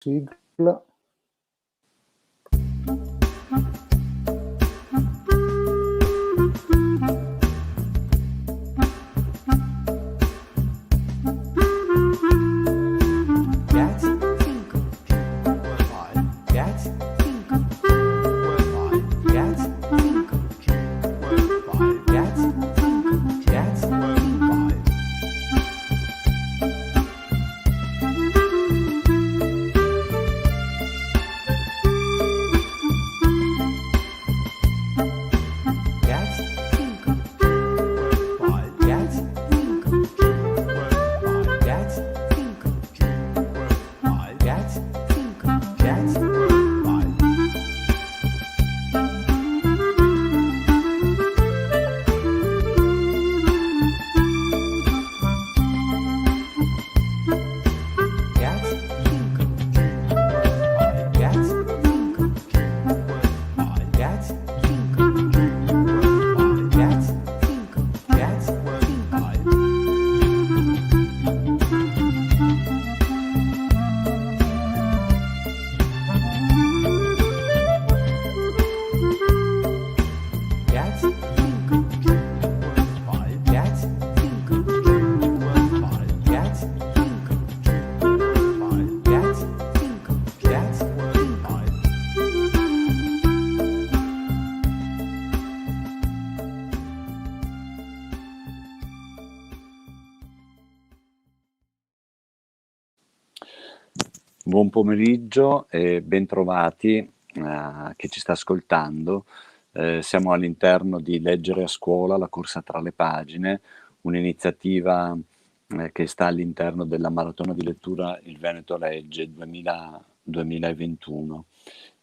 Sigla. Buon pomeriggio e bentrovati chi ci sta ascoltando. Siamo all'interno di Leggere a Scuola, la corsa tra le pagine, un'iniziativa che sta all'interno della maratona di lettura Il Veneto Legge 2021.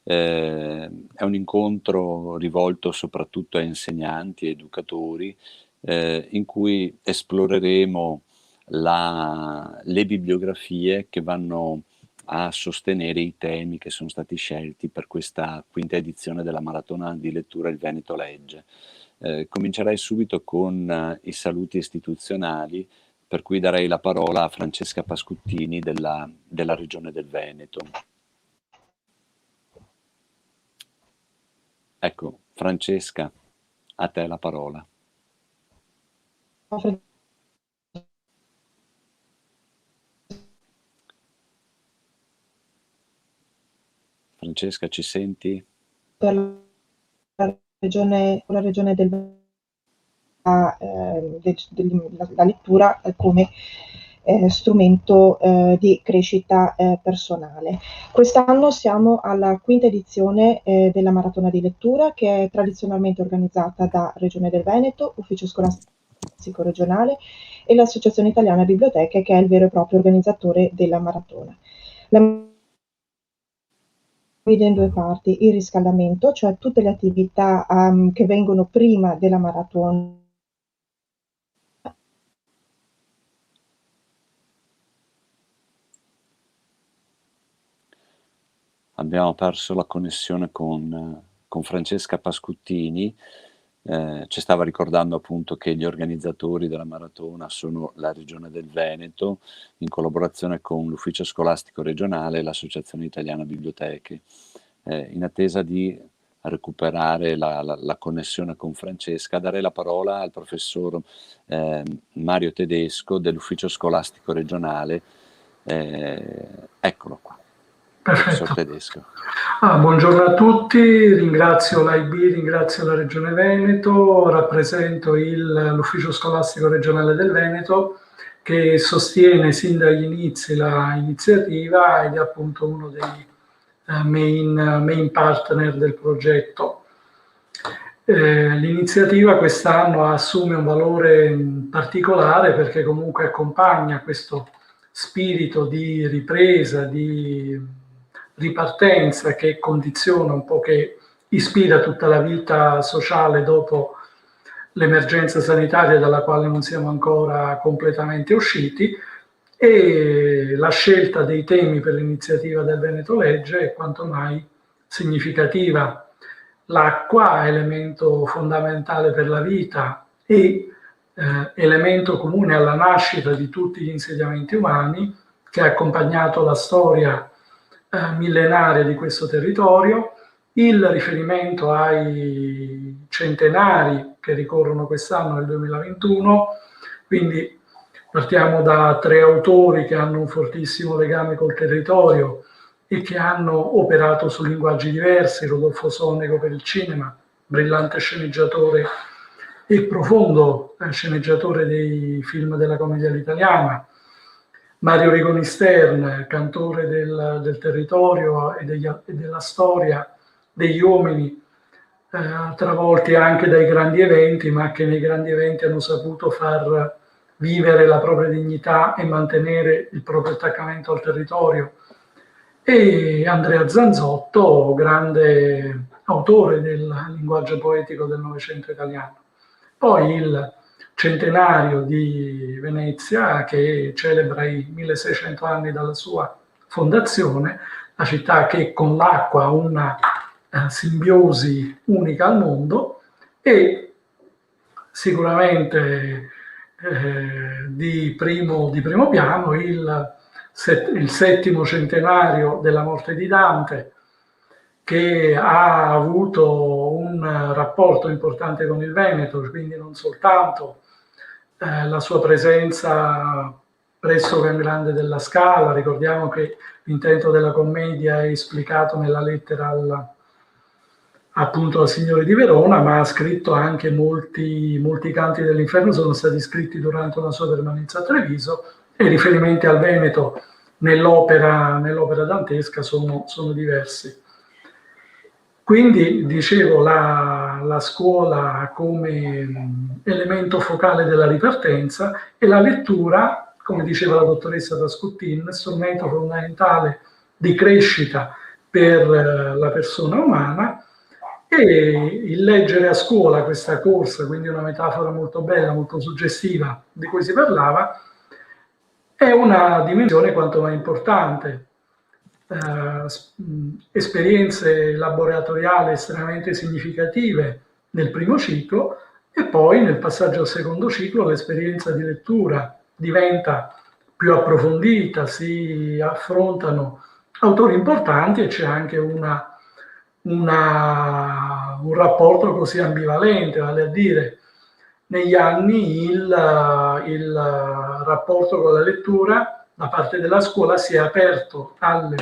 È un incontro rivolto soprattutto a insegnanti e educatori in cui esploreremo le bibliografie che vanno a sostenere i temi che sono stati scelti per questa quinta edizione della maratona di lettura Il Veneto Legge. Comincerei subito con i saluti istituzionali, per cui darei la parola a Francesca Pascuttini della Regione del Veneto. Ecco, Francesca, a te la parola. Francesca, ci senti? Per la regione del la lettura come strumento di crescita personale. Quest'anno siamo alla quinta edizione della maratona di lettura, che è tradizionalmente organizzata da Regione del Veneto, Ufficio Scolastico Regionale e l'Associazione Italiana Biblioteche, che è il vero e proprio organizzatore della maratona. La divide in due parti: il riscaldamento, cioè tutte le attività che vengono prima della maratona. Abbiamo perso la connessione con Francesca Pascuttini. Ci stava ricordando appunto che gli organizzatori della maratona sono la Regione del Veneto, in collaborazione con l'Ufficio Scolastico Regionale e l'Associazione Italiana Biblioteche. In attesa di recuperare la connessione con Francesca, darei la parola al professor Mario Tedesco dell'Ufficio Scolastico Regionale. Eccolo qua. Perfetto. Tedesco. Buongiorno a tutti, ringrazio l'AIB, ringrazio la Regione Veneto, rappresento l'Ufficio Scolastico Regionale del Veneto, che sostiene sin dagli inizi l'iniziativa ed è appunto uno dei main partner del progetto. L'iniziativa quest'anno assume un valore particolare perché comunque accompagna questo spirito di ripresa, di ripartenza che condiziona un po', che ispira tutta la vita sociale dopo l'emergenza sanitaria dalla quale non siamo ancora completamente usciti, e la scelta dei temi per l'iniziativa del Veneto Legge è quanto mai significativa. L'acqua, elemento fondamentale per la vita e elemento comune alla nascita di tutti gli insediamenti umani, che ha accompagnato la storia millenaria di questo territorio, il riferimento ai centenari che ricorrono quest'anno nel 2021, quindi partiamo da 3 autori che hanno un fortissimo legame col territorio e che hanno operato su linguaggi diversi: Rodolfo Sonego per il cinema, brillante sceneggiatore e profondo sceneggiatore dei film della commedia all'italiana; Mario Rigoni Stern, cantore del territorio e della storia degli uomini, travolti anche dai grandi eventi, ma che nei grandi eventi hanno saputo far vivere la propria dignità e mantenere il proprio attaccamento al territorio; e Andrea Zanzotto, grande autore del linguaggio poetico del Novecento italiano. Poi il centenario di Venezia, che celebra i 1600 anni dalla sua fondazione, la città che con l'acqua ha una simbiosi unica al mondo, e sicuramente di primo piano il 7° centenario della morte di Dante, che ha avuto un rapporto importante con il Veneto, quindi non soltanto la sua presenza presso Can Grande della Scala. Ricordiamo che l'intento della commedia è esplicato nella lettera appunto al Signore di Verona, ma ha scritto anche molti canti dell'inferno, sono stati scritti durante una sua permanenza a Treviso, e i riferimenti al Veneto nell'opera dantesca sono diversi. Quindi, dicevo, la scuola come elemento focale della ripartenza, e la lettura, come diceva la dottoressa Pascuttin, strumento fondamentale di crescita per la persona umana. E il leggere a scuola, questa corsa, quindi una metafora molto bella, molto suggestiva di cui si parlava, è una dimensione quanto mai importante. Esperienze laboratoriali estremamente significative nel primo ciclo, e poi nel passaggio al secondo ciclo l'esperienza di lettura diventa più approfondita, si affrontano autori importanti e c'è anche un rapporto così ambivalente, vale a dire, negli anni il rapporto con la lettura da parte della scuola si è aperto alle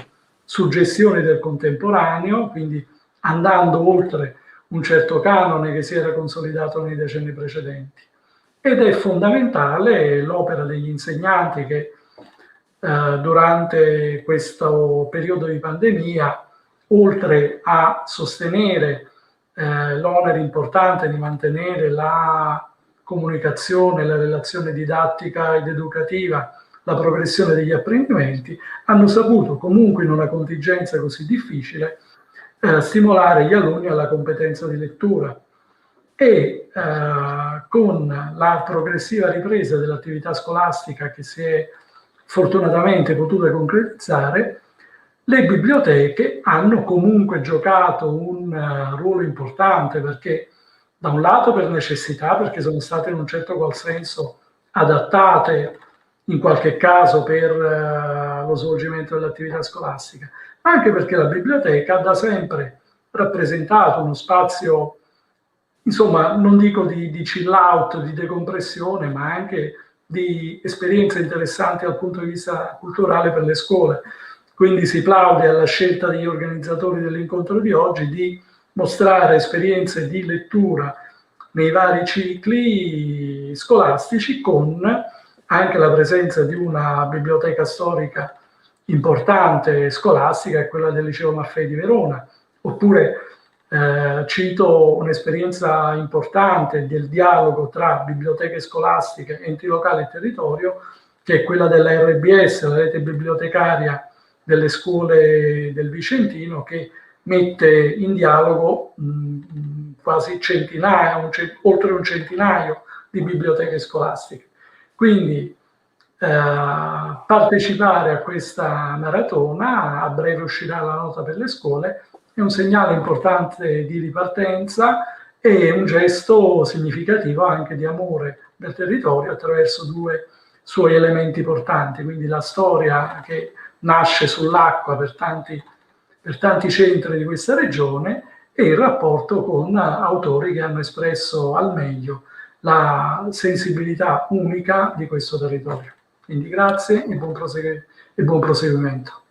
suggestioni del contemporaneo, quindi andando oltre un certo canone che si era consolidato nei decenni precedenti. Ed è fondamentale l'opera degli insegnanti che durante questo periodo di pandemia, oltre a sostenere l'onere importante di mantenere la comunicazione, la relazione didattica ed educativa, la progressione degli apprendimenti, hanno saputo comunque in una contingenza così difficile stimolare gli alunni alla competenza di lettura, e con la progressiva ripresa dell'attività scolastica che si è fortunatamente potuta concretizzare, le biblioteche hanno comunque giocato un ruolo importante, perché da un lato per necessità, perché sono state in un certo qual senso adattate in qualche caso per lo svolgimento dell'attività scolastica, ma anche perché la biblioteca ha da sempre rappresentato uno spazio, insomma, non dico di chill out, di decompressione, ma anche di esperienze interessanti dal punto di vista culturale per le scuole. Quindi si plaude alla scelta degli organizzatori dell'incontro di oggi di mostrare esperienze di lettura nei vari cicli scolastici, con anche la presenza di una biblioteca storica importante scolastica, è quella del Liceo Maffei di Verona. Oppure cito un'esperienza importante del dialogo tra biblioteche scolastiche, enti locali e territorio, che è quella della RBS, la rete bibliotecaria delle scuole del Vicentino, che mette in dialogo quasi oltre un centinaio di biblioteche scolastiche. Quindi partecipare a questa maratona, a breve uscirà la nota per le scuole, è un segnale importante di ripartenza e un gesto significativo anche di amore del territorio attraverso 2 suoi elementi portanti, quindi la storia, che nasce sull'acqua per tanti centri di questa regione, e il rapporto con autori che hanno espresso al meglio la sensibilità unica di questo territorio. Quindi grazie e buon proseguimento.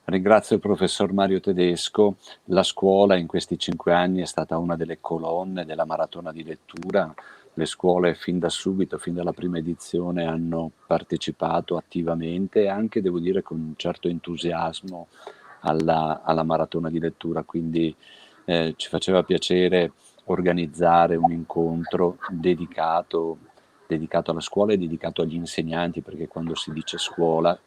Ringrazio il professor Mario Tedesco. La scuola in questi 5 anni è stata una delle colonne della maratona di lettura. Le scuole fin da subito, fin dalla prima edizione, hanno partecipato attivamente e anche, devo dire, con un certo entusiasmo alla maratona di lettura, quindi ci faceva piacere organizzare un incontro dedicato alla scuola e dedicato agli insegnanti, perché quando si dice scuola,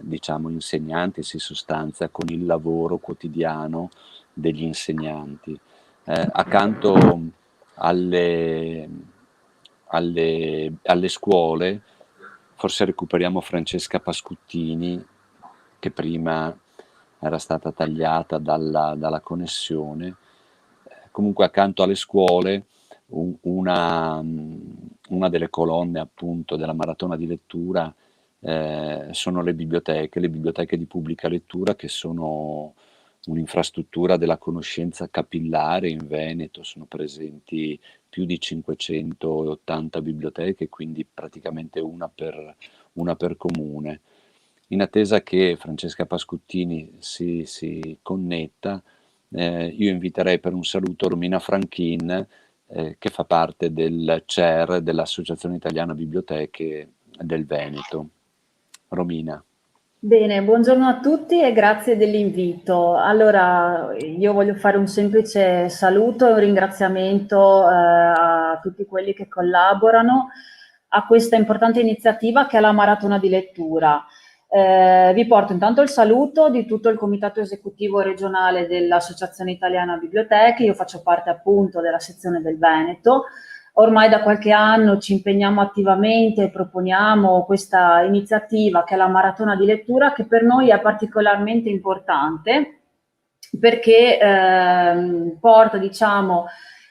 diciamo insegnanti, si sostanzia con il lavoro quotidiano degli insegnanti. Accanto alle scuole, forse recuperiamo Francesca Pascuttini, che prima era stata tagliata dalla connessione. Comunque accanto alle scuole una delle colonne appunto della maratona di lettura sono le biblioteche di pubblica lettura, che sono un'infrastruttura della conoscenza capillare in Veneto. Sono presenti più di 580 biblioteche, quindi praticamente una per comune. In attesa che Francesca Pascuttini si connetta, io inviterei per un saluto Romina Franchin, che fa parte del CER, dell'Associazione Italiana Biblioteche del Veneto. Romina. Bene, buongiorno a tutti e grazie dell'invito. Allora, io voglio fare un semplice saluto e un ringraziamento a tutti quelli che collaborano a questa importante iniziativa che è la Maratona di Lettura. Vi porto intanto il saluto di tutto il comitato esecutivo regionale dell'Associazione Italiana Biblioteche. Io faccio parte appunto della sezione del Veneto. Ormai da qualche anno ci impegniamo attivamente e proponiamo questa iniziativa che è la Maratona di Lettura, che per noi è particolarmente importante perché porta, diciamo,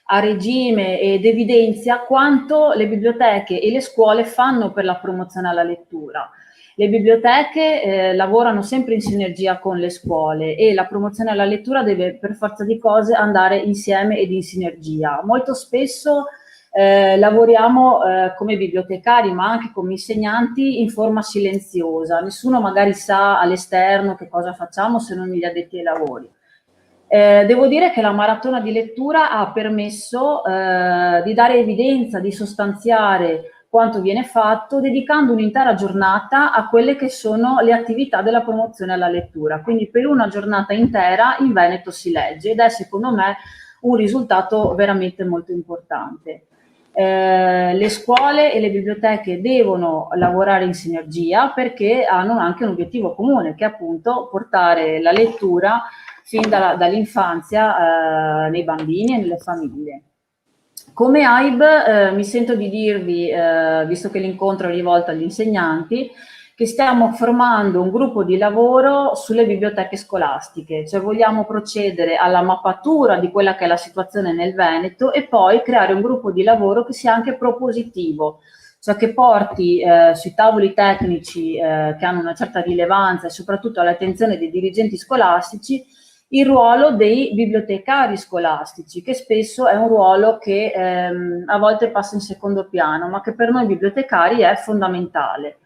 a regime ed evidenzia quanto le biblioteche e le scuole fanno per la promozione alla lettura. Le biblioteche lavorano sempre in sinergia con le scuole e la promozione alla lettura deve per forza di cose andare insieme ed in sinergia. Molto spesso lavoriamo come bibliotecari, ma anche come insegnanti, in forma silenziosa. Nessuno magari sa all'esterno che cosa facciamo se non gli addetti ai lavori. Devo dire che la maratona di lettura ha permesso di dare evidenza, di sostanziare quanto viene fatto, dedicando un'intera giornata a quelle che sono le attività della promozione alla lettura. Quindi per una giornata intera in Veneto si legge, ed è secondo me un risultato veramente molto importante. Le scuole e le biblioteche devono lavorare in sinergia perché hanno anche un obiettivo comune, che è appunto portare la lettura fin dall'infanzia nei bambini e nelle famiglie. Come AIB mi sento di dirvi, visto che l'incontro è rivolto agli insegnanti, che stiamo formando un gruppo di lavoro sulle biblioteche scolastiche, cioè vogliamo procedere alla mappatura di quella che è la situazione nel Veneto e poi creare un gruppo di lavoro che sia anche propositivo, cioè che porti sui tavoli tecnici che hanno una certa rilevanza e soprattutto all'attenzione dei dirigenti scolastici il ruolo dei bibliotecari scolastici, che spesso è un ruolo che a volte passa in secondo piano, ma che per noi bibliotecari è fondamentale.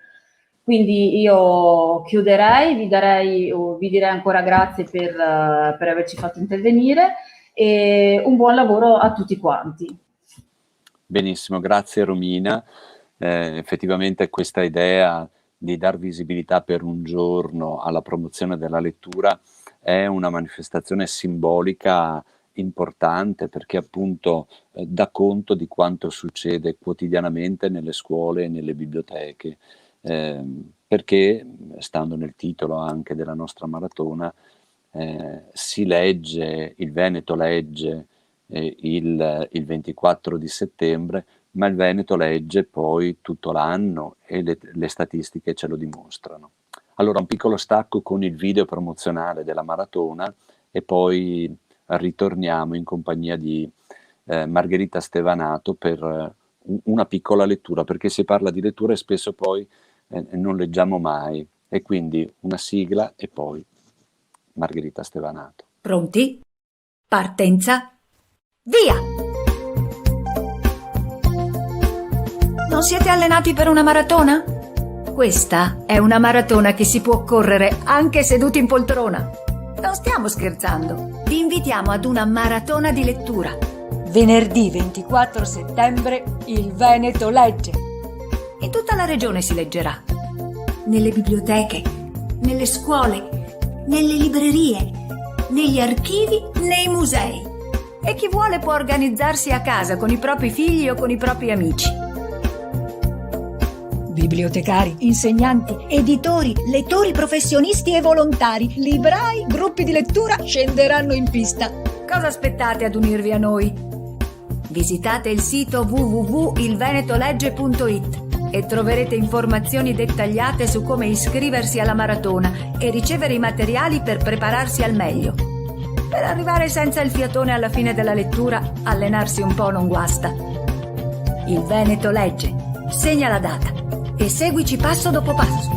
Quindi io chiuderei, vi direi ancora grazie per averci fatto intervenire e un buon lavoro a tutti quanti. Benissimo, grazie Romina. Effettivamente questa idea di dar visibilità per un giorno alla promozione della lettura è una manifestazione simbolica importante, perché appunto dà conto di quanto succede quotidianamente nelle scuole e nelle biblioteche, perché, stando nel titolo anche della nostra maratona, si legge, il Veneto legge il 24 di settembre, ma il Veneto legge poi tutto l'anno e le statistiche ce lo dimostrano. Allora un piccolo stacco con il video promozionale della maratona e poi ritorniamo in compagnia di Margherita Stevanato per una piccola lettura, perché si parla di lettura e spesso poi non leggiamo mai. E quindi una sigla e poi Margherita Stevanato. Pronti? Partenza? Via! Non siete allenati per una maratona? Questa è una maratona che si può correre anche seduti in poltrona. Non stiamo scherzando. Vi invitiamo ad una maratona di lettura. Venerdì 24 settembre il Veneto legge. In tutta la regione si leggerà. Nelle biblioteche, nelle scuole, nelle librerie, negli archivi, nei musei. E chi vuole può organizzarsi a casa con i propri figli o con i propri amici. Bibliotecari, insegnanti, editori, lettori professionisti e volontari, librai, gruppi di lettura scenderanno in pista. Cosa aspettate ad unirvi a noi? Visitate il sito www.ilvenetolegge.it e troverete informazioni dettagliate su come iscriversi alla maratona e ricevere i materiali per prepararsi al meglio. Per arrivare senza il fiatone alla fine della lettura, allenarsi un po' non guasta. Il Veneto legge. Segna la data e seguici passo dopo passo.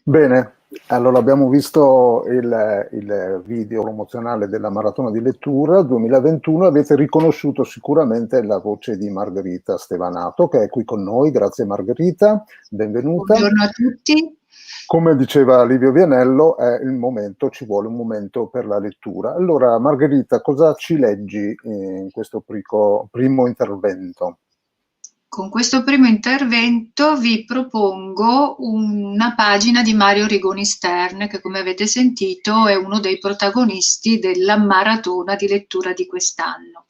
Bene, allora abbiamo visto il video promozionale della Maratona di Lettura 2021. Avete riconosciuto sicuramente la voce di Margherita Stevanato, che è qui con noi. Grazie Margherita, benvenuta. Buongiorno a tutti. Come diceva Livio Vianello, è il momento, ci vuole un momento per la lettura. Allora, Margherita, cosa ci leggi in questo primo intervento? Con questo primo intervento vi propongo una pagina di Mario Rigoni Stern, che come avete sentito è uno dei protagonisti della maratona di lettura di quest'anno.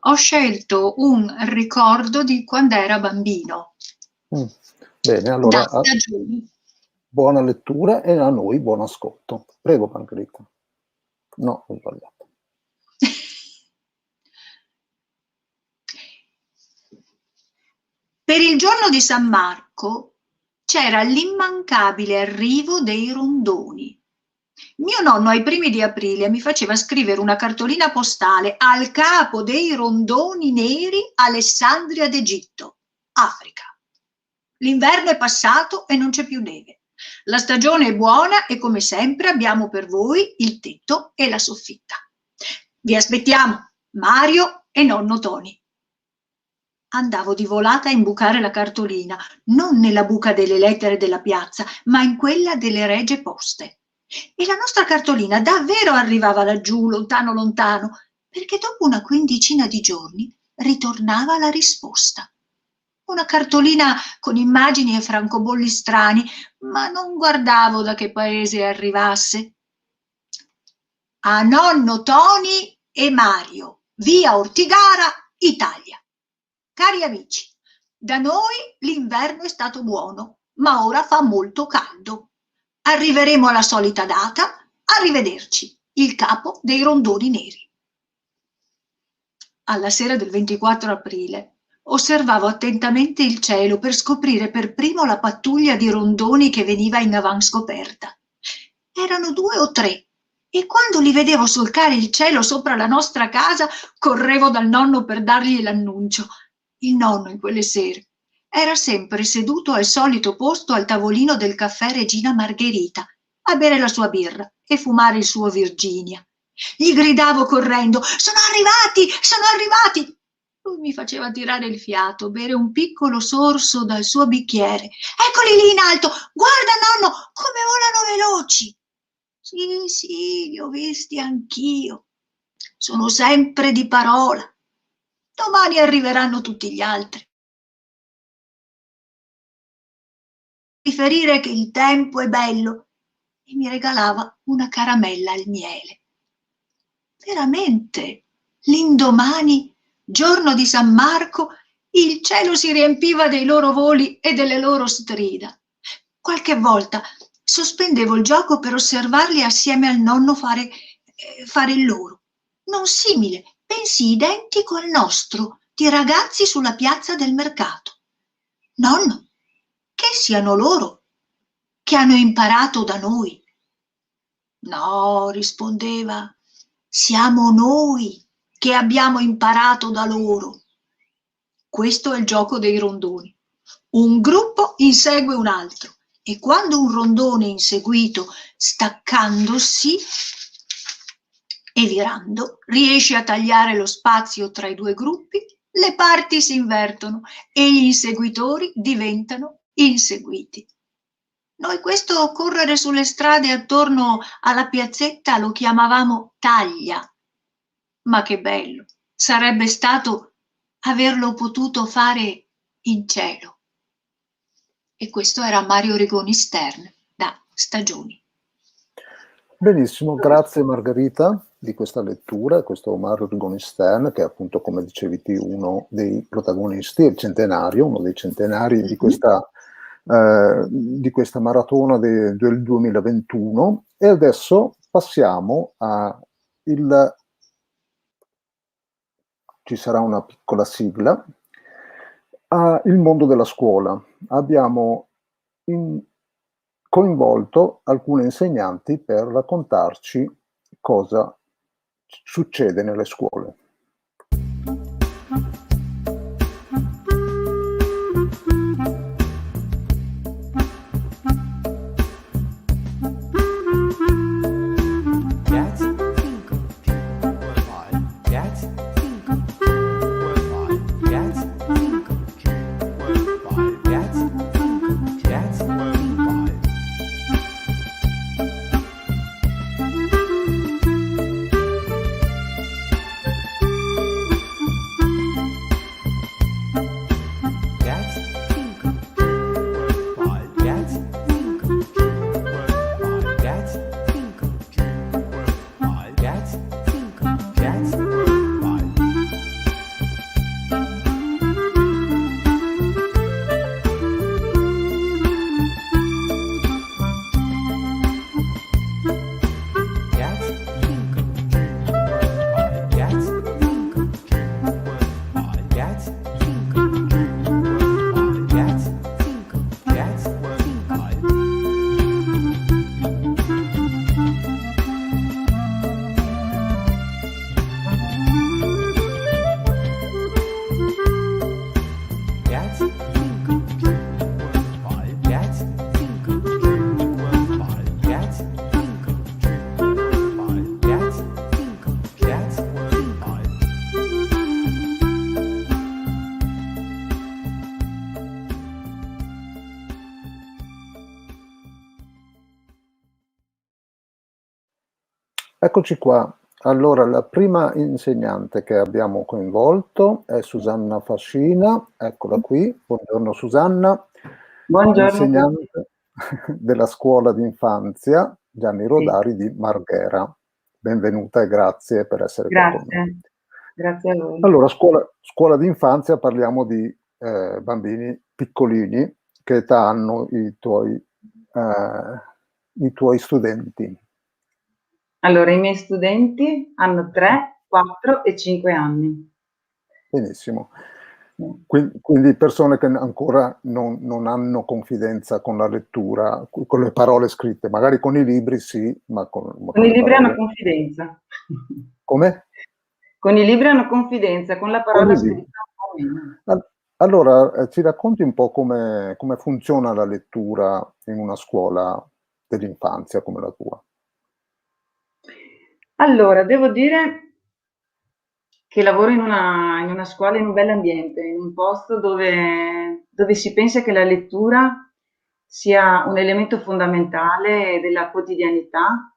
Ho scelto un ricordo di quando era bambino. Bene, allora... Da stagioni. Buona lettura e a noi buon ascolto. Prego, Margherita. No, ho sbagliato. Per il giorno di San Marco c'era l'immancabile arrivo dei rondoni. Mio nonno ai primi di aprile mi faceva scrivere una cartolina postale al capo dei rondoni neri Alessandria d'Egitto, Africa. L'inverno è passato e non c'è più neve. La stagione è buona e come sempre abbiamo per voi il tetto e la soffitta. Vi aspettiamo, Mario e nonno Toni. Andavo di volata a imbucare la cartolina, non nella buca delle lettere della piazza, ma in quella delle regie poste. E la nostra cartolina davvero arrivava laggiù, lontano lontano, perché dopo una quindicina di giorni ritornava la risposta. Una cartolina con immagini e francobolli strani, ma non guardavo da che paese arrivasse. A nonno Toni e Mario, via Ortigara, Italia. Cari amici, da noi l'inverno è stato buono, ma ora fa molto caldo. Arriveremo alla solita data, arrivederci, il capo dei rondoni neri. Alla sera del 24 aprile osservavo attentamente il cielo per scoprire per primo la pattuglia di rondoni che veniva in avanscoperta. Erano 2 o 3 e quando li vedevo solcare il cielo sopra la nostra casa correvo dal nonno per dargli l'annuncio. Il nonno in quelle sere era sempre seduto al solito posto al tavolino del caffè Regina Margherita a bere la sua birra e fumare il suo Virginia. Gli gridavo correndo: sono arrivati, sono arrivati! Lui mi faceva tirare il fiato, bere un piccolo sorso dal suo bicchiere. Eccoli lì in alto, guarda nonno, come volano veloci! Sì, li ho visti anch'io. Sono sempre di parola. Domani arriveranno tutti gli altri. Riferire che il tempo è bello e mi regalava una caramella al miele. Veramente, l'indomani, giorno di San Marco, il cielo si riempiva dei loro voli e delle loro strida. Qualche volta sospendevo il gioco per osservarli assieme al nonno fare il loro. Non simile, bensì identico al nostro, di ragazzi sulla piazza del mercato. Nonno, che siano loro, che hanno imparato da noi. No, rispondeva, siamo noi che abbiamo imparato da loro. Questo è il gioco dei rondoni. Un gruppo insegue un altro e quando un rondone è inseguito staccandosi e virando riesce a tagliare lo spazio tra i due gruppi, le parti si invertono e gli inseguitori diventano inseguiti. Noi questo correre sulle strade attorno alla piazzetta lo chiamavamo taglia. Ma che bello sarebbe stato averlo potuto fare in cielo. E questo era Mario Rigoni Stern, da Stagioni. Benissimo, grazie Margherita di questa lettura, questo Mario Rigoni Stern, che è appunto, come dicevi tu, uno dei protagonisti, il centenario, uno dei centenari di questa maratona del 2021. E adesso passiamo ci sarà una piccola sigla, il mondo della scuola. Abbiamo coinvolto alcune insegnanti per raccontarci cosa succede nelle scuole. Eccoci qua. Allora, la prima insegnante che abbiamo coinvolto è Susanna Fascina, eccola qui. Buongiorno Susanna. Buongiorno. Insegnante della scuola d'infanzia Gianni Rodari di Marghera. Benvenuta e grazie per essere qua con noi. Grazie a voi. Allora, scuola d'infanzia, parliamo di bambini piccolini. Che età hanno i tuoi studenti? Allora, i miei studenti hanno 3, 4 e 5 anni. Benissimo. Quindi persone che ancora non hanno confidenza con la lettura, con le parole scritte, magari con i libri sì, ma con i libri hanno confidenza. Come? Con i libri hanno confidenza, con la parola scritta un po' meno. Allora, ci racconti un po' come funziona la lettura in una scuola dell'infanzia come la tua? Allora, devo dire che lavoro in una scuola, in un bell'ambiente, in un posto dove si pensa che la lettura sia un elemento fondamentale della quotidianità,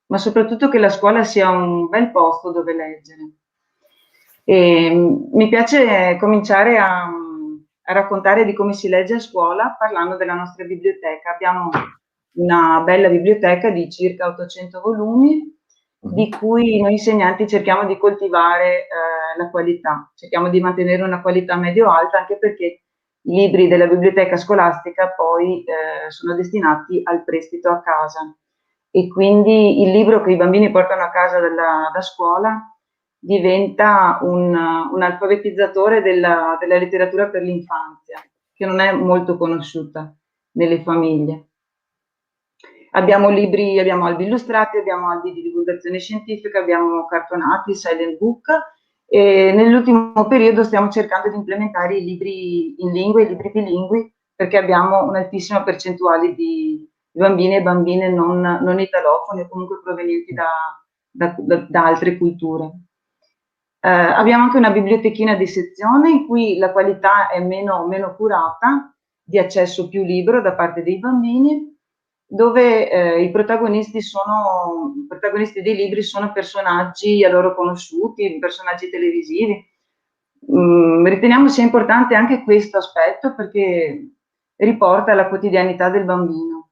ma soprattutto che la scuola sia un bel posto dove leggere. E mi piace cominciare a raccontare di come si legge a scuola parlando della nostra biblioteca. Abbiamo una bella biblioteca di circa 800 volumi, di cui noi insegnanti cerchiamo di coltivare la qualità, cerchiamo di mantenere una qualità medio-alta, anche perché i libri della biblioteca scolastica poi sono destinati al prestito a casa e quindi il libro che i bambini portano a casa da scuola diventa un alfabetizzatore della letteratura per l'infanzia, che non è molto conosciuta nelle famiglie. Abbiamo libri, abbiamo albi illustrati, abbiamo albi di divulgazione scientifica, abbiamo cartonati, silent book E nell'ultimo periodo stiamo cercando di implementare i libri in lingua, i libri bilingui, perché abbiamo un'altissima percentuale di bambini e bambine non italofoni o comunque provenienti da altre culture. Abbiamo anche una bibliotechina di sezione in cui la qualità è meno curata, di accesso più libero da parte dei bambini, dove i protagonisti dei libri sono personaggi a loro conosciuti, personaggi televisivi. Riteniamo sia importante anche questo aspetto perché riporta la quotidianità del bambino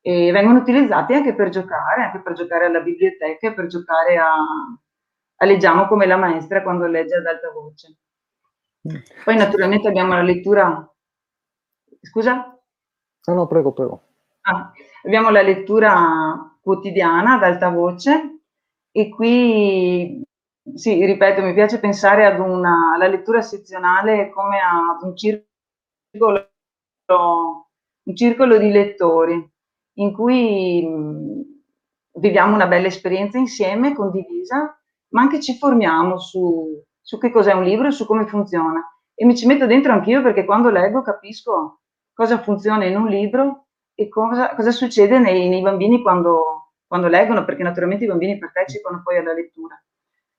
e vengono utilizzati anche per giocare alla biblioteca, per giocare a leggiamo come la maestra quando legge ad alta voce. Poi naturalmente abbiamo la lettura. Scusa? No, prego. Abbiamo la lettura quotidiana ad alta voce e qui, sì, ripeto, mi piace pensare alla lettura sezionale come ad un circolo di lettori in cui viviamo una bella esperienza insieme, condivisa, ma anche ci formiamo su che cos'è un libro e su come funziona. E mi ci metto dentro anch'io perché quando leggo capisco cosa funziona in un libro e cosa succede nei bambini quando leggono, perché naturalmente i bambini partecipano poi alla lettura.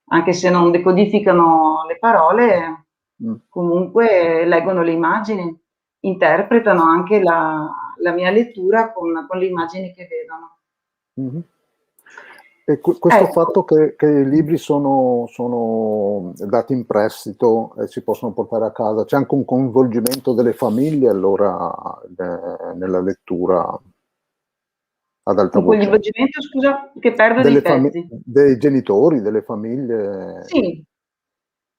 Anche se non decodificano le parole, comunque leggono le immagini, interpretano anche la mia lettura con le immagini che vedono. Mm-hmm. E questo fatto che i libri sono dati in prestito e si possono portare a casa, c'è anche un coinvolgimento delle famiglie allora nella lettura ad alta voce? Un coinvolgimento, scusa, che perdo dei pezzi. Dei genitori, delle famiglie?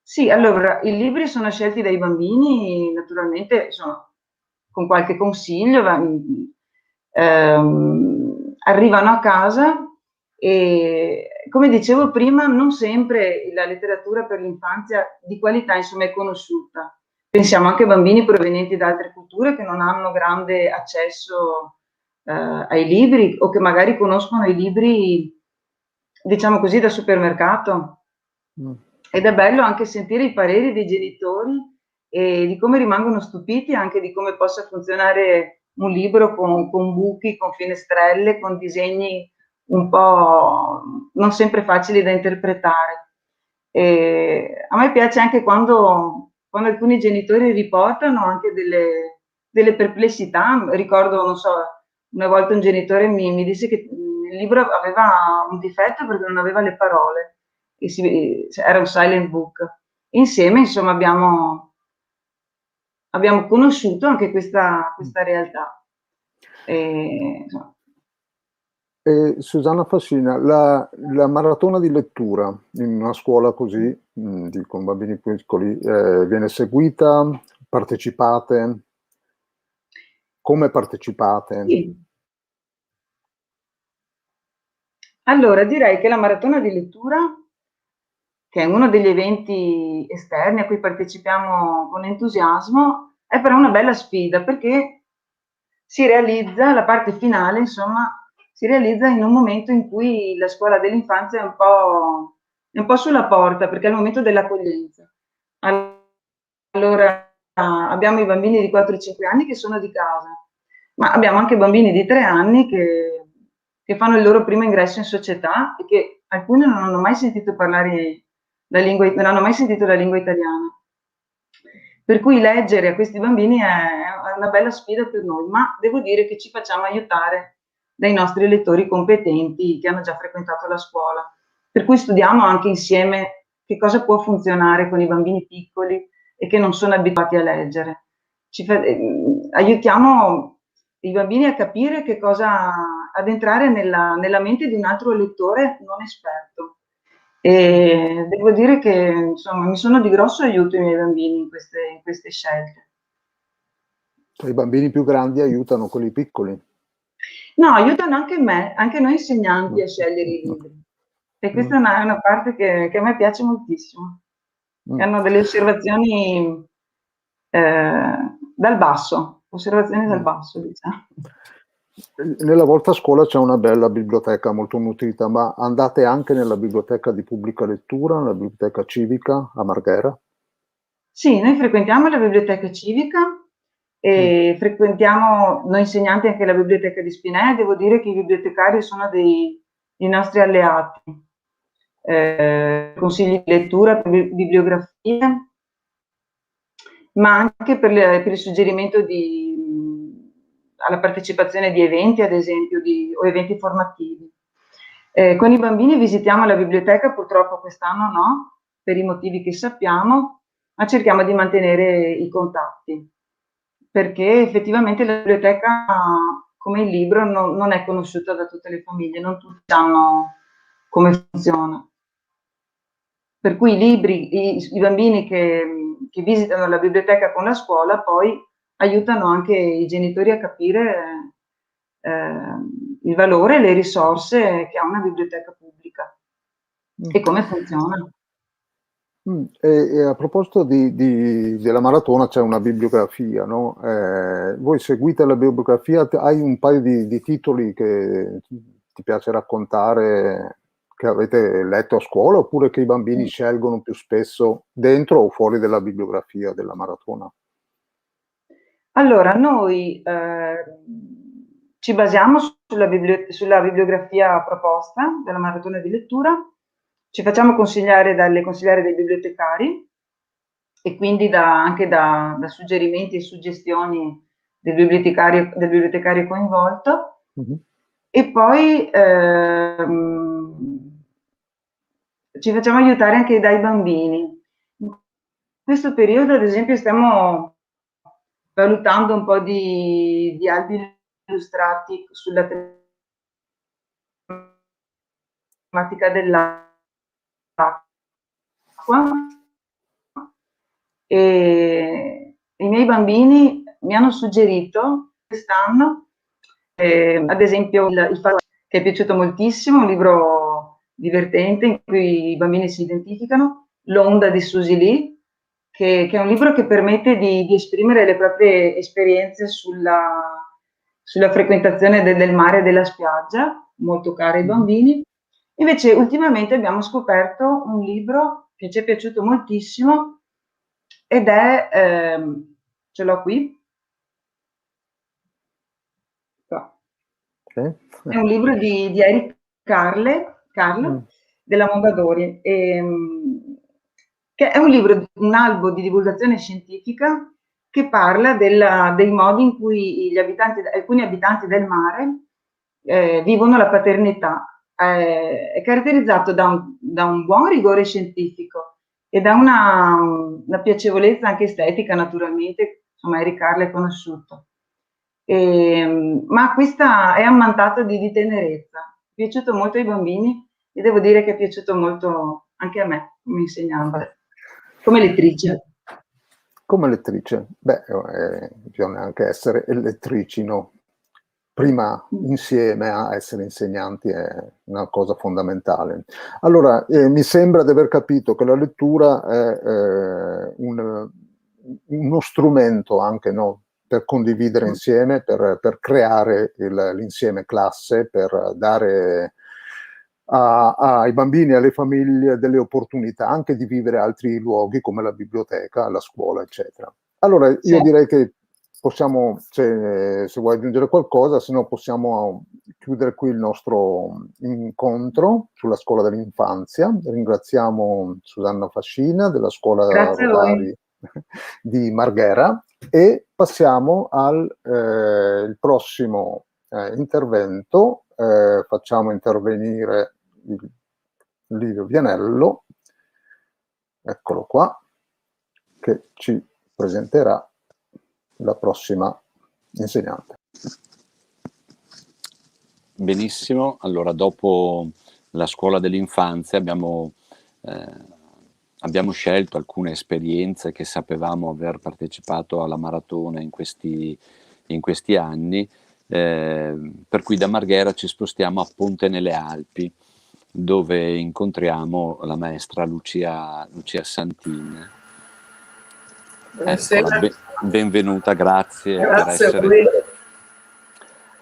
Sì, allora i libri sono scelti dai bambini, naturalmente con qualche consiglio, arrivano a casa. E come dicevo prima, non sempre la letteratura per l'infanzia di qualità insomma è conosciuta. Pensiamo anche a bambini provenienti da altre culture che non hanno grande accesso ai libri o che magari conoscono i libri, diciamo così, da supermercato. Ed è bello anche sentire i pareri dei genitori e di come rimangono stupiti anche di come possa funzionare un libro con buchi, con finestrelle, con disegni un po' non sempre facili da interpretare. E a me piace anche quando alcuni genitori riportano anche delle perplessità. Ricordo, non so, una volta un genitore mi disse che il libro aveva un difetto perché non aveva le parole, era un silent book. Insieme, insomma, abbiamo conosciuto anche questa realtà. Insomma. Susanna Fassina, la maratona di lettura in una scuola così, con bambini piccoli, viene seguita? Partecipate? Come partecipate? Sì. Allora, direi che la maratona di lettura, che è uno degli eventi esterni a cui partecipiamo con entusiasmo, è però una bella sfida perché si realizza, la parte finale, insomma, si realizza in un momento in cui la scuola dell'infanzia è un po' sulla porta, perché è il momento dell'accoglienza. Allora, abbiamo i bambini di 4-5 anni che sono di casa, ma abbiamo anche bambini di 3 anni che fanno il loro primo ingresso in società e che alcuni non hanno mai sentito parlare non hanno mai sentito la lingua italiana. Per cui leggere a questi bambini è una bella sfida per noi, ma devo dire che ci facciamo aiutare dai nostri lettori competenti che hanno già frequentato la scuola. Per cui studiamo anche insieme che cosa può funzionare con i bambini piccoli e che non sono abituati a leggere. Aiutiamo i bambini a capire ad entrare nella mente di un altro lettore non esperto. E devo dire che insomma mi sono di grosso aiuto i miei bambini in queste scelte. I bambini più grandi aiutano quelli piccoli? No, aiutano anche me, anche noi insegnanti a scegliere i libri. E questa è una parte che a me piace moltissimo. Hanno delle osservazioni dal basso, diciamo. Nella vostra scuola c'è una bella biblioteca molto nutrita, ma andate anche nella biblioteca di pubblica lettura, nella biblioteca civica a Marghera? Sì, noi frequentiamo la biblioteca civica e frequentiamo noi insegnanti anche la biblioteca di Spinea. Devo dire che i bibliotecari sono dei nostri alleati. Consigli di lettura, bibliografie, ma anche per il suggerimento alla partecipazione di eventi, ad esempio, o eventi formativi. Con i bambini visitiamo la biblioteca, purtroppo quest'anno no, per i motivi che sappiamo, ma cerchiamo di mantenere i contatti, perché effettivamente la biblioteca, come il libro, non è conosciuta da tutte le famiglie, non tutti sanno come funziona. Per cui i bambini che visitano la biblioteca con la scuola poi aiutano anche i genitori a capire il valore e le risorse che ha una biblioteca pubblica e come funziona. E a proposito della maratona, c'è una bibliografia, no? Voi seguite la bibliografia, hai un paio di titoli che ti piace raccontare, che avete letto a scuola, oppure che i bambini scelgono più spesso dentro o fuori della bibliografia della maratona? Allora, noi ci basiamo sulla bibliografia proposta della maratona di lettura, ci facciamo consigliare dalle consigliere dei bibliotecari e quindi anche da suggerimenti e suggestioni del bibliotecario coinvolto. E poi ci facciamo aiutare anche dai bambini. In questo periodo, ad esempio, stiamo valutando un po' di albi illustrati sulla tematica dell'acqua, e i miei bambini mi hanno suggerito quest'anno, ad esempio, il Faro, che è piaciuto moltissimo, un libro divertente in cui i bambini si identificano, L'Onda di Susie Lee, che è un libro che permette di esprimere le proprie esperienze sulla frequentazione del mare e della spiaggia, molto caro ai bambini. Invece ultimamente abbiamo scoperto un libro che ci è piaciuto moltissimo ed è, ce l'ho qui, è un libro di Eric Carle della Mondadori, che è un libro, un albo di divulgazione scientifica che parla dei modi in cui alcuni abitanti del mare vivono la paternità. È caratterizzato da un buon rigore scientifico e da una piacevolezza anche estetica, naturalmente. Insomma, Eric Carle è conosciuto. Ma questa è ammantata di tenerezza. È piaciuto molto ai bambini e devo dire che è piaciuto molto anche a me come insegnante, come lettrice. Come lettrice? Beh, bisogna anche essere lettrici, no? Prima insieme a essere insegnanti è una cosa fondamentale. Allora, mi sembra di aver capito che la lettura è uno strumento anche, no? Per condividere insieme, per creare l'insieme classe, per dare ai bambini e alle famiglie delle opportunità anche di vivere altri luoghi come la biblioteca, la scuola, eccetera. Allora, io direi che possiamo, se vuoi aggiungere qualcosa, se no possiamo chiudere qui il nostro incontro sulla scuola dell'infanzia. Ringraziamo Susanna Fascina della scuola Rodari di Marghera e passiamo al prossimo intervento. Facciamo intervenire Livio Vianello, eccolo qua, che ci presenterà la prossima insegnante. Benissimo, allora dopo la scuola dell'infanzia abbiamo scelto alcune esperienze che sapevamo aver partecipato alla maratona in questi anni, per cui da Marghera ci spostiamo a Ponte nelle Alpi, dove incontriamo la maestra Lucia Santin. Eccola, benvenuta, grazie per essere.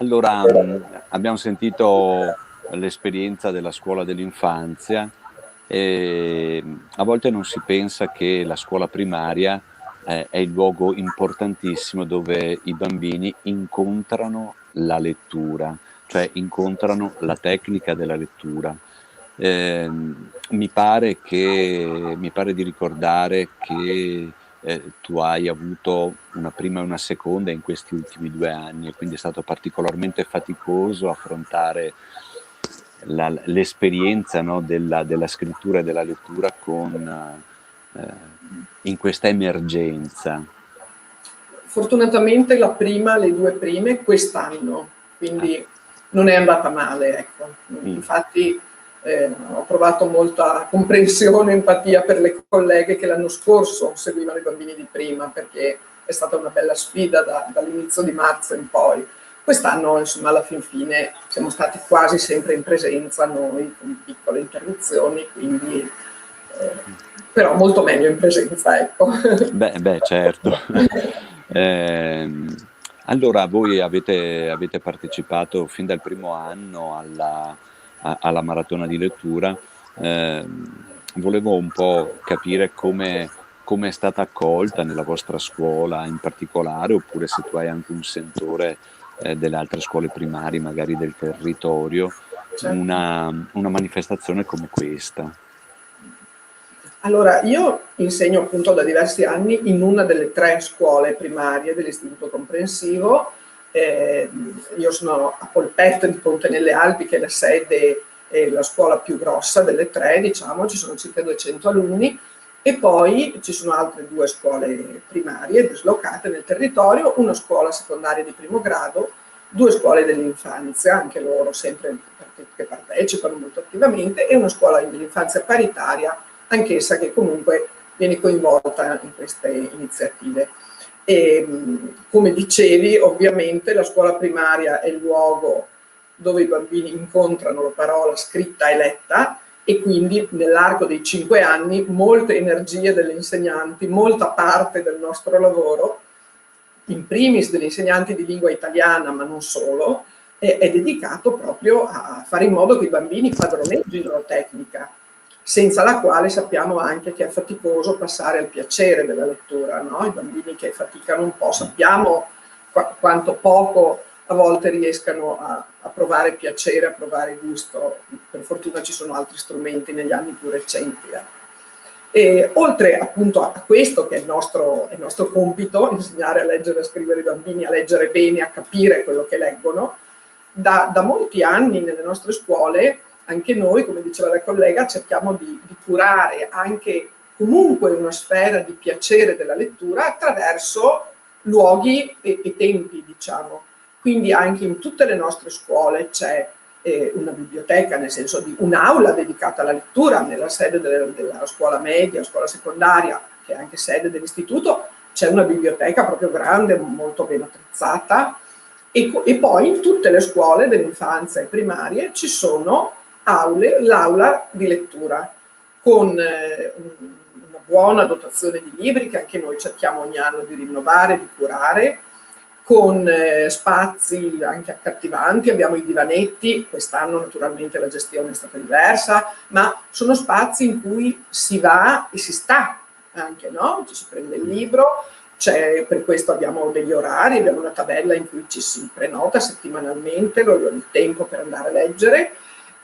Allora, abbiamo sentito l'esperienza della scuola dell'infanzia e a volte non si pensa che la scuola primaria è il luogo importantissimo dove i bambini incontrano la lettura, cioè incontrano la tecnica della lettura. Mi pare di ricordare che tu hai avuto una prima e una seconda in questi ultimi 2 anni e quindi è stato particolarmente faticoso affrontare l'esperienza, no, della scrittura e della lettura in questa emergenza. Fortunatamente le 2 prime quest'anno, quindi non è andata male, ecco. Infatti ho provato molta comprensione e empatia per le colleghe che l'anno scorso seguivano i bambini di prima, perché è stata una bella sfida dall'inizio di marzo in poi. Quest'anno, insomma, alla fin fine siamo stati quasi sempre in presenza noi, con piccole interruzioni, quindi però molto meglio in presenza, ecco. Beh, certo. Allora, voi avete partecipato fin dal primo anno alla maratona di lettura. Volevo un po' capire come è stata accolta nella vostra scuola in particolare, oppure se tu hai anche un sentore delle altre scuole primarie, magari del territorio, una manifestazione come questa. Allora, io insegno appunto da diversi anni in una delle 3 scuole primarie dell'Istituto Comprensivo. Io sono a Polpetto, in Ponte nelle Alpi, che è la sede, la scuola più grossa delle 3, diciamo, ci sono circa 200 alunni, e poi ci sono altre 2 scuole primarie dislocate nel territorio, una scuola secondaria di primo grado, 2 scuole dell'infanzia, anche loro sempre che partecipano molto attivamente, e una scuola dell'infanzia paritaria, anch'essa che comunque viene coinvolta in queste iniziative. E, come dicevi, ovviamente la scuola primaria è il luogo dove i bambini incontrano la parola scritta e letta, e quindi nell'arco dei 5 anni molte energie delle insegnanti, molta parte del nostro lavoro, in primis degli insegnanti di lingua italiana, ma non solo, è dedicato proprio a fare in modo che i bambini padroneggino la tecnica, senza la quale sappiamo anche che è faticoso passare al piacere della lettura, no? I bambini che faticano un po', sappiamo quanto poco a volte riescano a provare piacere, a provare gusto. Per fortuna ci sono altri strumenti negli anni più recenti. E oltre appunto a questo, che è il nostro compito, insegnare a leggere e a scrivere i bambini, a leggere bene, a capire quello che leggono, da molti anni nelle nostre scuole anche noi, come diceva la collega, cerchiamo di curare anche comunque una sfera di piacere della lettura attraverso luoghi e tempi, diciamo. Quindi anche in tutte le nostre scuole c'è una biblioteca, nel senso di un'aula dedicata alla lettura, nella sede della scuola media, scuola secondaria, che è anche sede dell'istituto, c'è una biblioteca proprio grande, molto ben attrezzata, e poi in tutte le scuole dell'infanzia e primarie ci sono l'aula di lettura con una buona dotazione di libri che anche noi cerchiamo ogni anno di rinnovare, di curare, con spazi anche accattivanti. Abbiamo i divanetti, quest'anno naturalmente la gestione è stata diversa, ma sono spazi in cui si va e si sta anche, no? Ci si prende il libro, per questo abbiamo degli orari, abbiamo una tabella in cui ci si prenota settimanalmente il tempo per andare a leggere,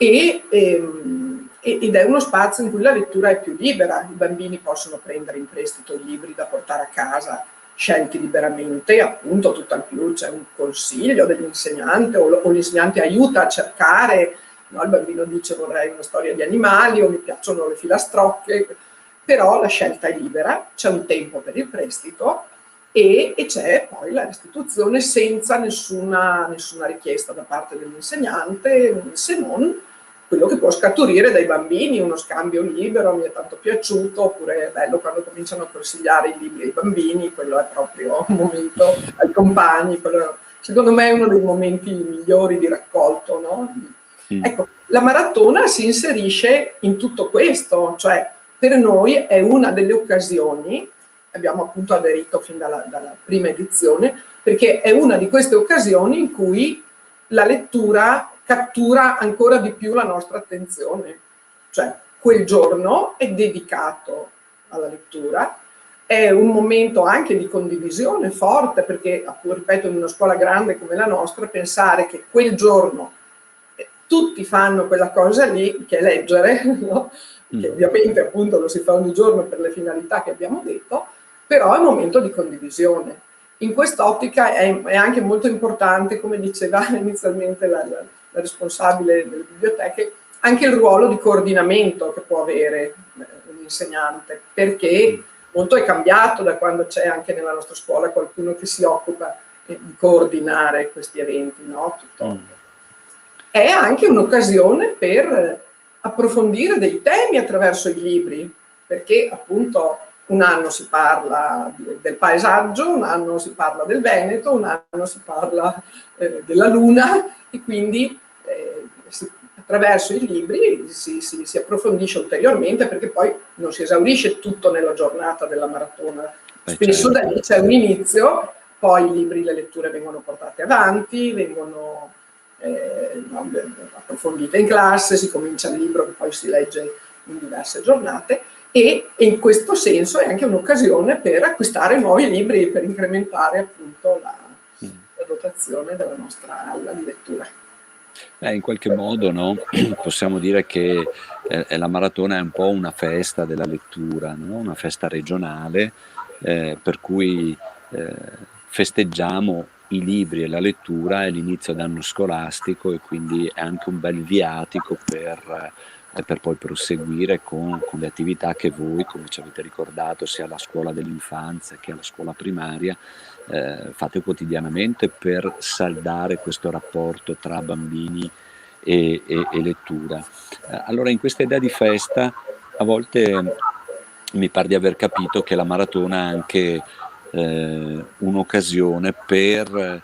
ed è uno spazio in cui la lettura è più libera. I bambini possono prendere in prestito i libri da portare a casa, scelti liberamente, appunto, tutt'al più c'è un consiglio dell'insegnante o l'insegnante aiuta a cercare, no? Il bambino dice vorrei una storia di animali o mi piacciono le filastrocche, però la scelta è libera, c'è un tempo per il prestito e c'è poi la restituzione senza nessuna richiesta da parte dell'insegnante, se non quello che può scaturire dai bambini, uno scambio libero, mi è tanto piaciuto, oppure è bello quando cominciano a consigliare i libri ai bambini, quello è proprio un momento, ai compagni, quello, secondo me è uno dei momenti migliori di raccolto, no? Ecco, la maratona si inserisce in tutto questo, cioè per noi è una delle occasioni, abbiamo appunto aderito fin dalla prima edizione, perché è una di queste occasioni in cui la lettura cattura ancora di più la nostra attenzione, cioè quel giorno è dedicato alla lettura, è un momento anche di condivisione forte, perché, appunto, ripeto, in una scuola grande come la nostra, pensare che quel giorno tutti fanno quella cosa lì, che è leggere, no? Che ovviamente appunto lo si fa ogni giorno per le finalità che abbiamo detto, però è un momento di condivisione. In quest'ottica è anche molto importante, come diceva inizialmente la responsabile delle biblioteche, anche il ruolo di coordinamento che può avere un insegnante, perché molto è cambiato da quando c'è anche nella nostra scuola qualcuno che si occupa di coordinare questi eventi, no? È anche un'occasione per approfondire dei temi attraverso i libri, perché appunto un anno si parla del paesaggio, un anno si parla del Veneto, un anno si parla della Luna, e quindi attraverso i libri si approfondisce ulteriormente, perché poi non si esaurisce tutto nella giornata della maratona. Spesso da lì c'è un inizio, poi i libri, le letture vengono portate avanti, vengono approfondite in classe, si comincia il libro che poi si legge in diverse giornate, e in questo senso è anche un'occasione per acquistare nuovi libri, per incrementare appunto la dotazione della nostra aula di lettura. In qualche modo, no? Possiamo dire che la maratona è un po' una festa della lettura, no? Una festa regionale, per cui festeggiamo i libri e la lettura, è l'inizio d'anno scolastico, e quindi è anche un bel viatico per poi proseguire con le attività che voi, come ci avete ricordato, sia alla scuola dell'infanzia che alla scuola primaria, fate quotidianamente per saldare questo rapporto tra bambini e lettura. Allora, in questa idea di festa, a volte mi pare di aver capito che la maratona è anche un'occasione per,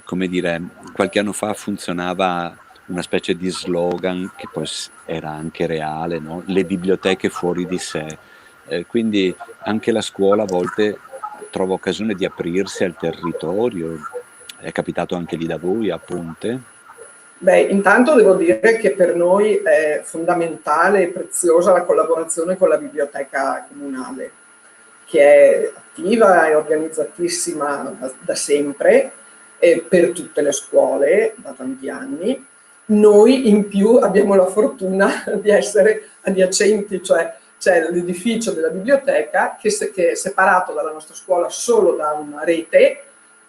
come dire, qualche anno fa funzionava una specie di slogan che poi era anche reale, no? Le biblioteche fuori di sé, quindi anche la scuola a volte trova occasione di aprirsi al territorio. È capitato anche lì da voi a Ponte? Beh, intanto devo dire che per noi è fondamentale e preziosa la collaborazione con la biblioteca comunale, che è attiva e organizzatissima da sempre, per tutte le scuole da tanti anni. Noi in più abbiamo la fortuna di essere adiacenti, cioè c'è l'edificio della biblioteca che è separato dalla nostra scuola solo da una rete,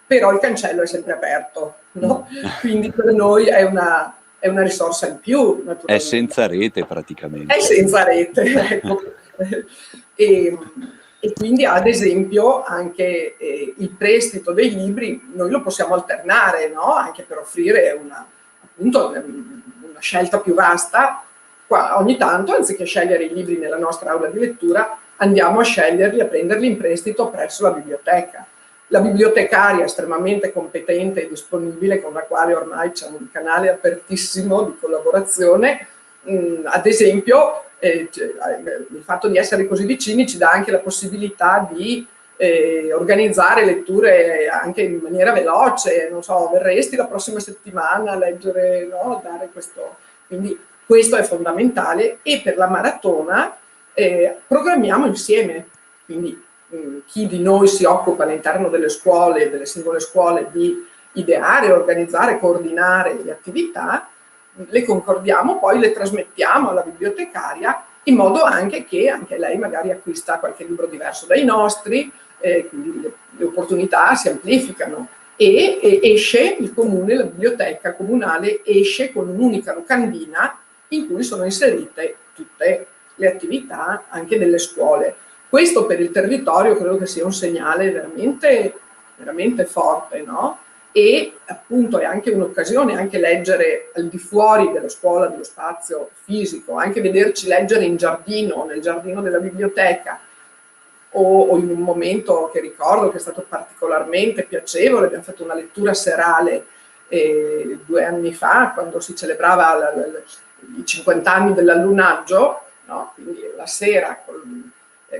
però il cancello è sempre aperto, no? Quindi per noi è una risorsa in più, naturalmente. È senza rete praticamente. È senza rete, ecco. E quindi, ad esempio, anche il prestito dei libri noi lo possiamo alternare, no? Anche per offrire appunto una scelta più vasta. Qua, ogni tanto, anziché scegliere i libri nella nostra aula di lettura, andiamo a sceglierli, a prenderli in prestito presso la biblioteca. La bibliotecaria estremamente competente e disponibile, con la quale ormai c'è un canale apertissimo di collaborazione, ad esempio il fatto di essere così vicini ci dà anche la possibilità di organizzare letture anche in maniera veloce, non so, verresti la prossima settimana a leggere, no? Dare questo. Quindi questo è fondamentale, e per la maratona programmiamo insieme, quindi chi di noi si occupa all'interno delle scuole, delle singole scuole, di ideare, organizzare, coordinare le attività, le concordiamo, poi le trasmettiamo alla bibliotecaria, in modo anche che anche lei magari acquista qualche libro diverso dai nostri, quindi le opportunità si amplificano, e esce il comune, la biblioteca comunale esce con un'unica locandina in cui sono inserite tutte le attività anche delle scuole. Questo per il territorio credo che sia un segnale veramente, veramente forte, no? E appunto è anche un'occasione anche leggere al di fuori della scuola, dello spazio fisico, anche vederci leggere in giardino, nel giardino della biblioteca, o in un momento che ricordo che è stato particolarmente piacevole. Abbiamo fatto una lettura serale 2 anni fa, quando si celebrava i 50 anni dell'allunaggio, no? Quindi la sera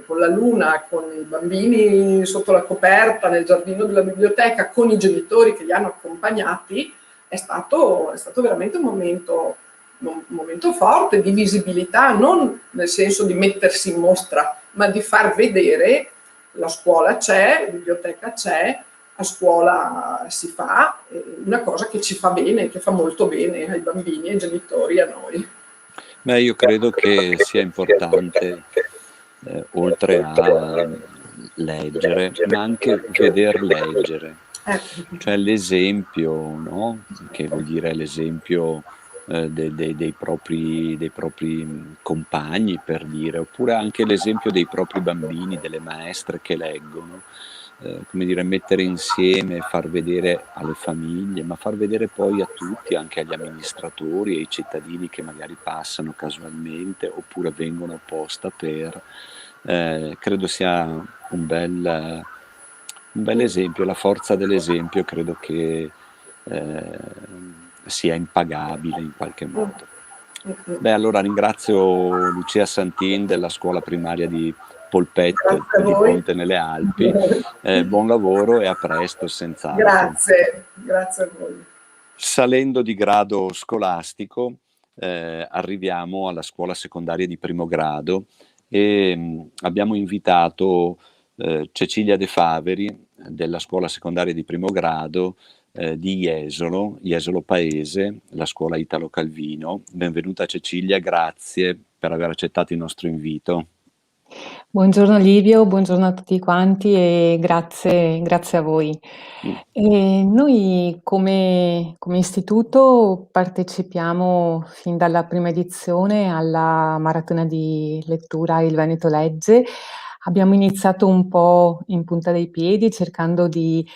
con la luna, con i bambini sotto la coperta nel giardino della biblioteca, con i genitori che li hanno accompagnati, è stato veramente un momento forte di visibilità, non nel senso di mettersi in mostra, ma di far vedere la scuola c'è, la biblioteca c'è, a scuola si fa, una cosa che ci fa bene, che fa molto bene ai bambini, ai genitori, a noi. Beh, io credo che sia importante, oltre a leggere, ma anche veder leggere. Cioè l'esempio, no? Che vuol dire l'esempio dei propri compagni, per dire, oppure anche l'esempio dei propri bambini, delle maestre che leggono. Come dire, mettere insieme, far vedere alle famiglie, ma far vedere poi a tutti, anche agli amministratori e ai cittadini che magari passano casualmente oppure vengono apposta per, credo sia un bel esempio. La forza dell'esempio credo che sia impagabile in qualche modo. Beh, allora ringrazio Lucia Santin della scuola primaria di Polpetto di Ponte nelle Alpi, buon lavoro e a presto senz'altro. Grazie a voi. Salendo di grado scolastico arriviamo alla scuola secondaria di primo grado e abbiamo invitato Cecilia De Faveri della scuola secondaria di primo grado di Jesolo Paese, la scuola Italo Calvino. Benvenuta Cecilia, grazie per aver accettato il nostro invito. Buongiorno Livio, buongiorno a tutti quanti e grazie a voi. Noi come istituto partecipiamo fin dalla prima edizione alla maratona di lettura Il Veneto Legge. Abbiamo iniziato un po' in punta dei piedi cercando di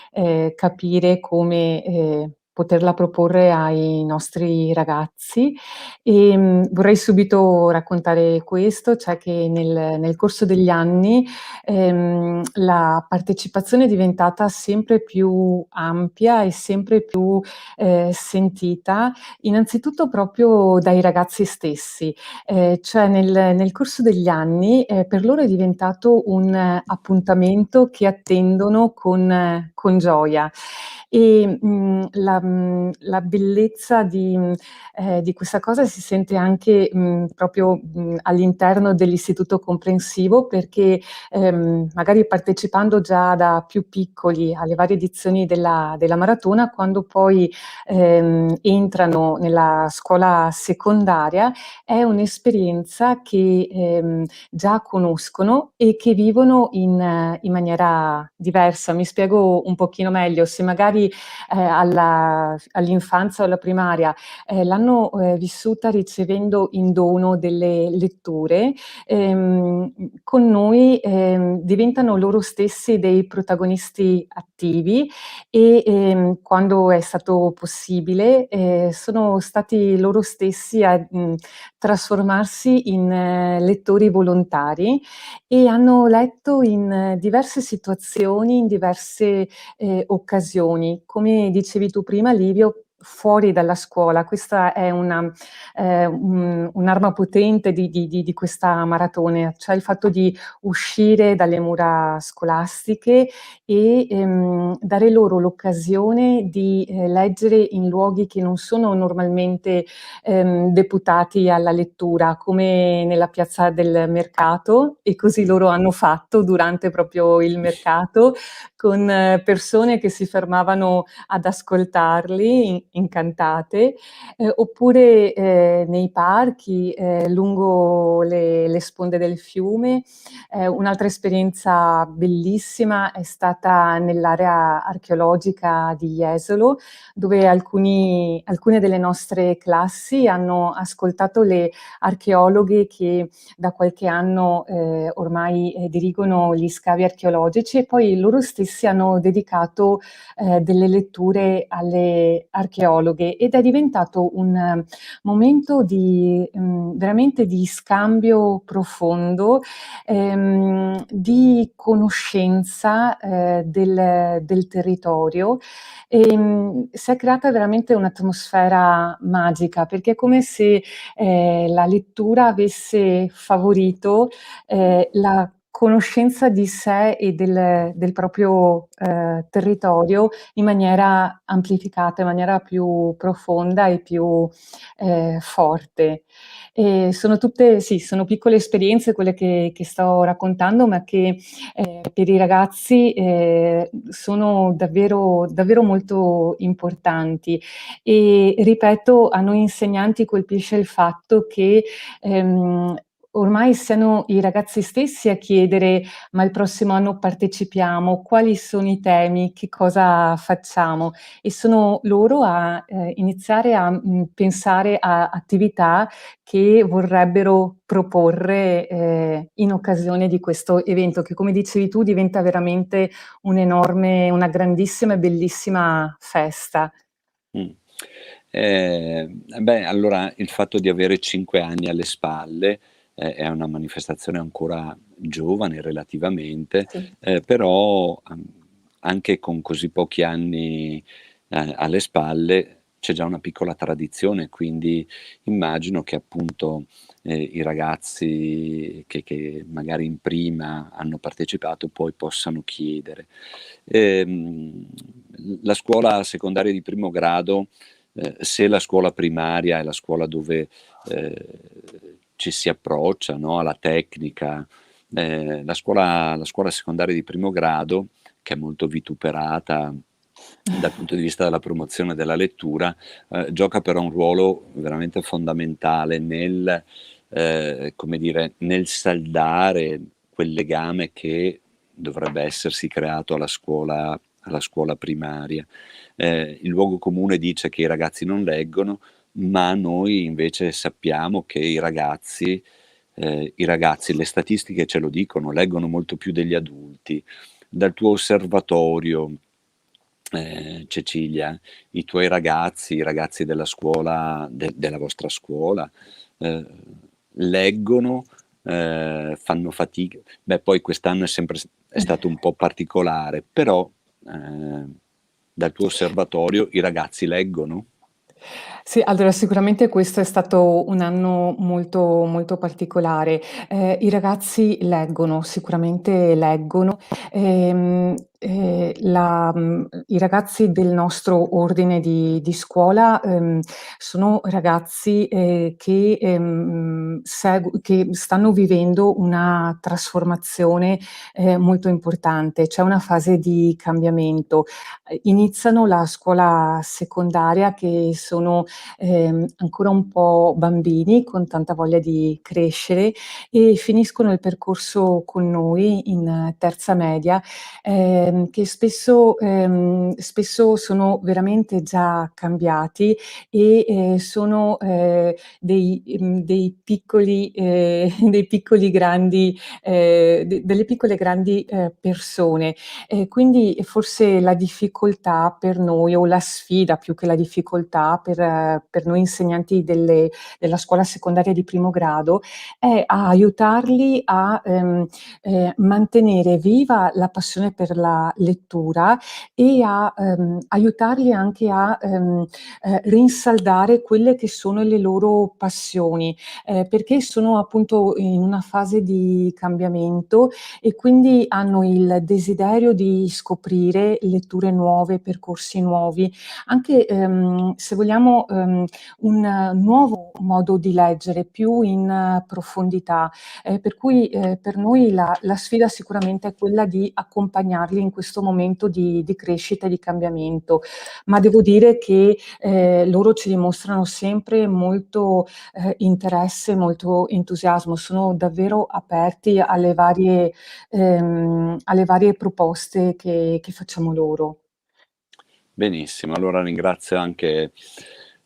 capire come poterla proporre ai nostri ragazzi e vorrei subito raccontare questo, cioè che nel corso degli anni la partecipazione è diventata sempre più ampia e sempre più sentita, innanzitutto proprio dai ragazzi stessi, cioè nel corso degli anni per loro è diventato un appuntamento che attendono con gioia. E la bellezza di questa cosa si sente anche proprio all'interno dell'istituto comprensivo, perché magari partecipando già da più piccoli alle varie edizioni della maratona, quando poi entrano nella scuola secondaria è un'esperienza che già conoscono e che vivono in maniera diversa. Mi spiego un pochino meglio: se magari all'infanzia o alla primaria l'hanno vissuta ricevendo in dono delle letture, con noi diventano loro stessi dei protagonisti attivi e quando è stato possibile sono stati loro stessi a trasformarsi in lettori volontari e hanno letto in diverse situazioni, in diverse occasioni. Come dicevi tu prima, Livio, fuori dalla scuola. Questa è un'arma potente di questa maratona, cioè il fatto di uscire dalle mura scolastiche e dare loro l'occasione di leggere in luoghi che non sono normalmente deputati alla lettura, come nella piazza del mercato, e così loro hanno fatto durante proprio il mercato, con persone che si fermavano ad ascoltarli incantate, oppure nei parchi, lungo le sponde del fiume. Un'altra esperienza bellissima è stata nell'area archeologica di Jesolo, dove alcune delle nostre classi hanno ascoltato le archeologhe che da qualche anno ormai dirigono gli scavi archeologici, e poi loro stessi hanno dedicato delle letture alle archeologhe, ed è diventato un momento veramente di scambio profondo, di conoscenza del territorio. Si è creata veramente un'atmosfera magica, perché è come se la lettura avesse favorito la conoscenza di sé e del proprio territorio in maniera amplificata, in maniera più profonda e più forte. E sono tutte, sì, sono piccole esperienze quelle che sto raccontando, ma che per i ragazzi sono davvero, davvero molto importanti. E ripeto, a noi insegnanti colpisce il fatto che ormai siano i ragazzi stessi a chiedere: ma il prossimo anno partecipiamo, quali sono i temi, che cosa facciamo? E sono loro a iniziare a pensare a attività che vorrebbero proporre in occasione di questo evento, che come dicevi tu diventa veramente una grandissima e bellissima festa. Mm. Allora il fatto di avere 5 anni alle spalle è una manifestazione ancora giovane relativamente, Sì. però anche con così pochi anni alle spalle c'è già una piccola tradizione, quindi immagino che appunto i ragazzi che magari in prima hanno partecipato poi possano chiedere. La scuola secondaria di primo grado, se la scuola primaria è la scuola dove ci si approccia, no, alla tecnica, la scuola secondaria di primo grado, che è molto vituperata dal punto di vista della promozione della lettura, gioca però un ruolo veramente fondamentale come dire, nel saldare quel legame che dovrebbe essersi creato alla scuola primaria. Il luogo comune dice che i ragazzi non leggono, ma noi invece sappiamo che i ragazzi, le statistiche ce lo dicono, leggono molto più degli adulti. Dal tuo osservatorio, Cecilia, i tuoi ragazzi, i ragazzi della scuola, della vostra scuola, leggono, fanno fatica. Poi quest'anno è stato un po' particolare, però dal tuo osservatorio i ragazzi leggono? Sì, allora sicuramente questo è stato un anno molto, molto particolare. I ragazzi leggono, sicuramente leggono. I ragazzi del nostro ordine di scuola sono ragazzi che stanno vivendo una trasformazione molto importante. C'è una fase di cambiamento. Iniziano la scuola secondaria, che sono ancora un po' bambini con tanta voglia di crescere, e finiscono il percorso con noi in terza media, che spesso sono veramente già cambiati e sono dei piccoli grandi delle piccole grandi persone. Quindi forse la difficoltà per noi, o la sfida più che la difficoltà per noi insegnanti della scuola secondaria di primo grado, è a aiutarli a mantenere viva la passione per la lettura e a aiutarli anche a rinsaldare quelle che sono le loro passioni, perché sono appunto in una fase di cambiamento e quindi hanno il desiderio di scoprire letture nuove, percorsi nuovi, anche se vogliamo un nuovo modo di leggere più in profondità, per cui per noi la sfida sicuramente è quella di accompagnarli in questo momento di crescita e di cambiamento, ma devo dire che loro ci dimostrano sempre molto interesse, molto entusiasmo, sono davvero aperti alle varie proposte che facciamo loro. Benissimo, allora ringrazio anche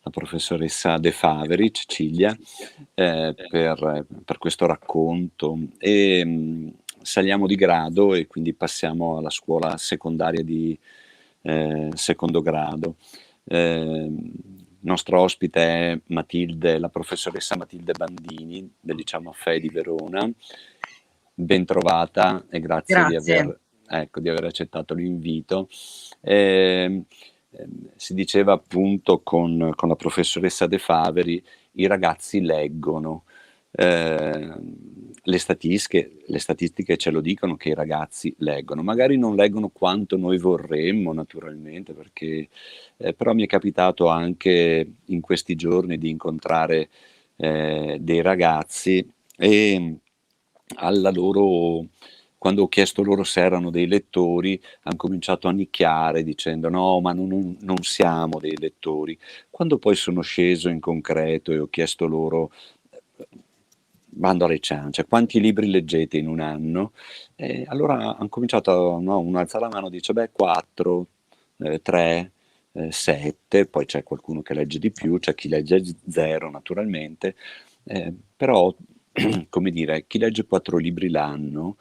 la professoressa De Faveri, Cecilia, per questo racconto, e saliamo di grado e quindi passiamo alla scuola secondaria di secondo grado. Il nostro ospite è la professoressa Matilde Bandini del liceo Maffei di Verona. Ben trovata e grazie. Di aver accettato l'invito. Si diceva appunto con la professoressa De Faveri, i ragazzi leggono. le statistiche ce lo dicono che i ragazzi leggono, magari non leggono quanto noi vorremmo naturalmente, perché però mi è capitato anche in questi giorni di incontrare dei ragazzi e quando ho chiesto loro se erano dei lettori, hanno cominciato a nicchiare dicendo no, ma non siamo dei lettori. Quando poi sono sceso in concreto e ho chiesto loro, bando alle ciance, quanti libri leggete in un anno? Allora hanno cominciato, no, uno alza la mano e dice, beh, 4, 3, 7, poi c'è qualcuno che legge di più, c'è chi legge 0 naturalmente, però, come dire, chi legge 4 libri l'anno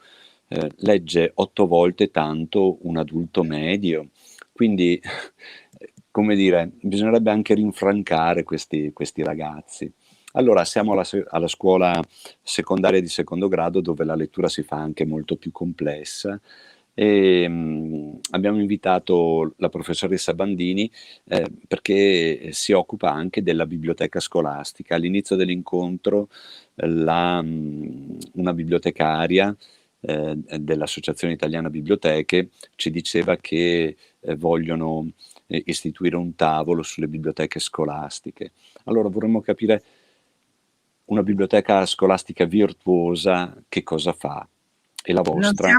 legge 8 volte tanto un adulto medio, quindi, come dire, bisognerebbe anche rinfrancare questi ragazzi. Allora, siamo alla scuola secondaria di secondo grado, dove la lettura si fa anche molto più complessa, e abbiamo invitato la professoressa Bandini perché si occupa anche della biblioteca scolastica. All'inizio dell'incontro una bibliotecaria dell'Associazione Italiana Biblioteche ci diceva che vogliono istituire un tavolo sulle biblioteche scolastiche. Allora vorremmo capire, una biblioteca scolastica virtuosa che cosa fa? E la vostra?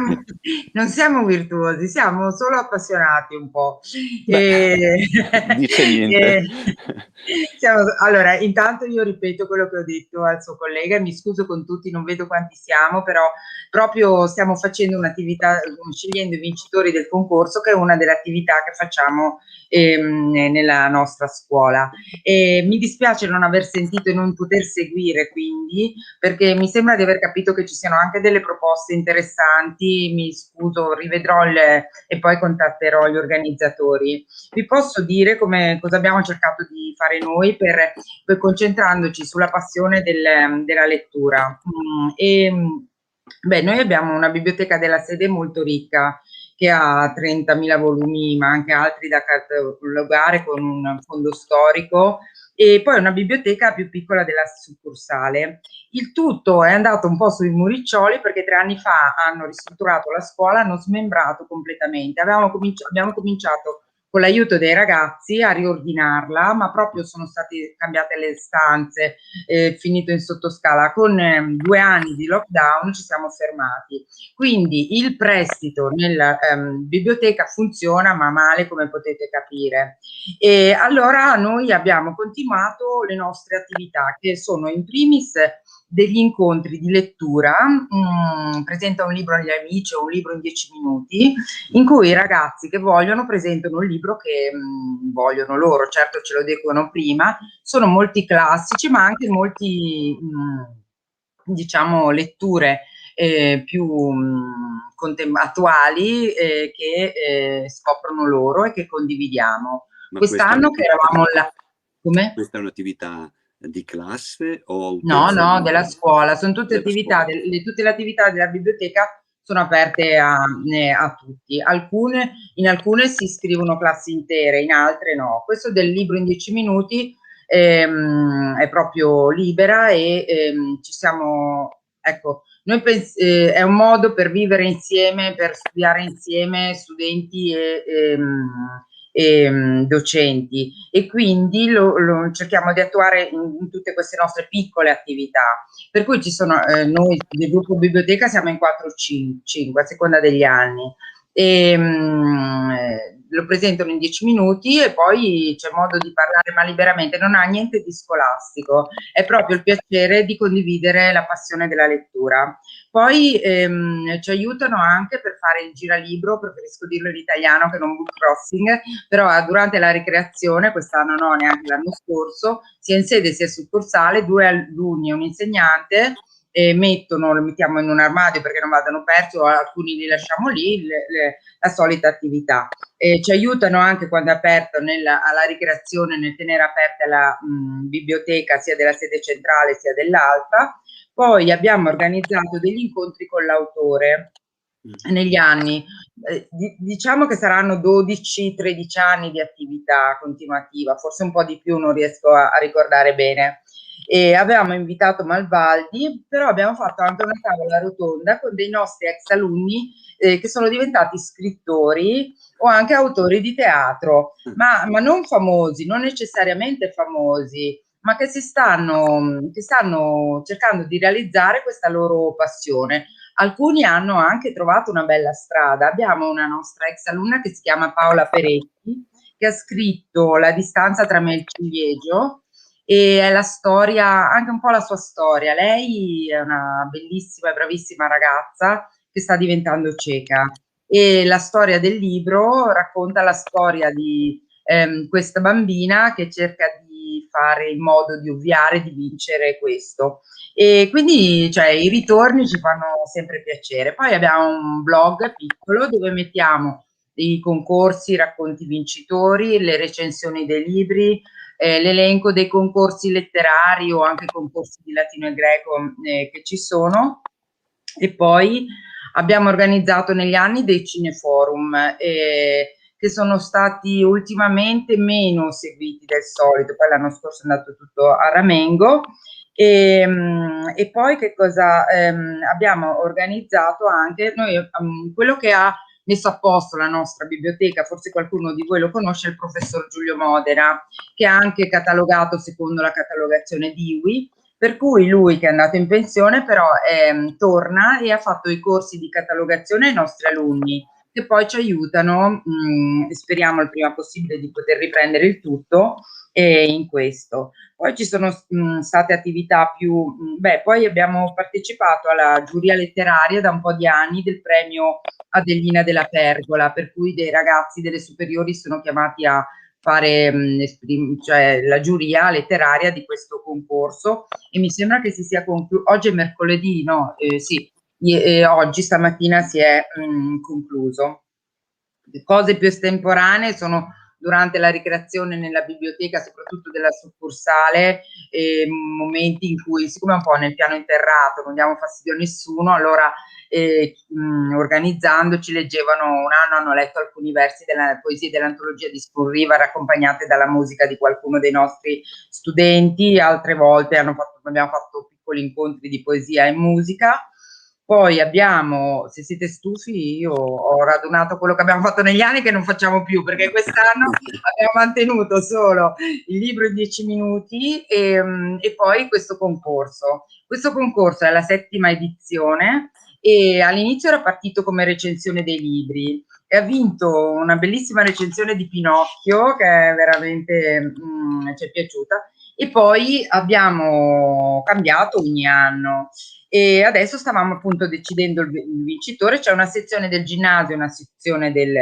Non siamo virtuosi, siamo solo appassionati un po'. Dice niente. Allora, intanto io ripeto quello che ho detto al suo collega, mi scuso con tutti, non vedo quanti siamo, però proprio stiamo facendo un'attività, scegliendo i vincitori del concorso, che è una delle attività che facciamo nella nostra scuola. Mi dispiace non aver sentito e non poter seguire, quindi, perché mi sembra di aver capito che ci siano anche delle proposte interessanti. Mi scuso, rivedrò e poi contatterò gli organizzatori. Vi posso dire cosa abbiamo cercato di fare noi per concentrandoci sulla passione della lettura. Noi abbiamo una biblioteca della sede molto ricca, che ha 30.000 volumi, ma anche altri da catalogare, con un fondo storico, e poi una biblioteca più piccola della succursale. Il tutto è andato un po' sui muriccioli, perché 3 anni fa hanno ristrutturato la scuola, hanno smembrato completamente. Abbiamo cominciato con l'aiuto dei ragazzi a riordinarla, ma proprio sono state cambiate le stanze, finito in sottoscala. Con 2 anni di lockdown ci siamo fermati. Quindi il prestito nella biblioteca funziona, ma male, come potete capire. E allora noi abbiamo continuato le nostre attività, che sono in primis degli incontri di lettura, presenta un libro agli amici o un libro in 10 minuti, in cui i ragazzi che vogliono presentano un libro che vogliono loro, certo ce lo dicono prima. Sono molti classici, ma anche molti diciamo letture più attuali, che scoprono loro e che condividiamo. Quest'anno che eravamo là. Come? Questa è un'attività di classe o No, della scuola. Sono tutte attività, tutte le attività della biblioteca sono aperte a tutti. In alcune si iscrivono classi intere, in altre no. Questo del libro in 10 minuti è proprio libera, e ci siamo, ecco, è un modo per vivere insieme, per studiare insieme, studenti e docenti, e quindi lo cerchiamo di attuare in tutte queste nostre piccole attività. Per cui ci sono noi del gruppo biblioteca siamo in 4 o 5 a seconda degli anni, e lo presentano in 10 minuti, e poi c'è modo di parlare ma liberamente, non ha niente di scolastico, è proprio il piacere di condividere la passione della lettura. Poi ci aiutano anche per fare il giralibro, preferisco dirlo in italiano che non book crossing, però durante la ricreazione, quest'anno no, neanche l'anno scorso, sia in sede sia succursale, 2 alunni e un insegnante lo mettiamo in un armadio perché non vadano persi, o alcuni li lasciamo lì, la solita attività. Ci aiutano anche quando è aperto alla ricreazione, nel tenere aperta la biblioteca sia della sede centrale sia dell'altra. Poi abbiamo organizzato degli incontri con l'autore negli anni, diciamo che saranno 12-13 anni di attività continuativa, forse un po' di più, non riesco a ricordare bene. E avevamo invitato Malvaldi, però abbiamo fatto anche una tavola rotonda con dei nostri ex alunni che sono diventati scrittori o anche autori di teatro, ma non famosi, non necessariamente famosi, ma che stanno cercando di realizzare questa loro passione. Alcuni hanno anche trovato una bella strada. Abbiamo una nostra ex alunna che si chiama Paola Peretti, che ha scritto La distanza tra me e il ciliegio, e è la storia, anche un po' la sua storia. Lei è una bellissima e bravissima ragazza che sta diventando cieca, e la storia del libro racconta la storia di questa bambina che cerca di fare in modo di ovviare, di vincere questo. E quindi, cioè, i ritorni ci fanno sempre piacere. Poi abbiamo un blog piccolo dove mettiamo i concorsi, i racconti vincitori, le recensioni dei libri, l'elenco dei concorsi letterari o anche concorsi di latino e greco che ci sono. E poi abbiamo organizzato negli anni dei cineforum che sono stati ultimamente meno seguiti del solito. Poi l'anno scorso è andato tutto a ramengo. E poi che cosa abbiamo organizzato anche noi, quello che ha messo a posto la nostra biblioteca, forse qualcuno di voi lo conosce, è il professor Giulio Modena, che ha anche catalogato secondo la catalogazione DIWI, per cui lui, che è andato in pensione, però torna e ha fatto i corsi di catalogazione ai nostri alunni, che poi ci aiutano, speriamo il prima possibile di poter riprendere il tutto in questo. Poi ci sono state attività più, poi abbiamo partecipato alla giuria letteraria da un po' di anni del premio Adelina della Pergola, per cui dei ragazzi delle superiori sono chiamati a fare cioè la giuria letteraria di questo concorso, e mi sembra che si sia concluso, oggi è mercoledì, no? Sì, oggi stamattina si è concluso. Le cose più estemporanee sono durante la ricreazione nella biblioteca, soprattutto della succursale, momenti in cui, siccome è un po' nel piano interrato, non diamo fastidio a nessuno, allora organizzandoci leggevano, un anno hanno letto alcuni versi della poesia dell'antologia di Scrivà accompagnate dalla musica di qualcuno dei nostri studenti, altre volte abbiamo fatto piccoli incontri di poesia e musica. Poi abbiamo, se siete stufi, io ho radunato quello che abbiamo fatto negli anni che non facciamo più, perché quest'anno abbiamo mantenuto solo il libro in 10 minuti e poi questo concorso. Questo concorso è la 7ª edizione e all'inizio era partito come recensione dei libri e ha vinto una bellissima recensione di Pinocchio che è veramente ci è piaciuta, e poi abbiamo cambiato ogni anno. E adesso stavamo appunto decidendo il vincitore. C'è una sezione del ginnasio, una sezione del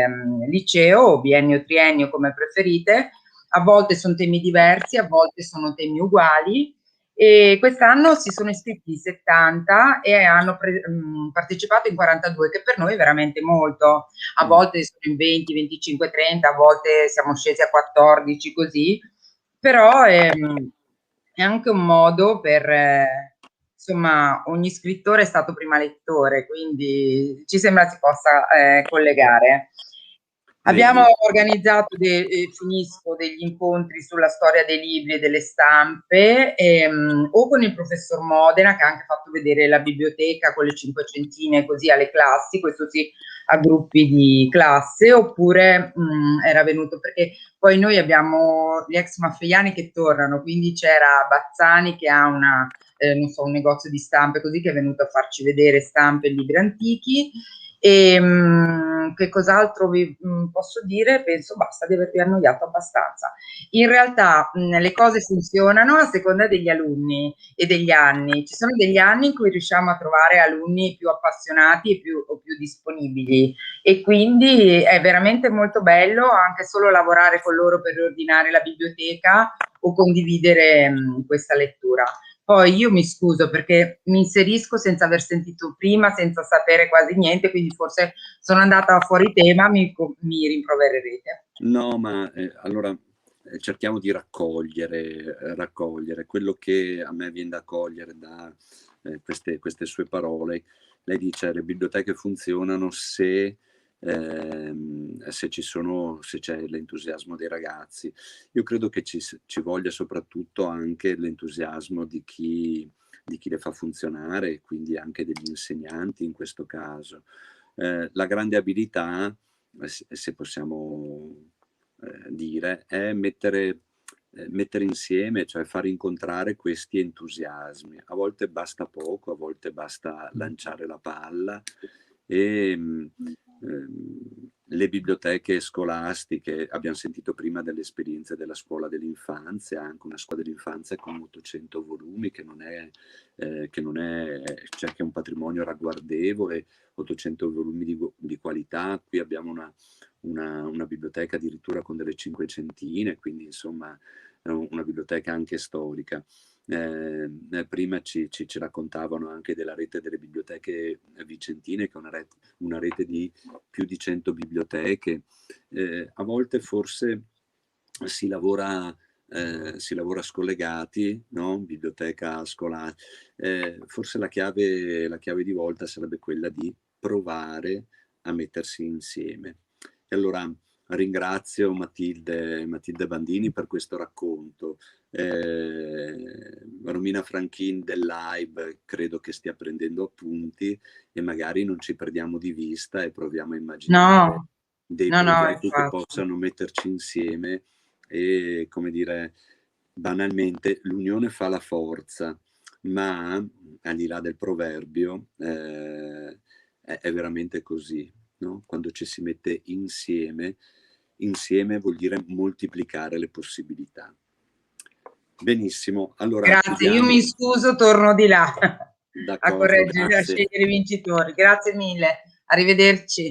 liceo, biennio o triennio come preferite, a volte sono temi diversi, a volte sono temi uguali, e quest'anno si sono iscritti 70 e hanno partecipato in 42, che per noi è veramente molto. A volte sono in 20, 25, 30, a volte siamo scesi a 14 così, però è anche un modo per insomma, ogni scrittore è stato prima lettore, quindi ci sembra si possa collegare. Abbiamo organizzato, finisco, degli incontri sulla storia dei libri e delle stampe, o con il professor Modena, che ha anche fatto vedere la biblioteca con le 500 così alle classi, questo sì, a gruppi di classe, oppure era venuto, perché poi noi abbiamo gli ex maffeiani che tornano, quindi c'era Bazzani che ha una non so, un negozio di stampe così, che è venuto a farci vedere stampe e libri antichi. E che cos'altro vi posso dire? Penso basta di avervi annoiato abbastanza. In realtà le cose funzionano a seconda degli alunni e degli anni. Ci sono degli anni in cui riusciamo a trovare alunni più appassionati e più disponibili, e quindi è veramente molto bello anche solo lavorare con loro per riordinare la biblioteca o condividere questa lettura. Poi io mi scuso perché mi inserisco senza aver sentito prima, senza sapere quasi niente, quindi forse sono andata fuori tema, mi rimprovererete. No, ma allora cerchiamo di raccogliere quello che a me viene da cogliere da queste sue parole. Lei dice le biblioteche funzionano se se c'è l'entusiasmo dei ragazzi. Io credo che ci voglia soprattutto anche l'entusiasmo di chi le fa funzionare, e quindi anche degli insegnanti in questo caso. La grande abilità, se possiamo dire, è mettere insieme, cioè far incontrare questi entusiasmi. A volte basta poco, a volte basta lanciare la palla, e le biblioteche scolastiche, abbiamo sentito prima delle esperienze della scuola dell'infanzia, anche una scuola dell'infanzia con 800 volumi, che è un patrimonio ragguardevole, 800 volumi di qualità. Qui abbiamo una biblioteca addirittura con delle cinquecentine, quindi insomma una biblioteca anche storica. Prima ci raccontavano anche della rete delle biblioteche vicentine, che è una rete di più di 100 biblioteche. A volte forse si lavora scollegati, no? Biblioteca scolastica. Forse la chiave di volta sarebbe quella di provare a mettersi insieme. E allora ringrazio Matilde Bandini per questo racconto. Romina Franchin del Live credo che stia prendendo appunti, e magari non ci perdiamo di vista e proviamo a immaginare dei progetti che possano metterci insieme, e, come dire, banalmente, l'unione fa la forza, ma al di là del proverbio è veramente così, no? Quando ci si mette insieme vuol dire moltiplicare le possibilità. Benissimo, allora grazie, io mi scuso, torno di là a correggere, a scegliere i vincitori. Grazie mille, arrivederci.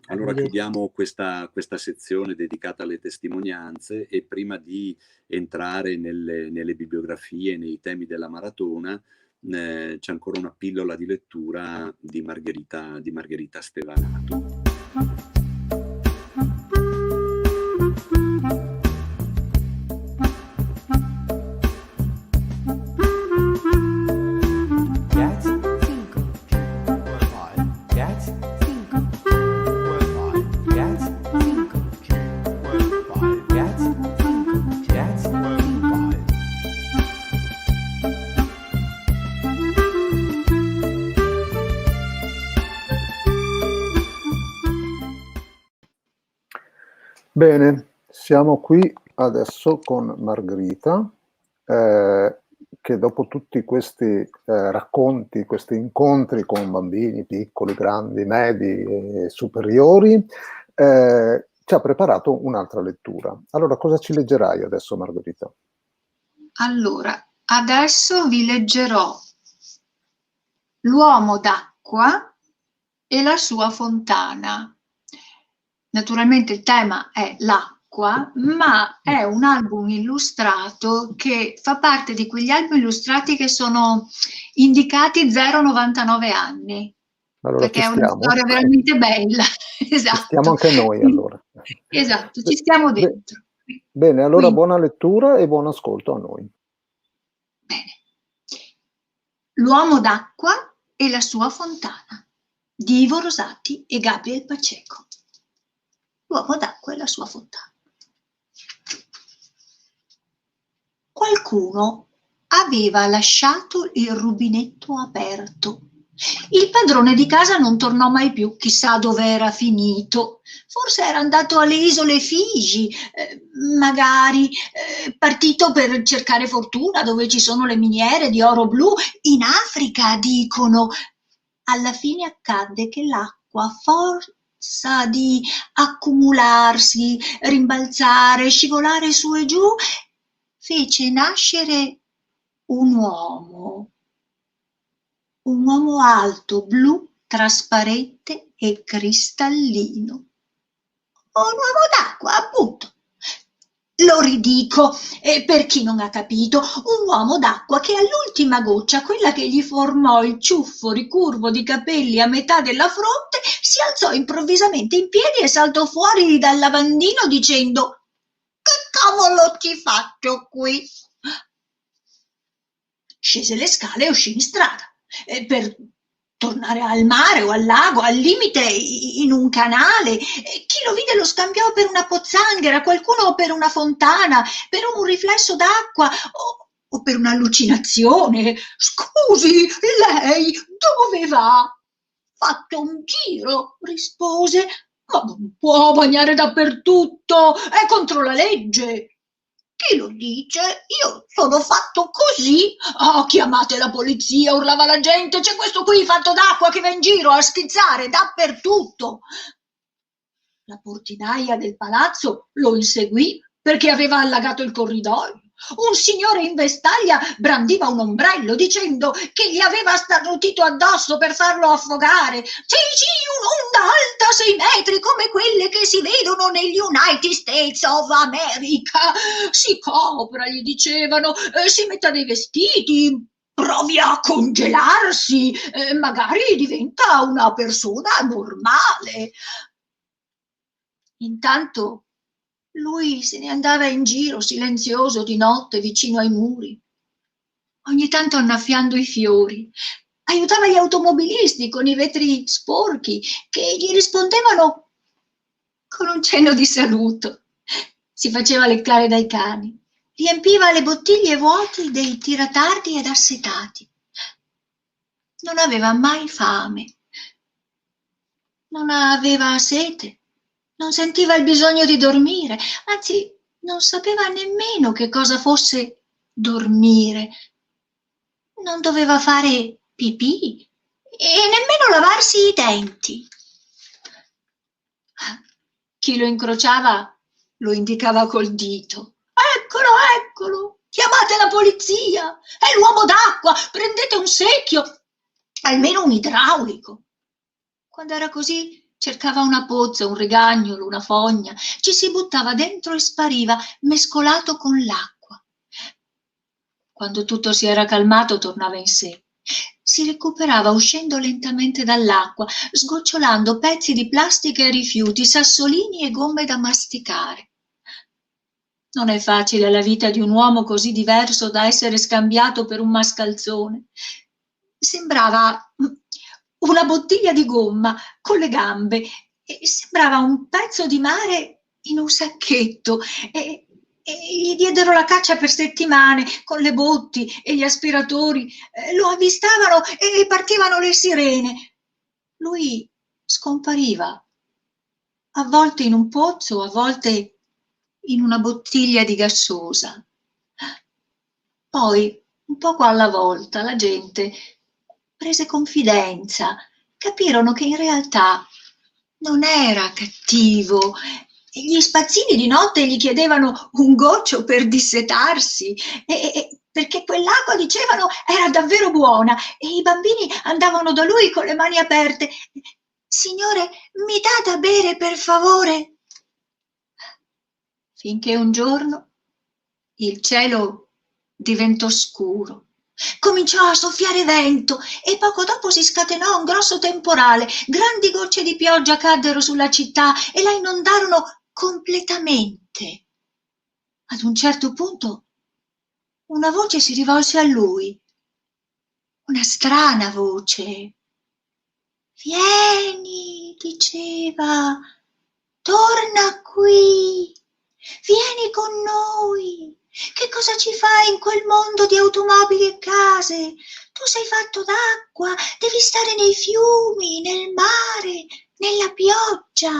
Allora chiudiamo questa sezione dedicata alle testimonianze, e prima di entrare nelle bibliografie, nei temi della maratona, c'è ancora una pillola di lettura di Margherita Stevanato. Bene, siamo qui adesso con Margherita, che dopo tutti questi racconti, questi incontri con bambini piccoli, grandi, medi e superiori, ci ha preparato un'altra lettura. Allora, cosa ci leggerai adesso, Margherita? Allora, adesso vi leggerò L'uomo d'acqua e la sua fontana. Naturalmente il tema è l'acqua, ma è un album illustrato che fa parte di quegli album illustrati che sono indicati 0-99 anni. Allora, perché è una storia veramente bella. Esatto. Ci stiamo anche noi, allora. Esatto, ci stiamo dentro. Bene, allora quindi, buona lettura e buon ascolto a noi. Bene. L'uomo d'acqua e la sua fontana di Ivo Rosati e Gabriel Pacheco. L'uomo d'acqua e la sua fontana. Qualcuno aveva lasciato il rubinetto aperto. Il padrone di casa non tornò mai più, chissà dove era finito. Forse era andato alle isole Figi, magari partito per cercare fortuna dove ci sono le miniere di oro blu. In Africa, dicono. Alla fine accadde che l'acqua, forza di accumularsi, rimbalzare, scivolare su e giù, fece nascere un uomo alto, blu, trasparente e cristallino. Un uomo d'acqua, appunto. Lo ridico, per chi non ha capito, un uomo d'acqua che all'ultima goccia, quella che gli formò il ciuffo ricurvo di capelli a metà della fronte, si alzò improvvisamente in piedi e saltò fuori dal lavandino dicendo: «Che cavolo ti faccio qui?» Scese le scale e uscì in strada. Per tornare al mare o al lago, al limite in un canale. Chi lo vide lo scambiò per una pozzanghera, qualcuno per una fontana, per un riflesso d'acqua o per un'allucinazione. Scusi, lei dove va? Fatto un giro, rispose, ma non può bagnare dappertutto, è contro la legge. Chi lo dice? Io sono fatto così. Oh, chiamate la polizia, urlava la gente, c'è questo qui fatto d'acqua che va in giro a schizzare dappertutto. La portinaia del palazzo lo inseguì perché aveva allagato il corridoio. Un signore in vestaglia brandiva un ombrello dicendo che gli aveva starnutito addosso per farlo affogare. Sì, un'onda alta 6 metri come quelle che si vedono negli United States of America. Si copra, gli dicevano, si metta dei vestiti, provi a congelarsi, magari diventa una persona normale. Intanto lui se ne andava in giro silenzioso di notte vicino ai muri, ogni tanto annaffiando i fiori. Aiutava gli automobilisti con i vetri sporchi che gli rispondevano con un cenno di saluto. Si faceva leccare dai cani, riempiva le bottiglie vuote dei tiratardi ed assetati. Non aveva mai fame, non aveva sete. Non sentiva il bisogno di dormire, anzi, non sapeva nemmeno che cosa fosse dormire. Non doveva fare pipì e nemmeno lavarsi i denti. Chi lo incrociava lo indicava col dito. Eccolo, eccolo, chiamate la polizia, è l'uomo d'acqua, prendete un secchio, almeno un idraulico. Quando era così, cercava una pozza, un rigagnolo, una fogna, ci si buttava dentro e spariva, mescolato con l'acqua. Quando tutto si era calmato, tornava in sé. Si recuperava uscendo lentamente dall'acqua, sgocciolando pezzi di plastica e rifiuti, sassolini e gomme da masticare. Non è facile la vita di un uomo così diverso da essere scambiato per un mascalzone. Sembrava una bottiglia di gomma con le gambe, e sembrava un pezzo di mare in un sacchetto, e gli diedero la caccia per settimane con le botti e gli aspiratori, lo avvistavano e partivano le sirene. Lui scompariva, a volte in un pozzo, a volte in una bottiglia di gassosa. Poi, un poco alla volta, la gente prese confidenza, capirono che in realtà non era cattivo. Gli spazzini di notte gli chiedevano un goccio per dissetarsi, perché quell'acqua, dicevano, era davvero buona, e i bambini andavano da lui con le mani aperte. Signore, mi dà da bere, per favore? Finché un giorno il cielo diventò scuro. Cominciò a soffiare vento e poco dopo si scatenò un grosso temporale. Grandi gocce di pioggia caddero sulla città e la inondarono completamente. Ad un certo punto una voce si rivolse a lui, una strana voce. Vieni, diceva, torna qui, vieni con noi. Che cosa ci fai in quel mondo di automobili e case? Tu sei fatto d'acqua, devi stare nei fiumi, nel mare, nella pioggia.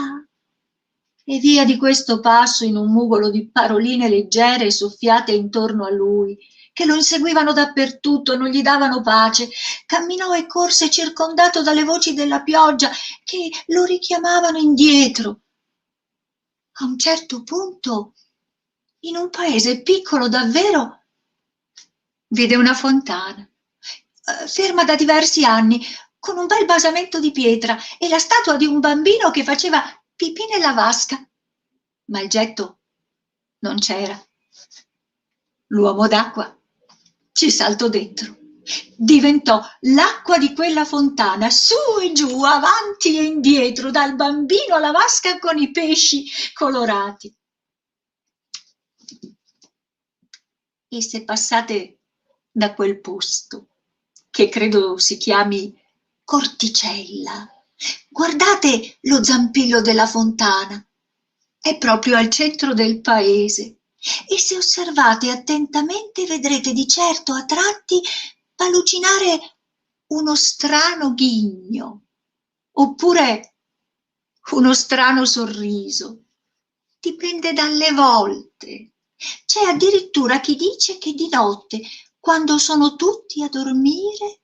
E via di questo passo in un mugolo di paroline leggere soffiate intorno a lui, che lo inseguivano dappertutto, non gli davano pace. Camminò e corse circondato dalle voci della pioggia che lo richiamavano indietro. A un certo punto, in un paese piccolo davvero, vide una fontana, ferma da diversi anni, con un bel basamento di pietra e la statua di un bambino che faceva pipì nella vasca. Ma il getto non c'era. L'uomo d'acqua ci saltò dentro. Diventò l'acqua di quella fontana, su e giù, avanti e indietro, dal bambino alla vasca con i pesci colorati. E se passate da quel posto, che credo si chiami Corticella. Guardate lo zampillo della fontana. È proprio al centro del paese. E se osservate attentamente vedrete di certo a tratti palucinare uno strano ghigno, oppure uno strano sorriso. Dipende dalle volte. C'è addirittura chi dice che di notte, quando sono tutti a dormire,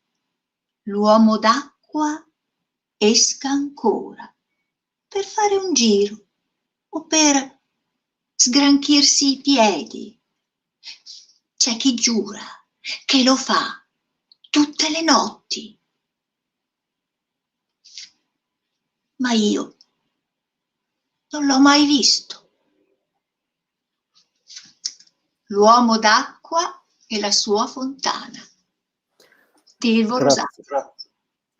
l'uomo d'acqua esca ancora per fare un giro o per sgranchirsi i piedi. C'è chi giura che lo fa tutte le notti. Ma io non l'ho mai visto. L'uomo d'acqua e la sua fontana. Di Ilvo Rosato.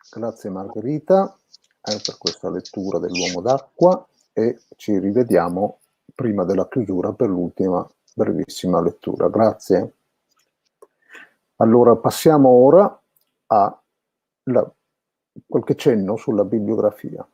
Grazie Margherita per questa lettura dell'uomo d'acqua e ci rivediamo prima della chiusura per l'ultima brevissima lettura. Grazie. Allora passiamo ora a qualche cenno sulla bibliografia.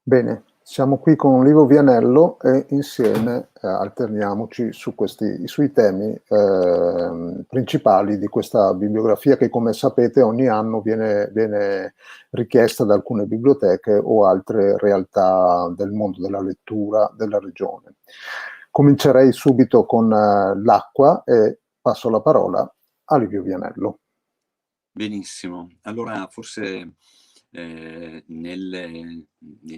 Bene, siamo qui con Livo Vianello e insieme alterniamoci sui temi principali di questa bibliografia che, come sapete, ogni anno viene richiesta da alcune biblioteche o altre realtà del mondo della lettura della regione. Comincerei subito con l'acqua e passo la parola a Livio Vianello. Benissimo, allora forse nei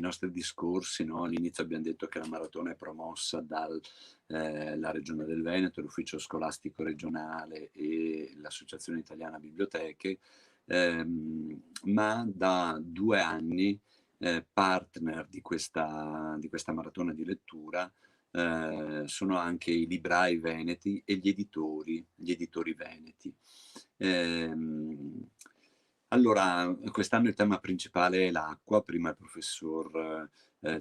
nostri discorsi, no, all'inizio abbiamo detto che la maratona è promossa dalla Regione del Veneto, l'Ufficio Scolastico Regionale e l'Associazione Italiana Biblioteche, ma da 2 anni partner di questa maratona di lettura sono anche i librai veneti e gli editori veneti. Allora, quest'anno il tema principale è l'acqua. Prima il professor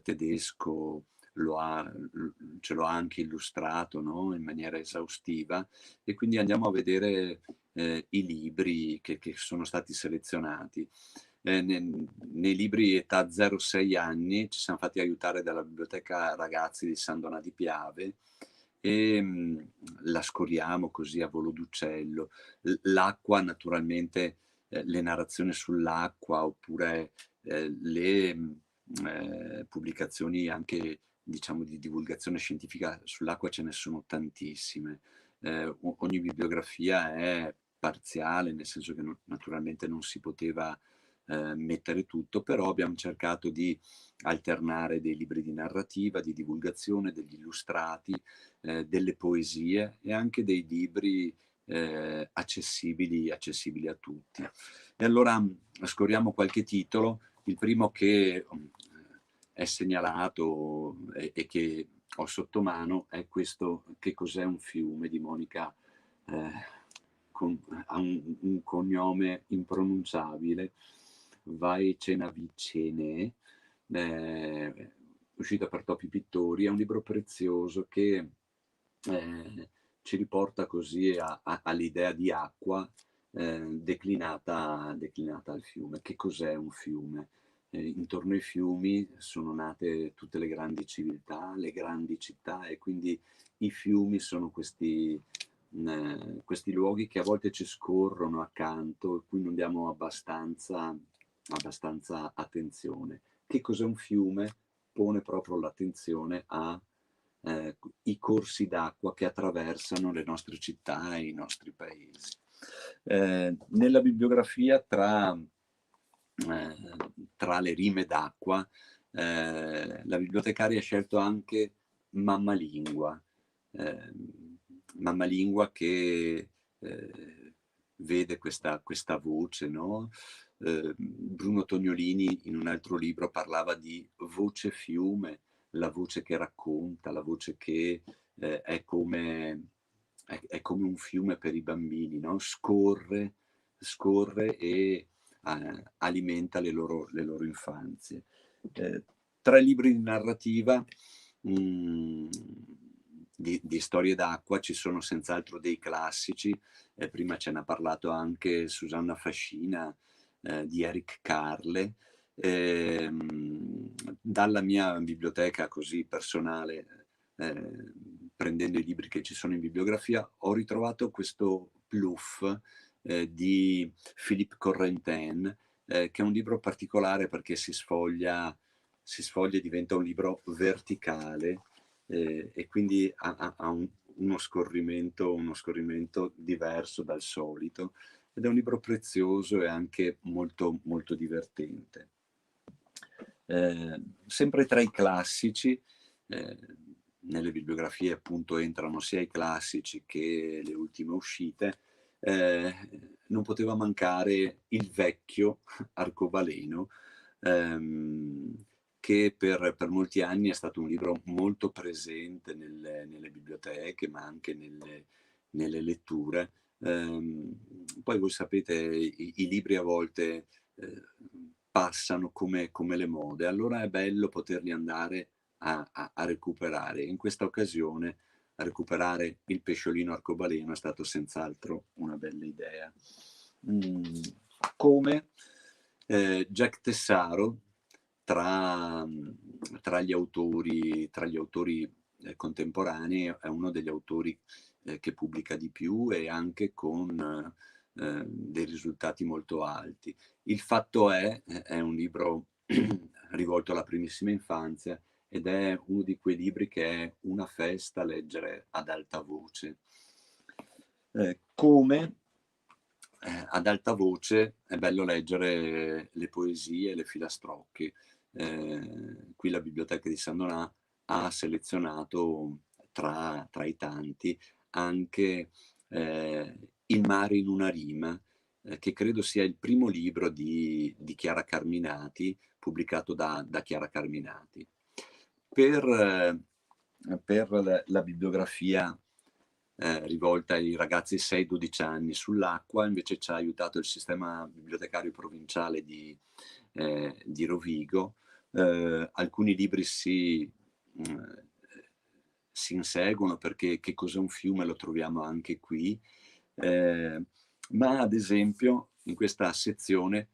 Tedesco ce l'ha anche illustrato, no? In maniera esaustiva, e quindi andiamo a vedere i libri che sono stati selezionati. Nei libri età 0-6 anni ci siamo fatti aiutare dalla Biblioteca Ragazzi di San Donà di Piave e la scoriamo così a volo d'uccello. L'acqua, naturalmente, le narrazioni sull'acqua oppure le pubblicazioni anche, diciamo, di divulgazione scientifica sull'acqua ce ne sono tantissime. Ogni bibliografia è parziale, nel senso che naturalmente non si poteva mettere tutto, però abbiamo cercato di alternare dei libri di narrativa, di divulgazione, degli illustrati, delle poesie e anche dei libri accessibili a tutti. E allora scorriamo qualche titolo. Il primo che è segnalato e che ho sotto mano è questo Che cos'è un fiume di Monica, ha un cognome impronunciabile, Vaichenavicene, uscito per Topi Pittori. È un libro prezioso che ci riporta così all'idea di acqua declinata al fiume. Che cos'è un fiume? Intorno ai fiumi sono nate tutte le grandi civiltà, le grandi città, e quindi i fiumi sono questi luoghi che a volte ci scorrono accanto e cui non diamo abbastanza attenzione. Che cos'è un fiume? pone proprio l'attenzione a i corsi d'acqua che attraversano le nostre città e i nostri paesi. Nella bibliografia tra le rime d'acqua, la bibliotecaria ha scelto anche Mammalingua, Mammalingua che vede questa voce, no? Bruno Tognolini in un altro libro parlava di voce fiume, la voce che racconta, la voce che è come un fiume per i bambini, no? Scorre e alimenta le loro infanzie. Tra i libri di narrativa di storie d'acqua ci sono senz'altro dei classici, prima ce n'ha parlato anche Susanna Fascina, di Eric Carle. Dalla mia biblioteca così personale, prendendo i libri che ci sono in bibliografia, ho ritrovato questo Plouffe di Philippe Correntin, che è un libro particolare perché si sfoglia e diventa un libro verticale, e quindi ha uno scorrimento diverso dal solito, ed è un libro prezioso e anche molto, molto divertente. Sempre tra i classici, nelle bibliografie appunto entrano sia i classici che le ultime uscite, non poteva mancare Il vecchio arcobaleno, che per molti anni è stato un libro molto presente nelle biblioteche, ma anche nelle letture. Poi voi sapete, i libri a volte passano come le mode, allora è bello poterli andare a recuperare. In questa occasione recuperare Il pesciolino arcobaleno è stato senz'altro una bella idea. Come Jack Tessaro, tra gli autori contemporanei, è uno degli autori che pubblica di più e anche con dei risultati molto alti. Il fatto è un libro rivolto alla primissima infanzia, ed è uno di quei libri che è una festa leggere ad alta voce. Ad alta voce è bello leggere le poesie, le filastrocche. Qui la biblioteca di San Donà ha selezionato tra i tanti anche Il mare in una rima, che credo sia il primo libro di Chiara Carminati, pubblicato da Chiara Carminati. Per la bibliografia rivolta ai ragazzi 6-12 anni sull'acqua, invece ci ha aiutato il sistema bibliotecario provinciale di Rovigo. Alcuni libri si inseguono, perché Che cos'è un fiume lo troviamo anche qui, ma ad esempio in questa sezione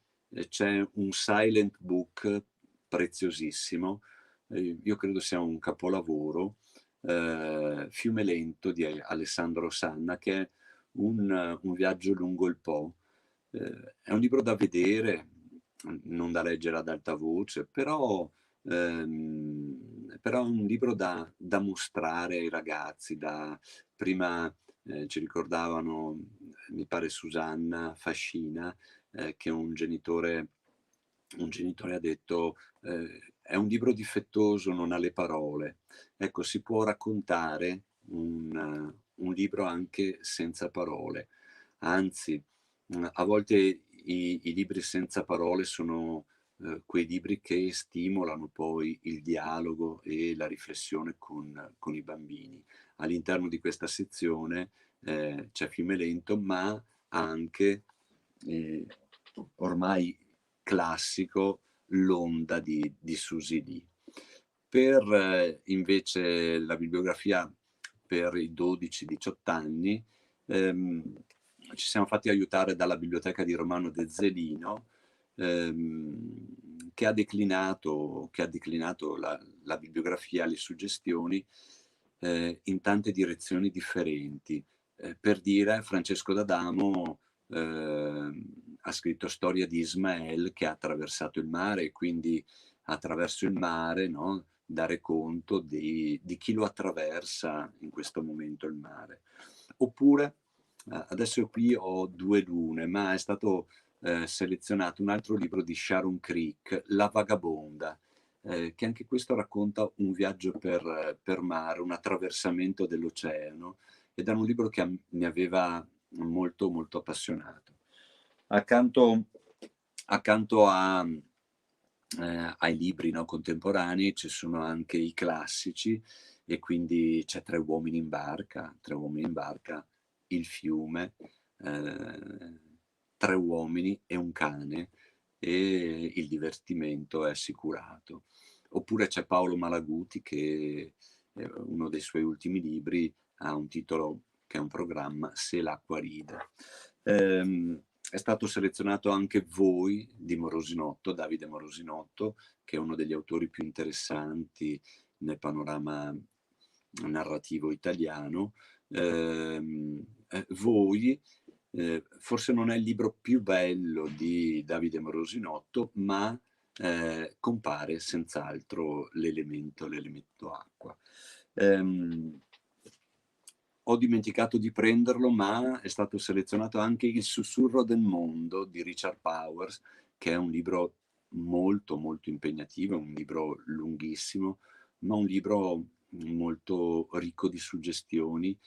c'è un silent book preziosissimo, io credo sia un capolavoro, Fiume lento di Alessandro Sanna, che è un viaggio lungo il Po. È un libro da vedere, non da leggere ad alta voce, però è un libro da mostrare ai ragazzi. Prima ci ricordavano, mi pare, Susanna Fascina, che un genitore ha detto è un libro difettoso, non ha le parole. Ecco, si può raccontare un libro anche senza parole, anzi a volte i libri senza parole sono quei libri che stimolano poi il dialogo e la riflessione con i bambini. All'interno di questa sezione c'è Fiume lento, ma anche ormai classico L'onda di Susy Lee. Per invece la bibliografia per i 12-18 anni ci siamo fatti aiutare dalla biblioteca di Romano De Zelino, che ha declinato la bibliografia, le suggestioni in tante direzioni differenti. Per dire, Francesco D'Adamo ha scritto Storia di Ismael, che ha attraversato il mare, e quindi attraverso il mare, no? Dare conto di chi lo attraversa in questo momento il mare. Oppure, adesso qui ho due lune, ma è stato selezionato un altro libro di Sharon Creek, La vagabonda, che anche questo racconta un viaggio per mare, un attraversamento dell'oceano, ed era un libro che mi aveva molto molto appassionato. Accanto ai libri, no, contemporanei ci sono anche i classici, e quindi c'è Tre uomini in barca, Il fiume, Tre uomini e un cane, e Il divertimento è assicurato. Oppure c'è Paolo Malaguti, che uno dei suoi ultimi libri ha un titolo che è un programma, Se l'acqua ride. È stato selezionato anche Voi di Morosinotto, Davide Morosinotto, che è uno degli autori più interessanti nel panorama narrativo italiano. Voi forse non è il libro più bello di Davide Morosinotto, ma compare senz'altro l'elemento acqua. Ho dimenticato di prenderlo, ma è stato selezionato anche Il sussurro del mondo di Richard Powers, che è un libro molto molto impegnativo, un libro lunghissimo, ma un libro molto ricco di suggestioni,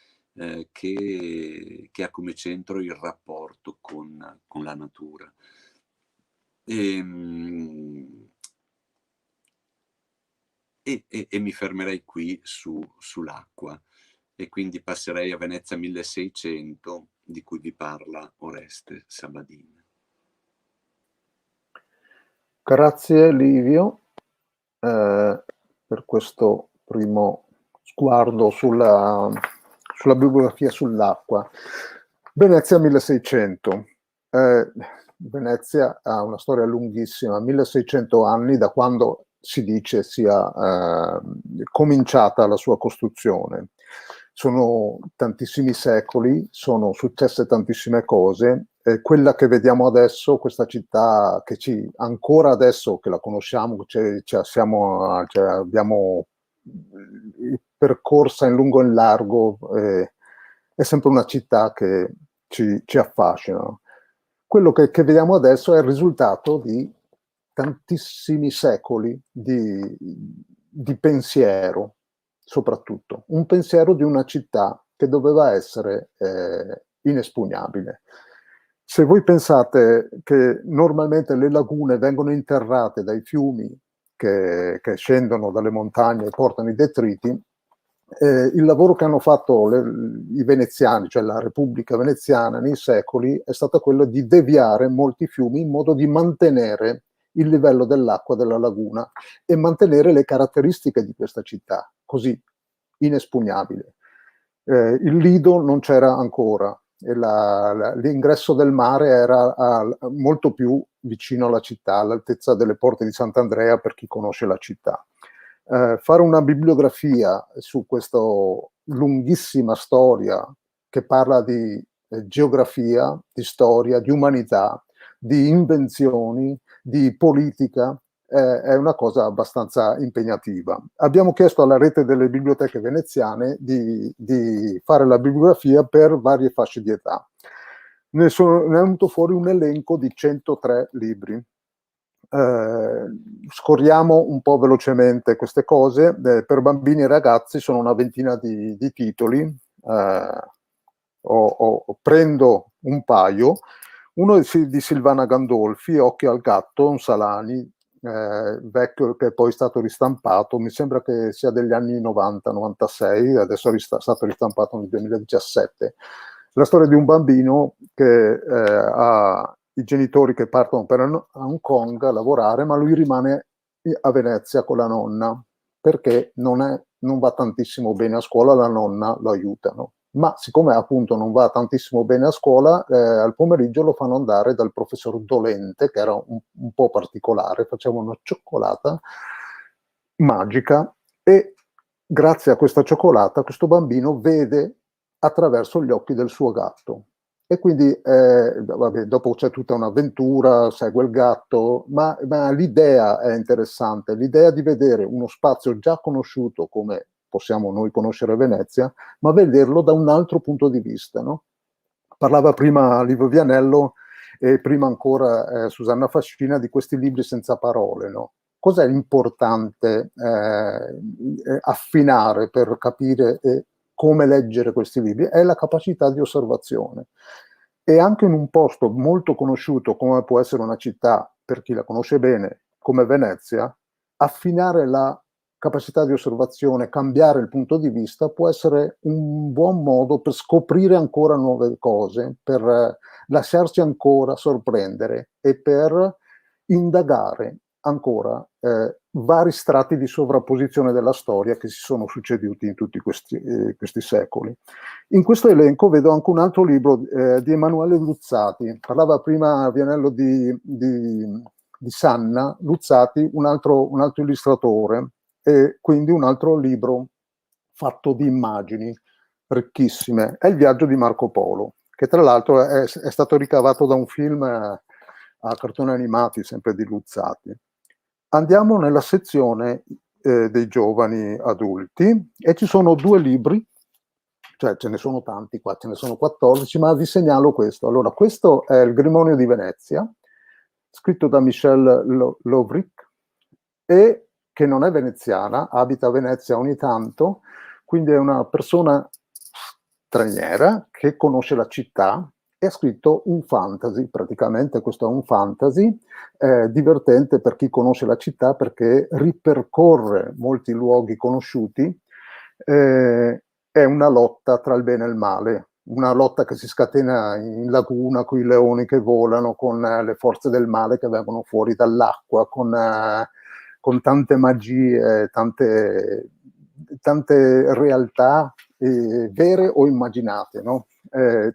che ha come centro il rapporto con la natura. E mi fermerei qui sull'acqua, e quindi passerei a Venezia 1600, di cui vi parla Oreste Sabadin. Grazie Livio per questo primo sguardo sulla bibliografia sull'acqua. Venezia 1600. Venezia ha una storia lunghissima, 1600 anni da quando si dice sia cominciata la sua costruzione. Sono tantissimi secoli, sono successe tantissime cose. Quella che vediamo adesso, questa città che ancora adesso che la conosciamo, abbiamo percorsa in lungo e in largo, è sempre una città che ci affascina. Quello che vediamo adesso è il risultato di tantissimi secoli di pensiero, soprattutto. Un pensiero di una città che doveva essere inespugnabile. Se voi pensate che normalmente le lagune vengono interrate dai fiumi che scendono dalle montagne e portano i detriti, il lavoro che hanno fatto i veneziani, cioè la Repubblica Veneziana nei secoli, è stato quello di deviare molti fiumi in modo di mantenere il livello dell'acqua della laguna e mantenere le caratteristiche di questa città, così inespugnabile. Il lido non c'era ancora, e l'ingresso del mare era molto più vicino alla città, all'altezza delle porte di Sant'Andrea, per chi conosce la città. Fare una bibliografia su questa lunghissima storia che parla di geografia, di storia, di umanità, di invenzioni, di politica, è una cosa abbastanza impegnativa. Abbiamo chiesto alla rete delle biblioteche veneziane di fare la bibliografia per varie fasce di età. Ne è venuto fuori un elenco di 103 libri. Scorriamo un po' velocemente queste cose. Per bambini e ragazzi sono una ventina di titoli. Prendo un paio. Uno di Silvana Gandolfi, Occhio al gatto, un Salani, vecchio, che è poi stato ristampato, mi sembra che sia degli anni 90-96, adesso è stato ristampato nel 2017. La storia di un bambino che ha i genitori che partono per Hong Kong a lavorare, ma lui rimane a Venezia con la nonna, perché non va tantissimo bene a scuola, la nonna lo aiutano. Ma siccome appunto non va tantissimo bene a scuola, al pomeriggio lo fanno andare dal professor Dolente, che era un po' particolare, faceva una cioccolata magica, e grazie a questa cioccolata questo bambino vede attraverso gli occhi del suo gatto. E quindi vabbè, dopo c'è tutta un'avventura, segue il gatto, ma l'idea è interessante, l'idea di vedere uno spazio già conosciuto come possiamo noi conoscere Venezia, ma vederlo da un altro punto di vista, no? Parlava prima Livio Vianello e prima ancora Susanna Fascina di questi libri senza parole, no? Cos'è importante affinare per capire come leggere questi libri? È la capacità di osservazione. E anche in un posto molto conosciuto come può essere una città, per chi la conosce bene, come Venezia, affinare la capacità di osservazione, cambiare il punto di vista, può essere un buon modo per scoprire ancora nuove cose, per lasciarsi ancora sorprendere e per indagare ancora vari strati di sovrapposizione della storia che si sono succeduti in tutti questi secoli. In questo elenco vedo anche un altro libro di Emanuele Luzzati. Parlava prima Vianello di Sanna, Luzzati, un altro illustratore, e quindi un altro libro fatto di immagini ricchissime. È Il viaggio di Marco Polo, che tra l'altro è stato ricavato da un film a cartoni animati, sempre di Luzzati. Andiamo nella sezione dei giovani adulti e ci sono 2 libri, cioè ce ne sono tanti qua, ce ne sono 14, ma vi segnalo questo. Allora, questo è Il Grimonio di Venezia, scritto da Michelle Lovric, e che non è veneziana, abita a Venezia ogni tanto, quindi è una persona straniera che conosce la città e ha scritto un fantasy, praticamente questo è un fantasy, divertente per chi conosce la città perché ripercorre molti luoghi conosciuti, è una lotta tra il bene e il male, una lotta che si scatena in laguna con i leoni che volano, con le forze del male che vengono fuori dall'acqua, con tante magie, tante realtà vere o immaginate, no?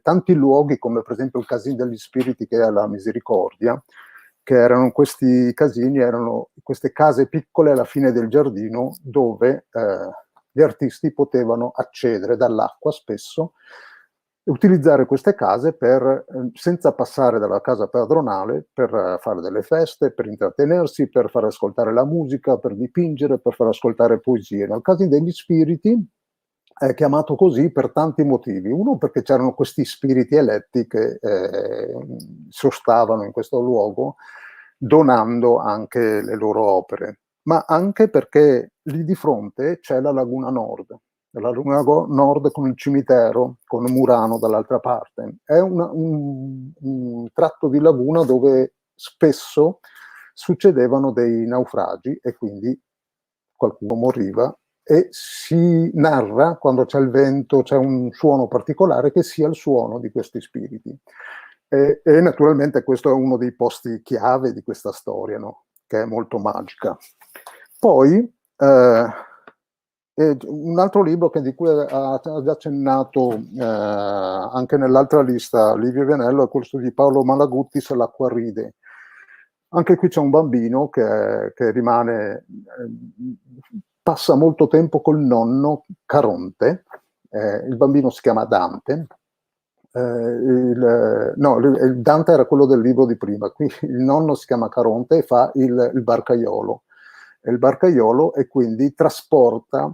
Tanti luoghi come per esempio il Casino degli Spiriti che è alla Misericordia, che erano questi casini, erano queste case piccole alla fine del giardino dove gli artisti potevano accedere dall'acqua spesso, utilizzare queste case per, senza passare dalla casa padronale, per fare delle feste, per intrattenersi, per far ascoltare la musica, per dipingere, per far ascoltare poesie. Nel Casino degli Spiriti è chiamato così per tanti motivi. Uno, perché c'erano questi spiriti eletti che sostavano in questo luogo, donando anche le loro opere, ma anche perché lì di fronte c'è la Laguna Nord. La Laguna Nord con il cimitero, con Murano dall'altra parte. È un tratto di laguna dove spesso succedevano dei naufragi e quindi qualcuno moriva, e si narra, quando c'è il vento, c'è un suono particolare, che sia il suono di questi spiriti. E naturalmente questo è uno dei posti chiave di questa storia, no? Che è molto magica. Poi un altro libro di cui ha già accennato anche nell'altra lista Livio Vianello è questo di Paolo Malagutti, Se l'acqua ride. Anche qui c'è un bambino che rimane, passa molto tempo col nonno Caronte, il bambino si chiama Dante, il Dante era quello del libro di prima, qui il nonno si chiama Caronte e fa il barcaiolo. Il barcaiolo e quindi trasporta,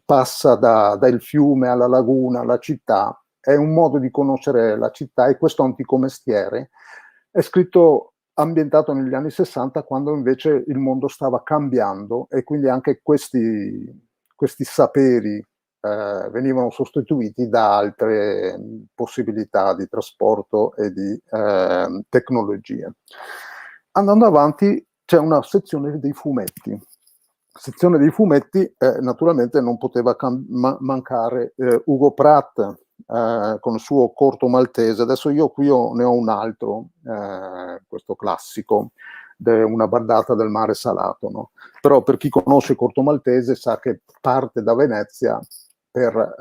passa dal fiume alla laguna, alla città. È un modo di conoscere la città, e questo antico mestiere è scritto ambientato negli anni 60, quando invece il mondo stava cambiando e quindi anche questi saperi venivano sostituiti da altre possibilità di trasporto e di tecnologie. Andando avanti c'è una sezione dei fumetti. Sezione dei fumetti, naturalmente non poteva mancare Ugo Pratt con il suo Corto Maltese. Adesso io qui ne ho un altro, questo classico, una bardata del mare salato, no? Però per chi conosce Corto Maltese sa che parte da Venezia per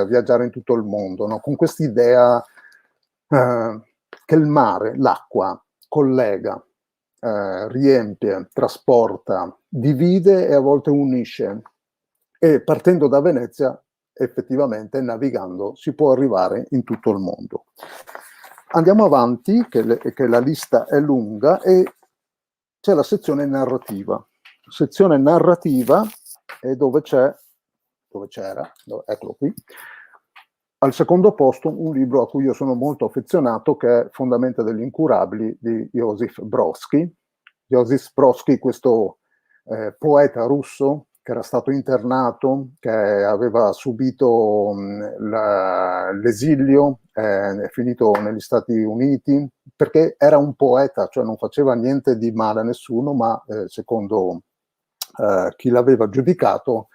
viaggiare in tutto il mondo, no? Con quest'idea che il mare, l'acqua, collega, riempie, trasporta, divide e a volte unisce. E partendo da Venezia effettivamente navigando si può arrivare in tutto il mondo. Andiamo avanti, che la lista è lunga, e c'è la sezione narrativa. Sezione narrativa è dove c'era, eccolo qui, al secondo posto un libro a cui io sono molto affezionato, che è Fondamenta degli incurabili di Josip Brodsky. Josip Brodsky, questo poeta russo che era stato internato, che aveva subito l'esilio, è finito negli Stati Uniti, perché era un poeta, cioè non faceva niente di male a nessuno, ma secondo chi l'aveva giudicato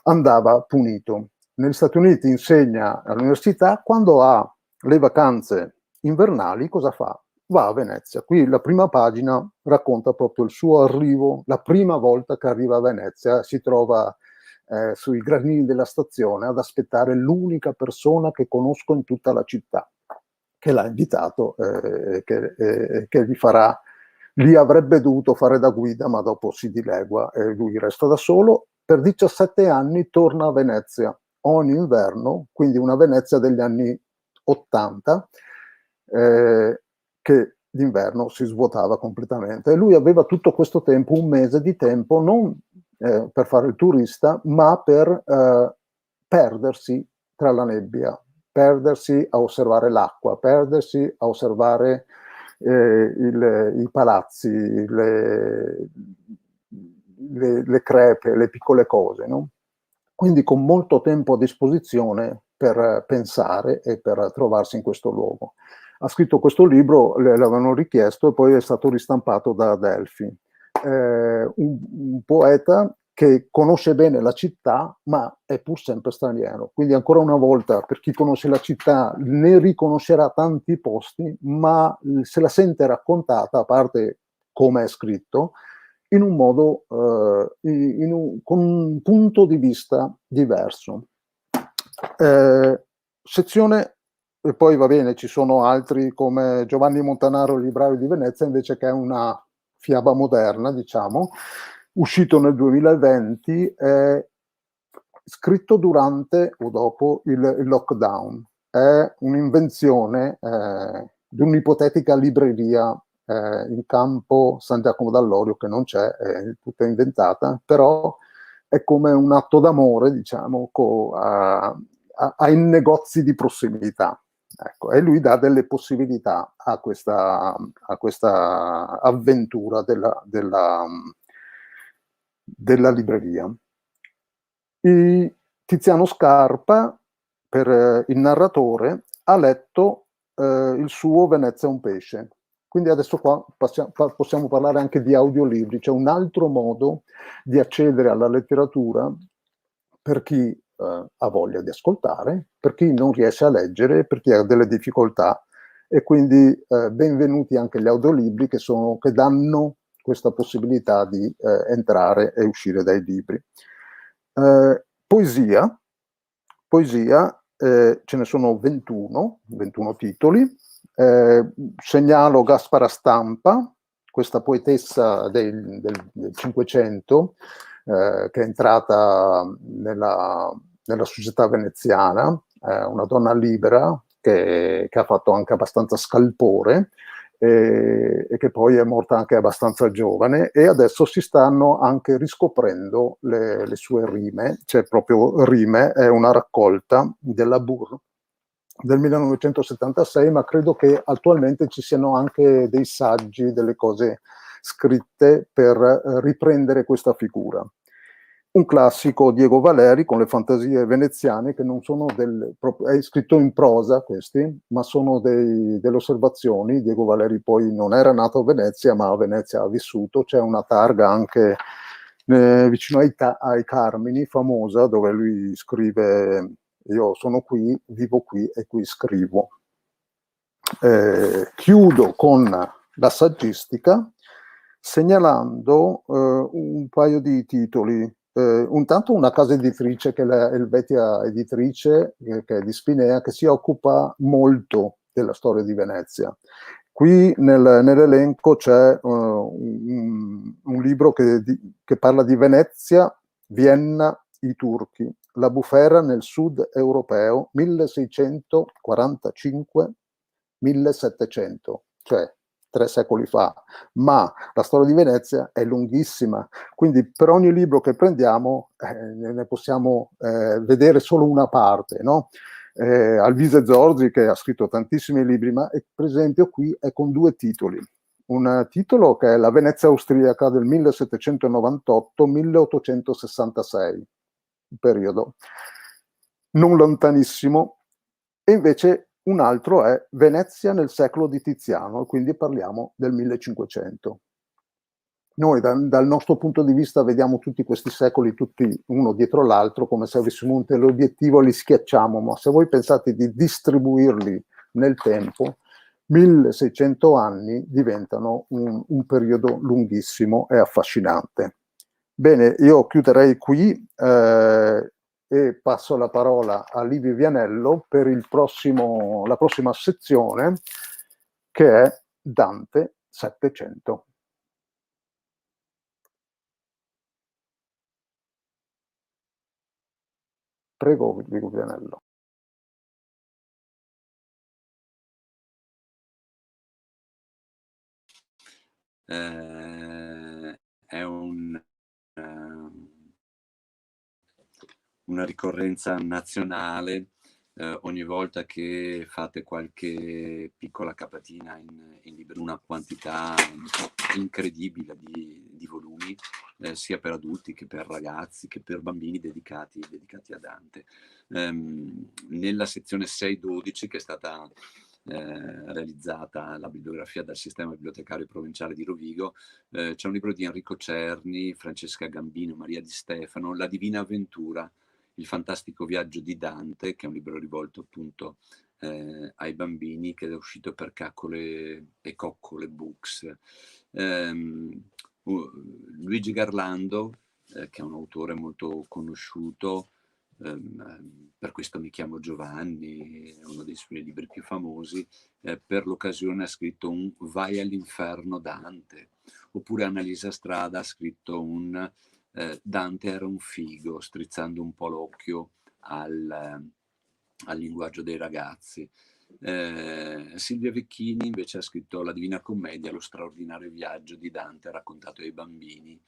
andava punito. Negli Stati Uniti insegna all'università, quando ha le vacanze invernali cosa fa? Va a Venezia. Qui la prima pagina racconta proprio il suo arrivo, la prima volta che arriva a Venezia, si trova sui gradini della stazione ad aspettare l'unica persona che conosco in tutta la città, che l'ha invitato, che gli avrebbe dovuto fare da guida, ma dopo si dilegua e lui resta da solo. Per 17 anni torna a Venezia ogni inverno, quindi una Venezia degli anni 80, che d'inverno si svuotava completamente. E lui aveva tutto questo tempo, un mese di tempo, non per fare il turista, ma per perdersi tra la nebbia, perdersi a osservare l'acqua, perdersi a osservare i palazzi, le crepe, le piccole cose, no? Quindi con molto tempo a disposizione per pensare e per trovarsi in questo luogo. Ha scritto questo libro, l'avevano richiesto e poi è stato ristampato da Adelphi. Un poeta che conosce bene la città, ma è pur sempre straniero. Quindi ancora una volta, per chi conosce la città, ne riconoscerà tanti posti, ma se la sente raccontata, a parte come è scritto, in un modo, con un punto di vista diverso. Sezione, e poi va bene, ci sono altri come Giovanni Montanaro, il librario di Venezia, invece, che è una fiaba moderna, diciamo, uscito nel 2020, scritto durante o dopo il lockdown. È un'invenzione di un'ipotetica libreria in campo San Giacomo d'Allorio, che non c'è, è tutta inventata, però è come un atto d'amore, diciamo, ai negozi di prossimità. Ecco, e lui dà delle possibilità a questa avventura della libreria. Tiziano Scarpa, per il narratore, ha letto il suo Venezia è un pesce. Quindi adesso qua possiamo parlare anche di audiolibri, cioè un altro modo di accedere alla letteratura per chi ha voglia di ascoltare, per chi non riesce a leggere, per chi ha delle difficoltà, e quindi benvenuti anche gli audiolibri che danno questa possibilità di entrare e uscire dai libri. Poesia, ce ne sono 21 titoli. Segnalo Gaspara Stampa, questa poetessa del Cinquecento, che è entrata nella società veneziana, una donna libera che ha fatto anche abbastanza scalpore e che poi è morta anche abbastanza giovane, e adesso si stanno anche riscoprendo le sue rime, cioè proprio rime, è una raccolta della Burr del 1976, ma credo che attualmente ci siano anche dei saggi, delle cose scritte per riprendere questa figura. Un classico, Diego Valeri, con le fantasie veneziane, che non sono è scritto in prosa questi, ma sono delle osservazioni. Diego Valeri poi non era nato a Venezia, ma a Venezia ha vissuto. C'è una targa anche vicino ai Carmini, famosa, dove lui scrive: io sono qui, vivo qui e qui scrivo. Chiudo con la saggistica segnalando un paio di titoli. Intanto una casa editrice, che è la Helvetia Editrice, che è di Spinea, che si occupa molto della storia di Venezia. Qui nell'elenco c'è un libro che parla di Venezia, Vienna, i turchi, La bufera nel sud europeo 1645-1700, cioè 3 secoli fa, ma la storia di Venezia è lunghissima, quindi per ogni libro che prendiamo ne possiamo vedere solo una parte, no? Alvise Zorzi, che ha scritto tantissimi libri, ma per esempio qui è con 2 titoli. Un titolo che è La Venezia austriaca del 1798-1866, un periodo non lontanissimo, e invece un altro è Venezia nel secolo di Tiziano, quindi parliamo del 1500. Noi dal nostro punto di vista vediamo tutti questi secoli, tutti uno dietro l'altro, come se avessimo un teleobiettivo, li schiacciamo, ma se voi pensate di distribuirli nel tempo, 1600 anni diventano un periodo lunghissimo e affascinante. Bene, io chiuderei qui e passo la parola a Livio Vianello per la prossima sezione, che è Dante 700. Prego, Livio Vianello. È una ricorrenza nazionale. Ogni volta che fate qualche piccola capatina in libro, una quantità incredibile di volumi, sia per adulti che per ragazzi, che per bambini dedicati a Dante. Nella sezione 6-12, che è stata realizzata la bibliografia dal Sistema Bibliotecario Provinciale di Rovigo, c'è un libro di Enrico Cerni, Francesca Gambino, Maria Di Stefano, La Divina Avventura, il fantastico viaggio di Dante, che è un libro rivolto appunto ai bambini, che è uscito per Caccole e Coccole Books. Luigi Garlando, che è un autore molto conosciuto, Per questo mi chiamo Giovanni, è uno dei suoi libri più famosi, per l'occasione ha scritto un Vai all'inferno Dante, oppure Annalisa Strada ha scritto un Dante era un figo, strizzando un po' l'occhio al linguaggio dei ragazzi. Silvia Vecchini invece ha scritto La Divina Commedia, lo straordinario viaggio di Dante raccontato ai bambini.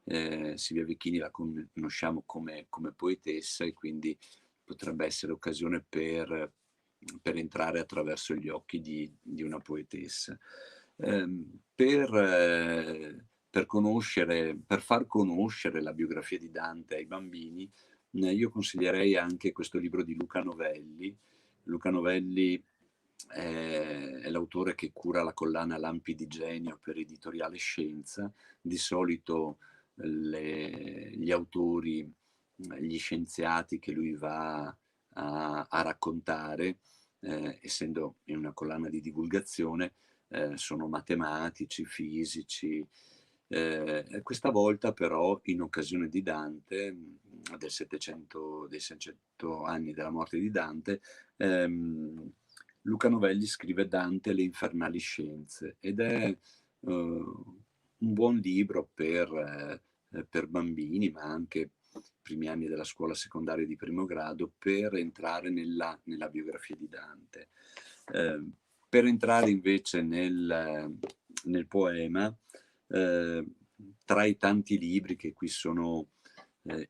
Silvia Vecchini la conosciamo come poetessa, e quindi potrebbe essere occasione per entrare attraverso gli occhi di una poetessa. Per far conoscere la biografia di Dante ai bambini, io consiglierei anche questo libro di Luca Novelli. Luca Novelli è l'autore che cura la collana Lampi di Genio per Editoriale Scienza. Di solito gli autori, gli scienziati che lui va a raccontare, essendo in una collana di divulgazione, sono matematici, fisici. Questa volta però, in occasione di Dante, dei 700 anni della morte di Dante, Luca Novelli scrive Dante le infernali scienze, ed è un buon libro per bambini, ma anche primi anni della scuola secondaria di primo grado, per entrare nella biografia di Dante. Per entrare invece nel poema, tra i tanti libri che qui sono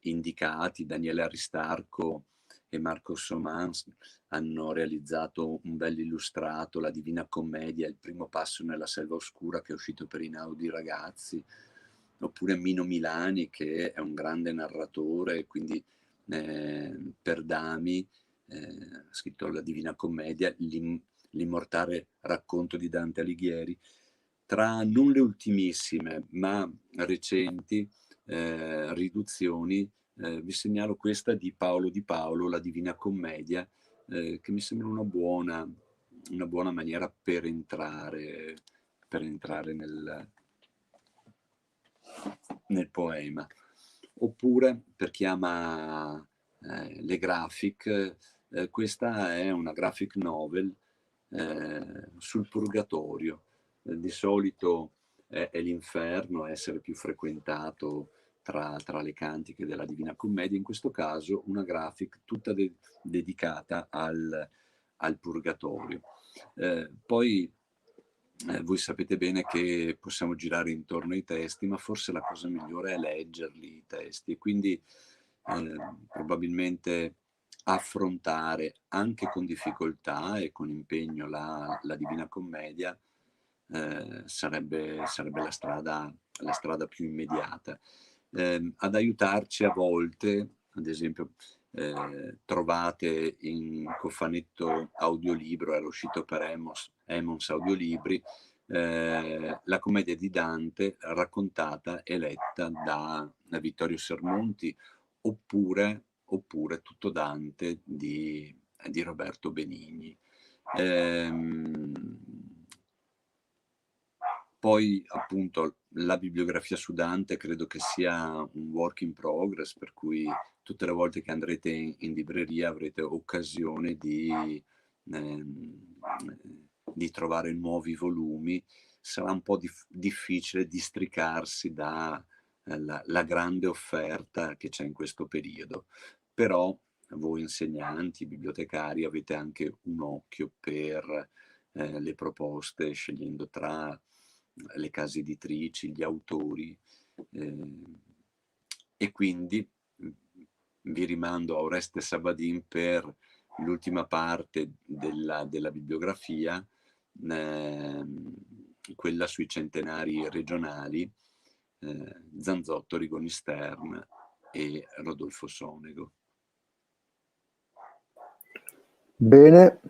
indicati, Daniele Aristarco e Marco Somans hanno realizzato un bel illustrato, La Divina Commedia, Il primo passo nella selva oscura, che è uscito per Inaudi Ragazzi, oppure Mino Milani, che è un grande narratore, quindi per Dami ha scritto La Divina Commedia, l'immortale racconto di Dante Alighieri. Tra non le ultimissime ma recenti riduzioni, vi segnalo questa di Paolo Di Paolo, La Divina Commedia, che mi sembra una buona maniera per entrare nel poema. Oppure, per chi ama le graphic, questa è una graphic novel sul purgatorio. Di solito è l'inferno a essere più frequentato tra le cantiche della Divina Commedia, in questo caso una graphic tutta dedicata al purgatorio. Poi voi sapete bene che possiamo girare intorno ai testi, ma forse la cosa migliore è leggerli i testi, e quindi probabilmente affrontare anche con difficoltà e con impegno la Divina Commedia sarebbe la strada più immediata. Ad aiutarci a volte, ad esempio, trovate in cofanetto audiolibro, era uscito per Emons Audiolibri, la commedia di Dante raccontata e letta da Vittorio Sermonti, oppure Tutto Dante di Roberto Benigni. Poi appunto la bibliografia su Dante credo che sia un work in progress, per cui tutte le volte che andrete in libreria avrete occasione di trovare nuovi volumi. Sarà un po' difficile districarsi dalla grande offerta che c'è in questo periodo, però voi insegnanti, bibliotecari, avete anche un occhio per le proposte, scegliendo tra le case editrici, gli autori, e quindi vi rimando a Oreste Sabadin per l'ultima parte della bibliografia, quella sui centenari regionali, Zanzotto, Rigoni Stern e Rodolfo Sonego. Bene,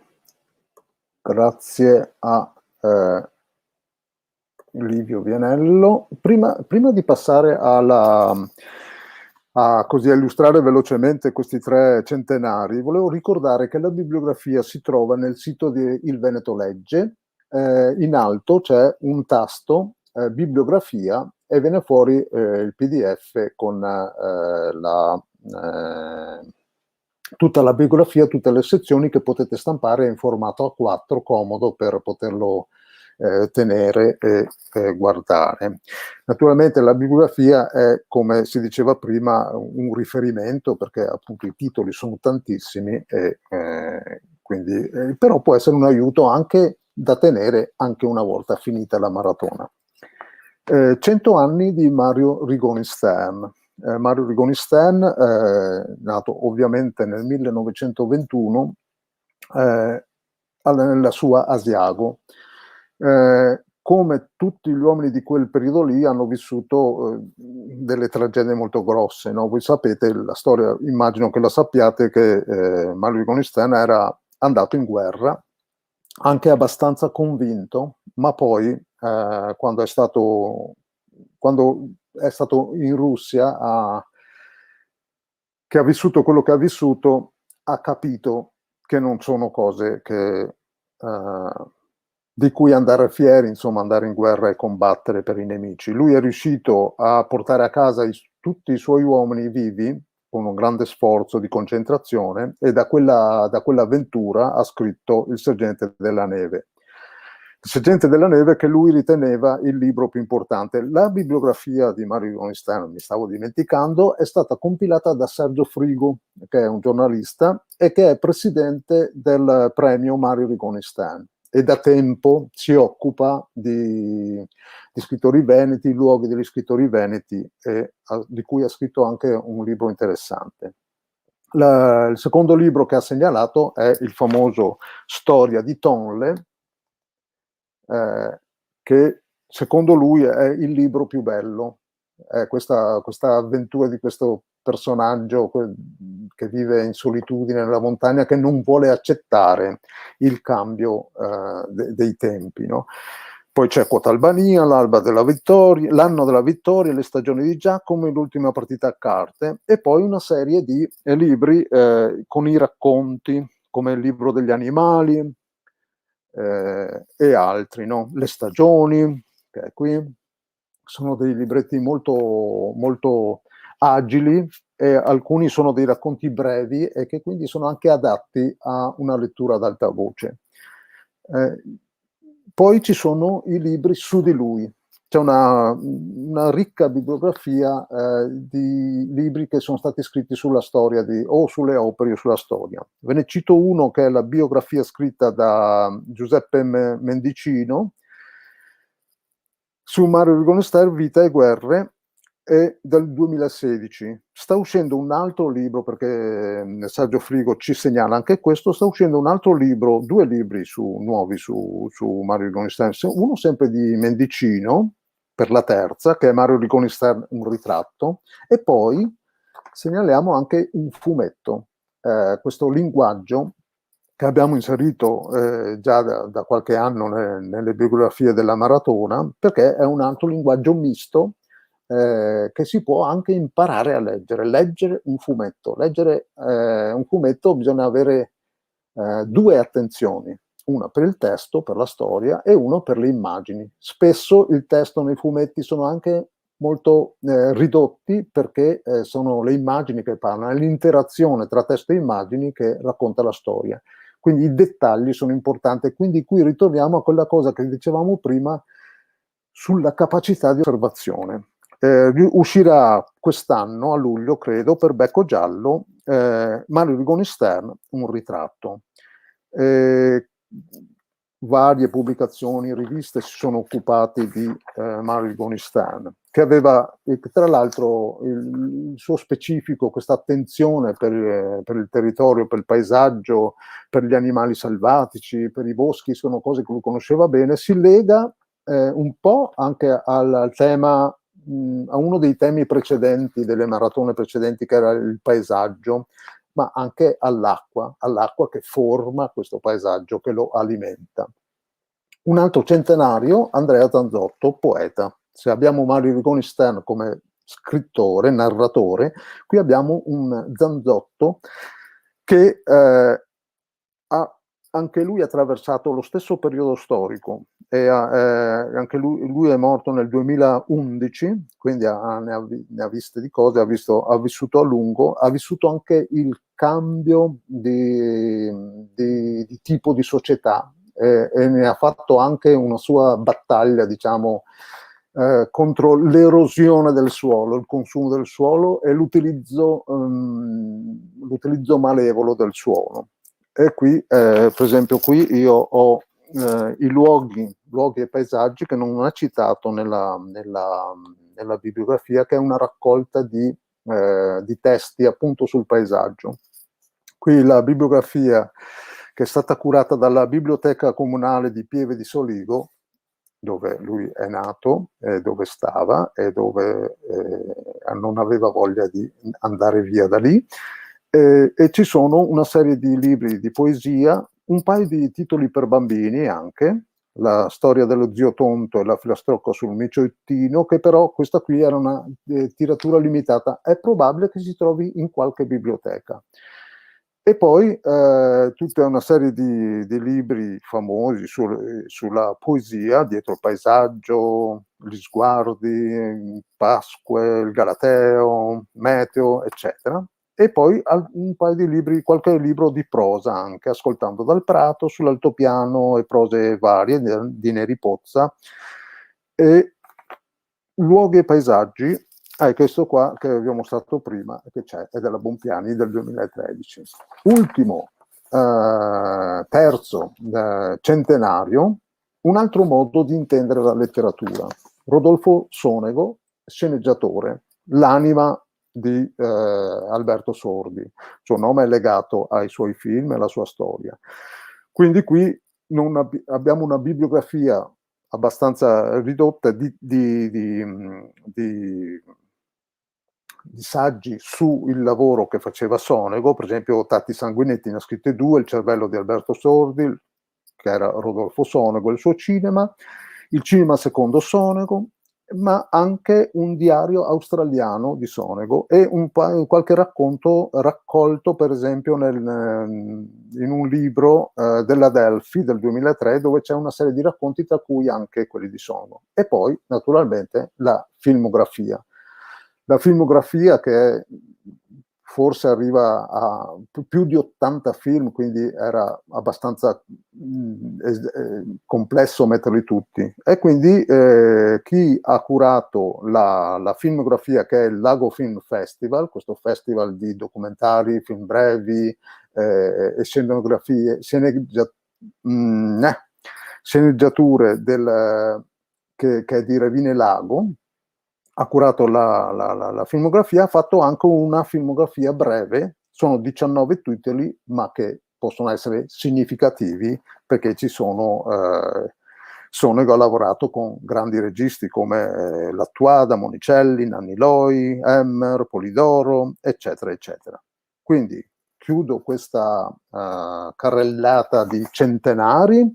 grazie a Livio Vianello. Prima di passare a illustrare velocemente questi 3 centenari, volevo ricordare che la bibliografia si trova nel sito di Il Veneto Legge. In alto c'è un tasto bibliografia e viene fuori il PDF con tutta la bibliografia, tutte le sezioni che potete stampare in formato A4, comodo per poterlo tenere e guardare. Naturalmente la bibliografia è, come si diceva prima, un riferimento, perché appunto i titoli sono tantissimi, e quindi però può essere un aiuto anche da tenere anche una volta finita la maratona. 100 anni di Mario Rigoni Stern. Mario Rigoni Stern, nato ovviamente nel 1921, nella sua Asiago. Come tutti gli uomini di quel periodo lì, hanno vissuto delle tragedie molto grosse, no? Voi sapete la storia, immagino che la sappiate, che Mario Rigoni Stern era andato in guerra anche abbastanza convinto, ma poi quando è stato in Russia, che ha vissuto quello che ha vissuto, ha capito che non sono cose di cui andare fieri, insomma, andare in guerra e combattere per i nemici. Lui è riuscito a portare a casa tutti i suoi uomini vivi, con un grande sforzo di concentrazione, e da quell'avventura ha scritto Il Sergente della Neve. Il Sergente della Neve, che lui riteneva il libro più importante. La bibliografia di Mario Rigoni Stern, mi stavo dimenticando, è stata compilata da Sergio Frigo, che è un giornalista e che è presidente del premio Mario Rigoni Stern, e da tempo si occupa di scrittori veneti, luoghi degli scrittori veneti, di cui ha scritto anche un libro interessante. Il secondo libro che ha segnalato è il famoso Storia di Tonle, che secondo lui è il libro più bello. Questa avventura di questo personaggio che vive in solitudine nella montagna, che non vuole accettare il cambio dei tempi, no? Poi c'è Quota Albania, L'anno della vittoria, Le stagioni di Giacomo, L'ultima partita a carte, e poi una serie di libri con i racconti, come Il libro degli animali e altri, no? Le stagioni, che è qui. Sono dei libretti molto, molto agili, e alcuni sono dei racconti brevi e che quindi sono anche adatti a una lettura ad alta voce. Poi ci sono i libri su di lui, c'è una ricca bibliografia di libri che sono stati scritti sulla storia o sulle opere o sulla storia. Ve ne cito uno che è la biografia scritta da Giuseppe Mendicino su Mario Rigoni Stern, Vita e guerre, è del 2016. Sta uscendo un altro libro, perché nel saggio Frigo ci segnala anche questo, sta uscendo un altro libro, 2 libri nuovi su Mario Rigoni Stern, uno sempre di Mendicino, per la terza, che è Mario Rigoni Stern, un ritratto, e poi segnaliamo anche un fumetto, questo linguaggio che abbiamo inserito già da qualche anno nelle bibliografie della maratona, perché è un altro linguaggio misto che si può anche imparare a leggere un fumetto. Leggere un fumetto bisogna avere 2 attenzioni, una per il testo, per la storia, e uno per le immagini. Spesso il testo nei fumetti sono anche molto ridotti, perché sono le immagini che parlano, è l'interazione tra testo e immagini che racconta la storia. Quindi i dettagli sono importanti, quindi qui ritorniamo a quella cosa che dicevamo prima sulla capacità di osservazione. Uscirà quest'anno, a luglio credo, per Becco Giallo, Mario Rigoni Stern, un ritratto. Varie pubblicazioni, riviste si sono occupate di Mario Rigoni Stern, che aveva tra l'altro il suo specifico, questa attenzione per il territorio, per il paesaggio, per gli animali selvatici, per i boschi, sono cose che lui conosceva bene. Si lega un po' anche al tema, a uno dei temi precedenti, delle maratone precedenti, che era il paesaggio, ma anche all'acqua che forma questo paesaggio, che lo alimenta. Un altro centenario, Andrea Zanzotto, poeta. Se abbiamo Mario Rigoni Stern come scrittore, narratore, qui abbiamo un Zanzotto che ha anche lui attraversato lo stesso periodo storico, e anche lui è morto nel 2011, quindi ne ha viste di cose, ha vissuto a lungo, ha vissuto anche il cambio di tipo di società, e ne ha fatto anche una sua battaglia, diciamo, contro l'erosione del suolo, il consumo del suolo e l'utilizzo malevolo del suolo. E qui, per esempio, qui io ho i luoghi e paesaggi che non ha citato nella bibliografia, che è una raccolta di testi appunto sul paesaggio. Qui la bibliografia, che è stata curata dalla Biblioteca Comunale di Pieve di Soligo, dove lui è nato, dove stava e dove non aveva voglia di andare via da lì. E ci sono una serie di libri di poesia, un paio di titoli per bambini anche, la storia dello zio Tonto e la filastrocca sul miciottino, che però questa qui era una tiratura limitata. È probabile che si trovi in qualche biblioteca. E poi tutta una serie di libri famosi sulla poesia, Dietro il paesaggio, Gli sguardi, Pasque, il Galateo, Meteo, eccetera. E poi un paio di libri, qualche libro di prosa anche, Ascoltando dal prato, Sull'altopiano e prose varie di Neri Pozza, e Luoghi e paesaggi. Questo qua che vi ho mostrato prima, che c'è, è della Bompiani del 2013. Ultimo, terzo centenario, un altro modo di intendere la letteratura. Rodolfo Sonego, sceneggiatore, l'anima di Alberto Sordi. Il suo nome è legato ai suoi film e alla sua storia. Quindi qui abbiamo una bibliografia abbastanza ridotta di saggi sul lavoro che faceva Sonego. Per esempio Tatti Sanguinetti ne ha scritte 2, Il cervello di Alberto Sordi, che era Rodolfo Sonego, il suo cinema, Il cinema secondo Sonego, ma anche un diario australiano di Sonego e qualche racconto raccolto, per esempio, in un libro della Delphi del 2003, dove c'è una serie di racconti, tra cui anche quelli di Sonego. E poi, naturalmente, la filmografia. La filmografia, che è forse arriva a più di 80 film, quindi era abbastanza complesso metterli tutti. E quindi chi ha curato la filmografia, che è il Lago Film Festival, questo festival di documentari, film brevi e scenografie, sceneggiature che è di Revine Lago, ha curato la filmografia, ha fatto anche una filmografia breve, sono 19 titoli, ma che possono essere significativi perché ci sono io ho lavorato con grandi registi come Lattuada, Monicelli, Nanni Loi, Emmer, Polidoro, eccetera, eccetera. Quindi chiudo questa carrellata di centenari.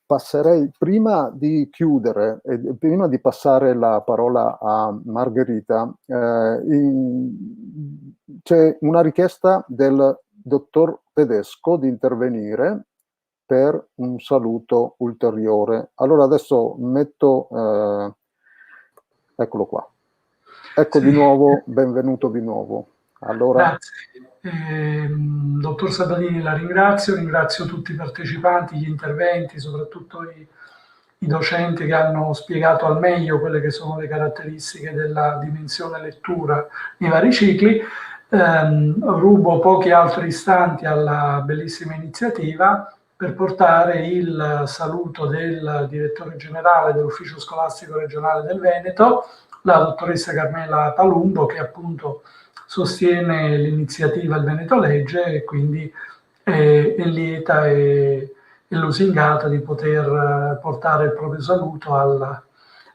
Passerei, prima di chiudere e prima di passare la parola a Margherita, c'è una richiesta del dottor Tedesco di intervenire per un saluto ulteriore. Allora adesso metto, eccolo qua. Ecco, sì. Di nuovo, benvenuto di nuovo. Allora, grazie. Dottor Sabatini, la ringrazio tutti i partecipanti, gli interventi, soprattutto i docenti che hanno spiegato al meglio quelle che sono le caratteristiche della dimensione lettura nei vari cicli. Rubo pochi altri istanti alla bellissima iniziativa per portare il saluto del direttore generale dell'Ufficio Scolastico Regionale del Veneto, la dottoressa Carmela Palumbo, che appunto sostiene l'iniziativa Il Veneto Legge e quindi è lieta e lusingata di poter portare il proprio saluto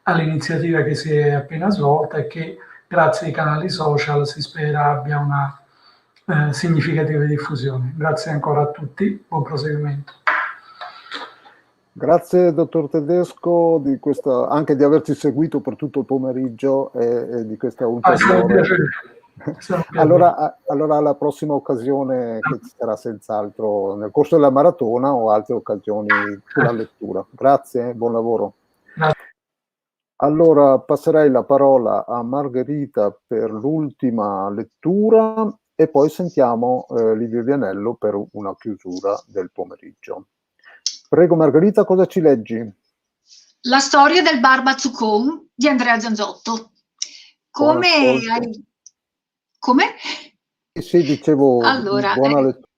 all'iniziativa che si è appena svolta e che grazie ai canali social si spera abbia una significativa diffusione. Grazie ancora a tutti, buon proseguimento. Grazie dottor Tedesco anche di averci seguito per tutto il pomeriggio e di questa ulteriore. Allora alla prossima occasione, che ci sarà senz'altro nel corso della maratona o altre occasioni sulla lettura. Grazie, buon lavoro. Allora passerei la parola a Margherita per l'ultima lettura e poi sentiamo Livio Vianello per una chiusura del pomeriggio. Prego Margherita, cosa ci leggi? La storia del Barba Zuccon di Andrea Zanzotto. Come? Sì, dicevo, allora, buona lettura.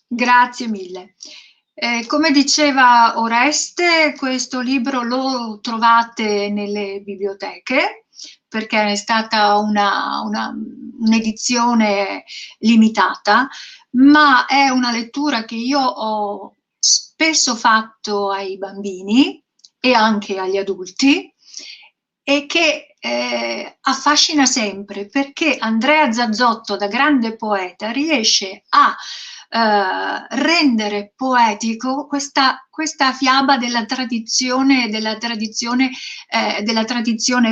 Grazie mille. Come diceva Oreste, questo libro lo trovate nelle biblioteche perché è stata un'edizione limitata, ma è una lettura che io ho spesso fatto ai bambini e anche agli adulti e che affascina sempre perché Andrea Zanzotto, da grande poeta, riesce a rendere poetico questa fiaba della tradizione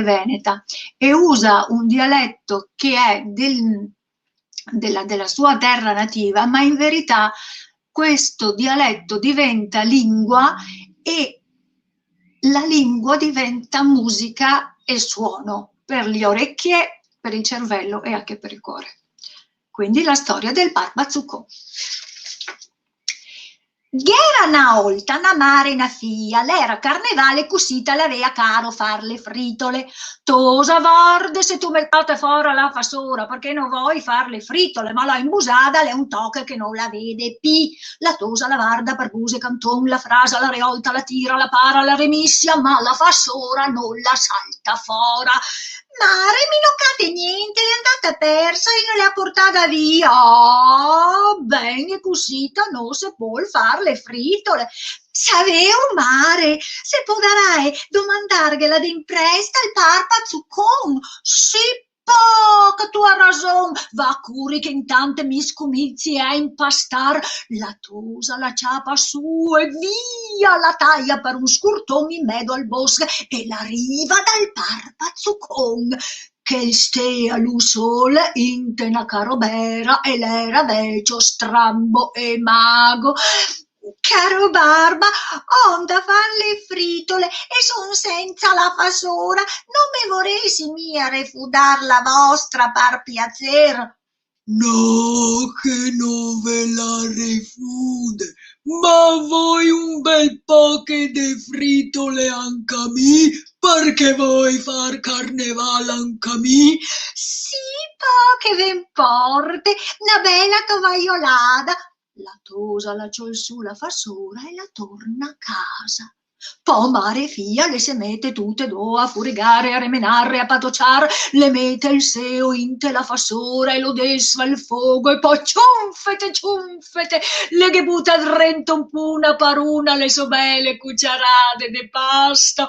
veneta e usa un dialetto che è della sua terra nativa, ma in verità questo dialetto diventa lingua e la lingua diventa musica e suono per le orecchie, per il cervello e anche per il cuore. Quindi la storia del Barba Zuccon. Gh'era una volta una mare una fia, l'era carnevale cosita l'avea caro far le fritole. Tosa vorde se tu mettate fora la fasora, perché non vuoi far le fritole, ma la imbusada l'è un tocche che non la vede pi. La tosa, la varda, per buse canton, la frasa, la reolta, la tira, la para, la remissia, ma la fasora non la salta fora. Mare, mi non cade niente, è andata persa e non l'ha portata via. Oh, bene, cosita non si può far le fritole. Saveo mare, se podarai domandargliela d'impresta il Barba Zuccon. Sì, poca tua ragion, va curi che in tante miscomizi a impastar. La tosa la ciapa su e via la taglia per un scurton in mezzo al bosco e la riva dal Barba Zuccon. Che il stea lu sole intena carobera e l'era vecchio strambo e mago. Caro Barba, onda fan le fritole e son senza la fasora, non me vorresi mia refudar la vostra par piacer. No, che non ve la refude, ma voi un bel po' che de fritole anche a mi, perché vuoi far carnevale anche a mi? Sì, po' che ve importe, una bella tovagliolada. La tosa la ciol su, la fa sola e la torna a casa. Po' mare fia le se mette tutte do a furigare, a remenare, a patociar, le mette il seo inte la fa sola e lo desva il fuoco e poi ciunfete, le che butta drento un puna par una le so belle cucciarate de pasta.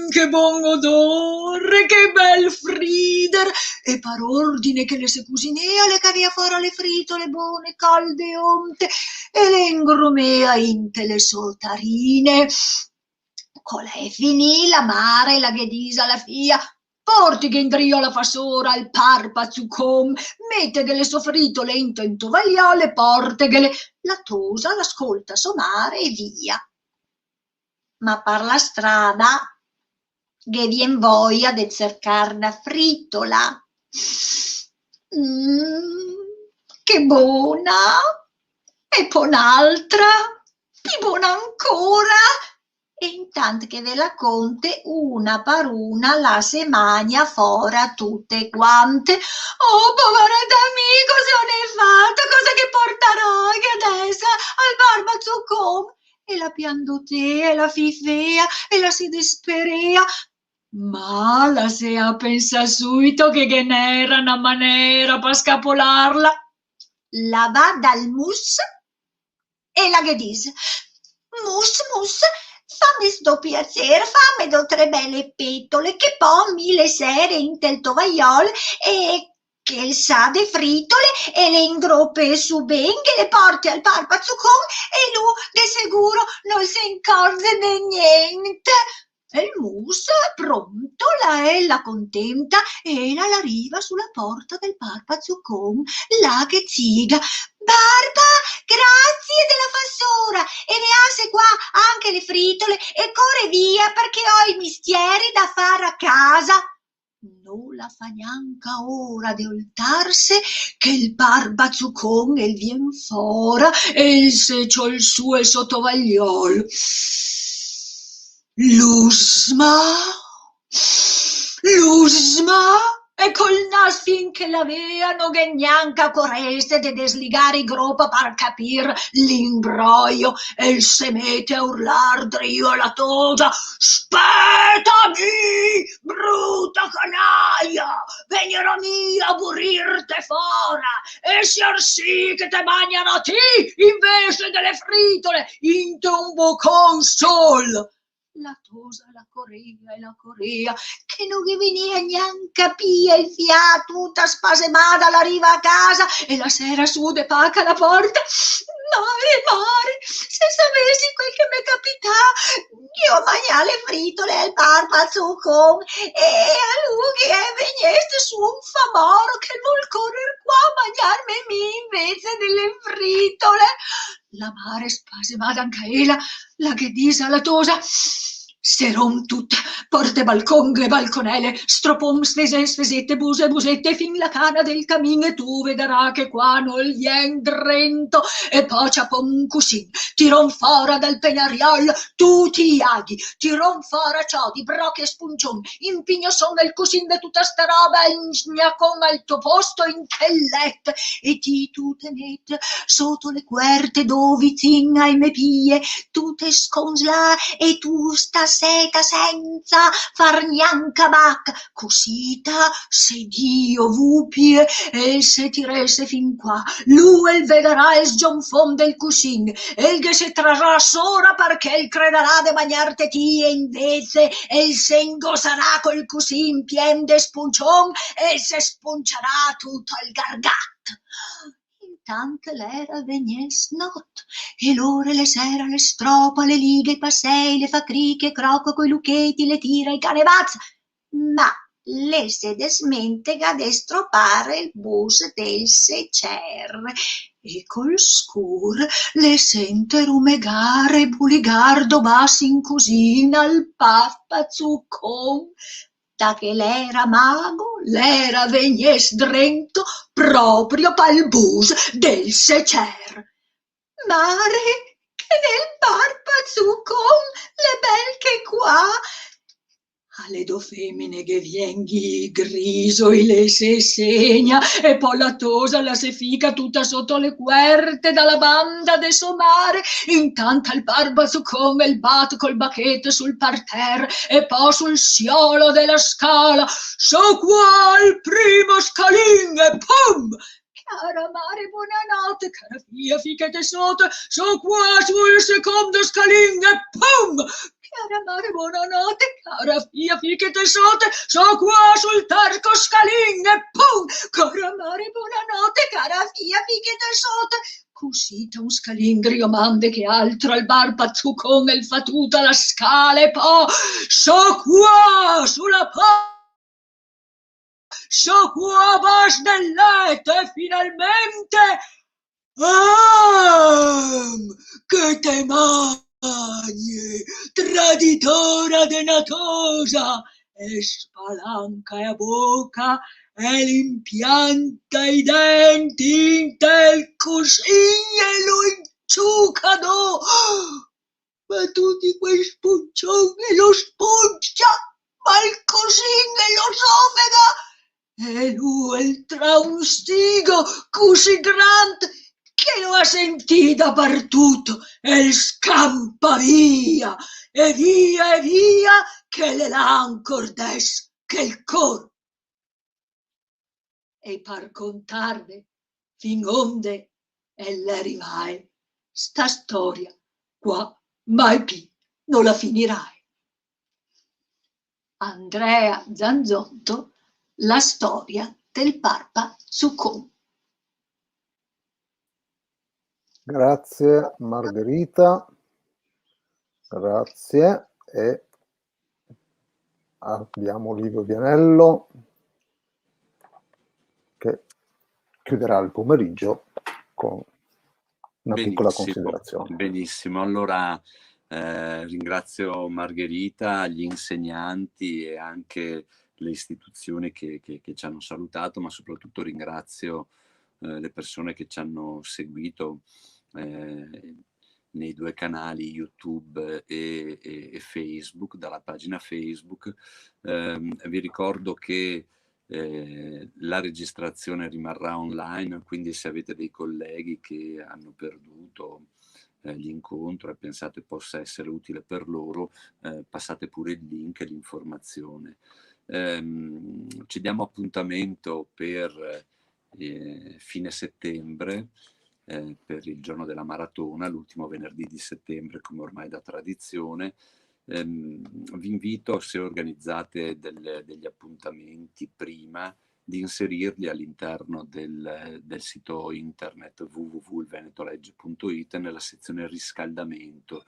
Che buon odore, che bel frider! E par ordine che le se cusinea, le cavia fora le fritole buone, calde onte, e le ingrumea inte le sotarine. Colei finì la mare, la ghedisa, la fia, porti che indrio la fa sora, il parpa zuccom, mette che le soffritole into in tovagliole, porte che le la tosa, l'ascolta somare e via. Ma par la strada che vien voglia de cercar una fritola. Che buona! E poi un'altra, più buona ancora. E intanto che ve la conte, una per una la se magna fora tutte quante. Oh, poveretta mia, cosa ne hai fatto? Cosa che porterai che adesso al barbazuccom? E la piandotea, e la fifea, e la si disperea. Ma la se a pensa subito che n'era una maniera per scapolarla. La va dal mus e la che dice: mus, fammi sto piacere, fammi do 3 belle petole, che poi mi le sere in tel tovagliolo e che sa de fritole e le ingroppe su ben, che le porti al parpazzucon e lui de sicuro non si accorge di niente. E il mus pronto, la ella contenta, e la arriva sulla porta del parpazzucon, la che ziga: Barba, grazie della fassora, e vease qua anche le fritole e corre via perché ho i mestieri da fare a casa. Non la fa neanche ora di oltarse che il barbazucon el vien fora e il secio il suo sottovagliolo. Lusma, e col nas finché l'aveano che neanche correste de desligare i groppa per capir l'imbroglio e il se mette a urlar drio la tosa: Spetami, brutta canaglia, venirò mia a burirte fora e siar sì che te mangiano a ti invece delle fritole inte un boccon sol. La tosa la correa, che non gli venia neanche a pia il fiato, tutta spasemata la riva a casa e la sera su de pacca la porta. Mare, se sapessi quel che mi capita, io mangiare le fritole al barbazucon e a lui che veniste su un famoro che vuol correre qua a mangiarmi me invece delle fritole. La mare spasemata anche ella, la che dice alla tosa: Seron tutta, porte balcon, le balconelle, stropom, svesette, busette, fin la cana del camin, e tu vedrà che qua non vien drento, e poi c'apò un cusin, tiron fora dal penariol, tutti i aghi, tiron fora ciò di brocche e spuncion, impigno son nel cusin de tutta sta roba, con al tuo posto in che letto, e ti tu tenete sotto le querte dove zin ai me pie, tu te sconsla e tu sta seta senza far neanche bacca, cosita se Dio vupie e se ti rese fin qua, lui il vedrà il sgionfon del cusin, e il che se trarrà sora perché il crederà de magnarte ti e invece il sengo sarà col cusin pien de spuncion e se spuncerà tutto il gargat. Intanto l'era venies not, e l'ore le sera le stropa, le lighe, i passei, le fa criche, croco coi lucchetti, le tira, il cane bazza, ma le se desmente che ad estropare il bus del secer, e col scur le sente rumegare, buligardo bassi in cusina al pappazuccon. detta che l'era mago, l'era vegnes drento proprio pal bus del secer. Mare che nel barba con le bel che qua, alle do femmine che vienghi griso e le se segna e poi la tosa la se fica tutta sotto le querte dalla banda de somare, intanto il barba su come il bat col bacchetto sul parterre e poi sul siolo della scala, so qua il primo scalin e pum! Cara mare, buonanotte, cara figlia, fichete sotto, so qua sul secondo scalin e pum! Cara mare, buonanotte, cara figlia, fichete sotto, so qua sul terzo scalin e pum! Cara mare, buonanotte, cara figlia, fichete sotto. Cusita un scalingrio mande che altro al bar pazzu come il fatuta la scala e poi so qua sulla so qua bas del letto e finalmente che te magni, traditora de natosa, e spalanca a bocca e l'impianta i denti in tel così e lo inciucano. Ma tutti quei spuncioni lo spuncia, ma il così nell'osofega e lui il traustigo così grande che lo ha sentita partutto e scampa via e via che le l'ancor des che il cor. E par contarne fin onde ella arrivai, sta storia qua mai più non la finirai. Andrea Zanzotto, La storia del Barba Zuccon. Grazie Margherita, grazie, e abbiamo Livio Vianello che chiuderà il pomeriggio con una piccola considerazione. Benissimo, allora ringrazio Margherita, gli insegnanti e anche le istituzioni che ci hanno salutato, ma soprattutto ringrazio le persone che ci hanno seguito nei due canali YouTube e Facebook, dalla pagina Facebook. Vi ricordo che la registrazione rimarrà online, quindi se avete dei colleghi che hanno perduto l'incontro e pensate possa essere utile per loro, passate pure il link e l'informazione. Ci diamo appuntamento per fine settembre, per il giorno della maratona, l'ultimo venerdì di settembre come ormai da tradizione. Vi invito, se organizzate degli appuntamenti prima, di inserirli all'interno del sito internet www.ilvenetolegge.it nella sezione riscaldamento.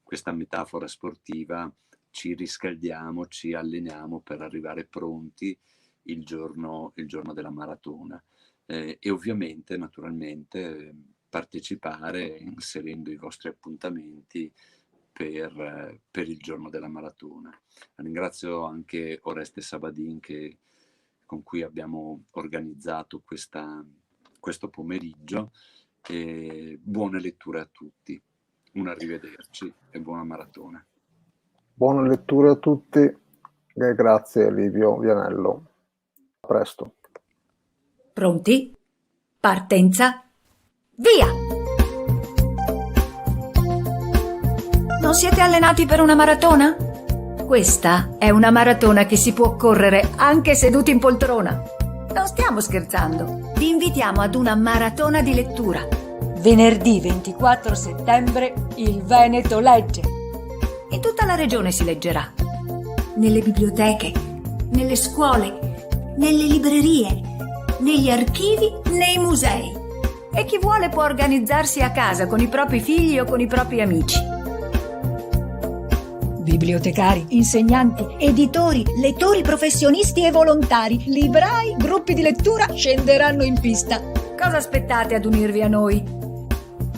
Questa metafora sportiva: ci riscaldiamo, ci alleniamo per arrivare pronti il giorno della maratona. E ovviamente, naturalmente, partecipare inserendo i vostri appuntamenti per il giorno della maratona. Ringrazio anche Oreste Sabadin con cui abbiamo organizzato questo pomeriggio, e buone letture a tutti. Un arrivederci e buona maratona. Buone letture a tutti e grazie Livio Vianello. A presto. Pronti? Partenza? Via! Non siete allenati per una maratona? Questa è una maratona che si può correre anche seduti in poltrona. Non stiamo scherzando. Vi invitiamo ad una maratona di lettura. Venerdì 24 settembre il Veneto legge. In tutta la regione si leggerà. Nelle biblioteche, nelle scuole, nelle librerie, negli archivi, nei musei. E chi vuole può organizzarsi a casa con i propri figli o con i propri amici. Bibliotecari, insegnanti, editori, lettori professionisti e volontari, librai, gruppi di lettura scenderanno in pista. Cosa aspettate ad unirvi a noi?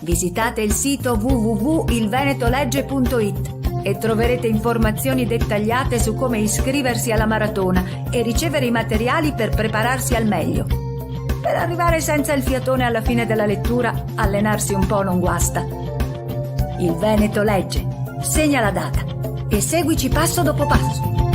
Visitate il sito www.ilvenetolegge.it e troverete informazioni dettagliate su come iscriversi alla maratona e ricevere i materiali per prepararsi al meglio. Per arrivare senza il fiatone alla fine della lettura, allenarsi un po' non guasta. Il Veneto legge, segna la data e seguici passo dopo passo.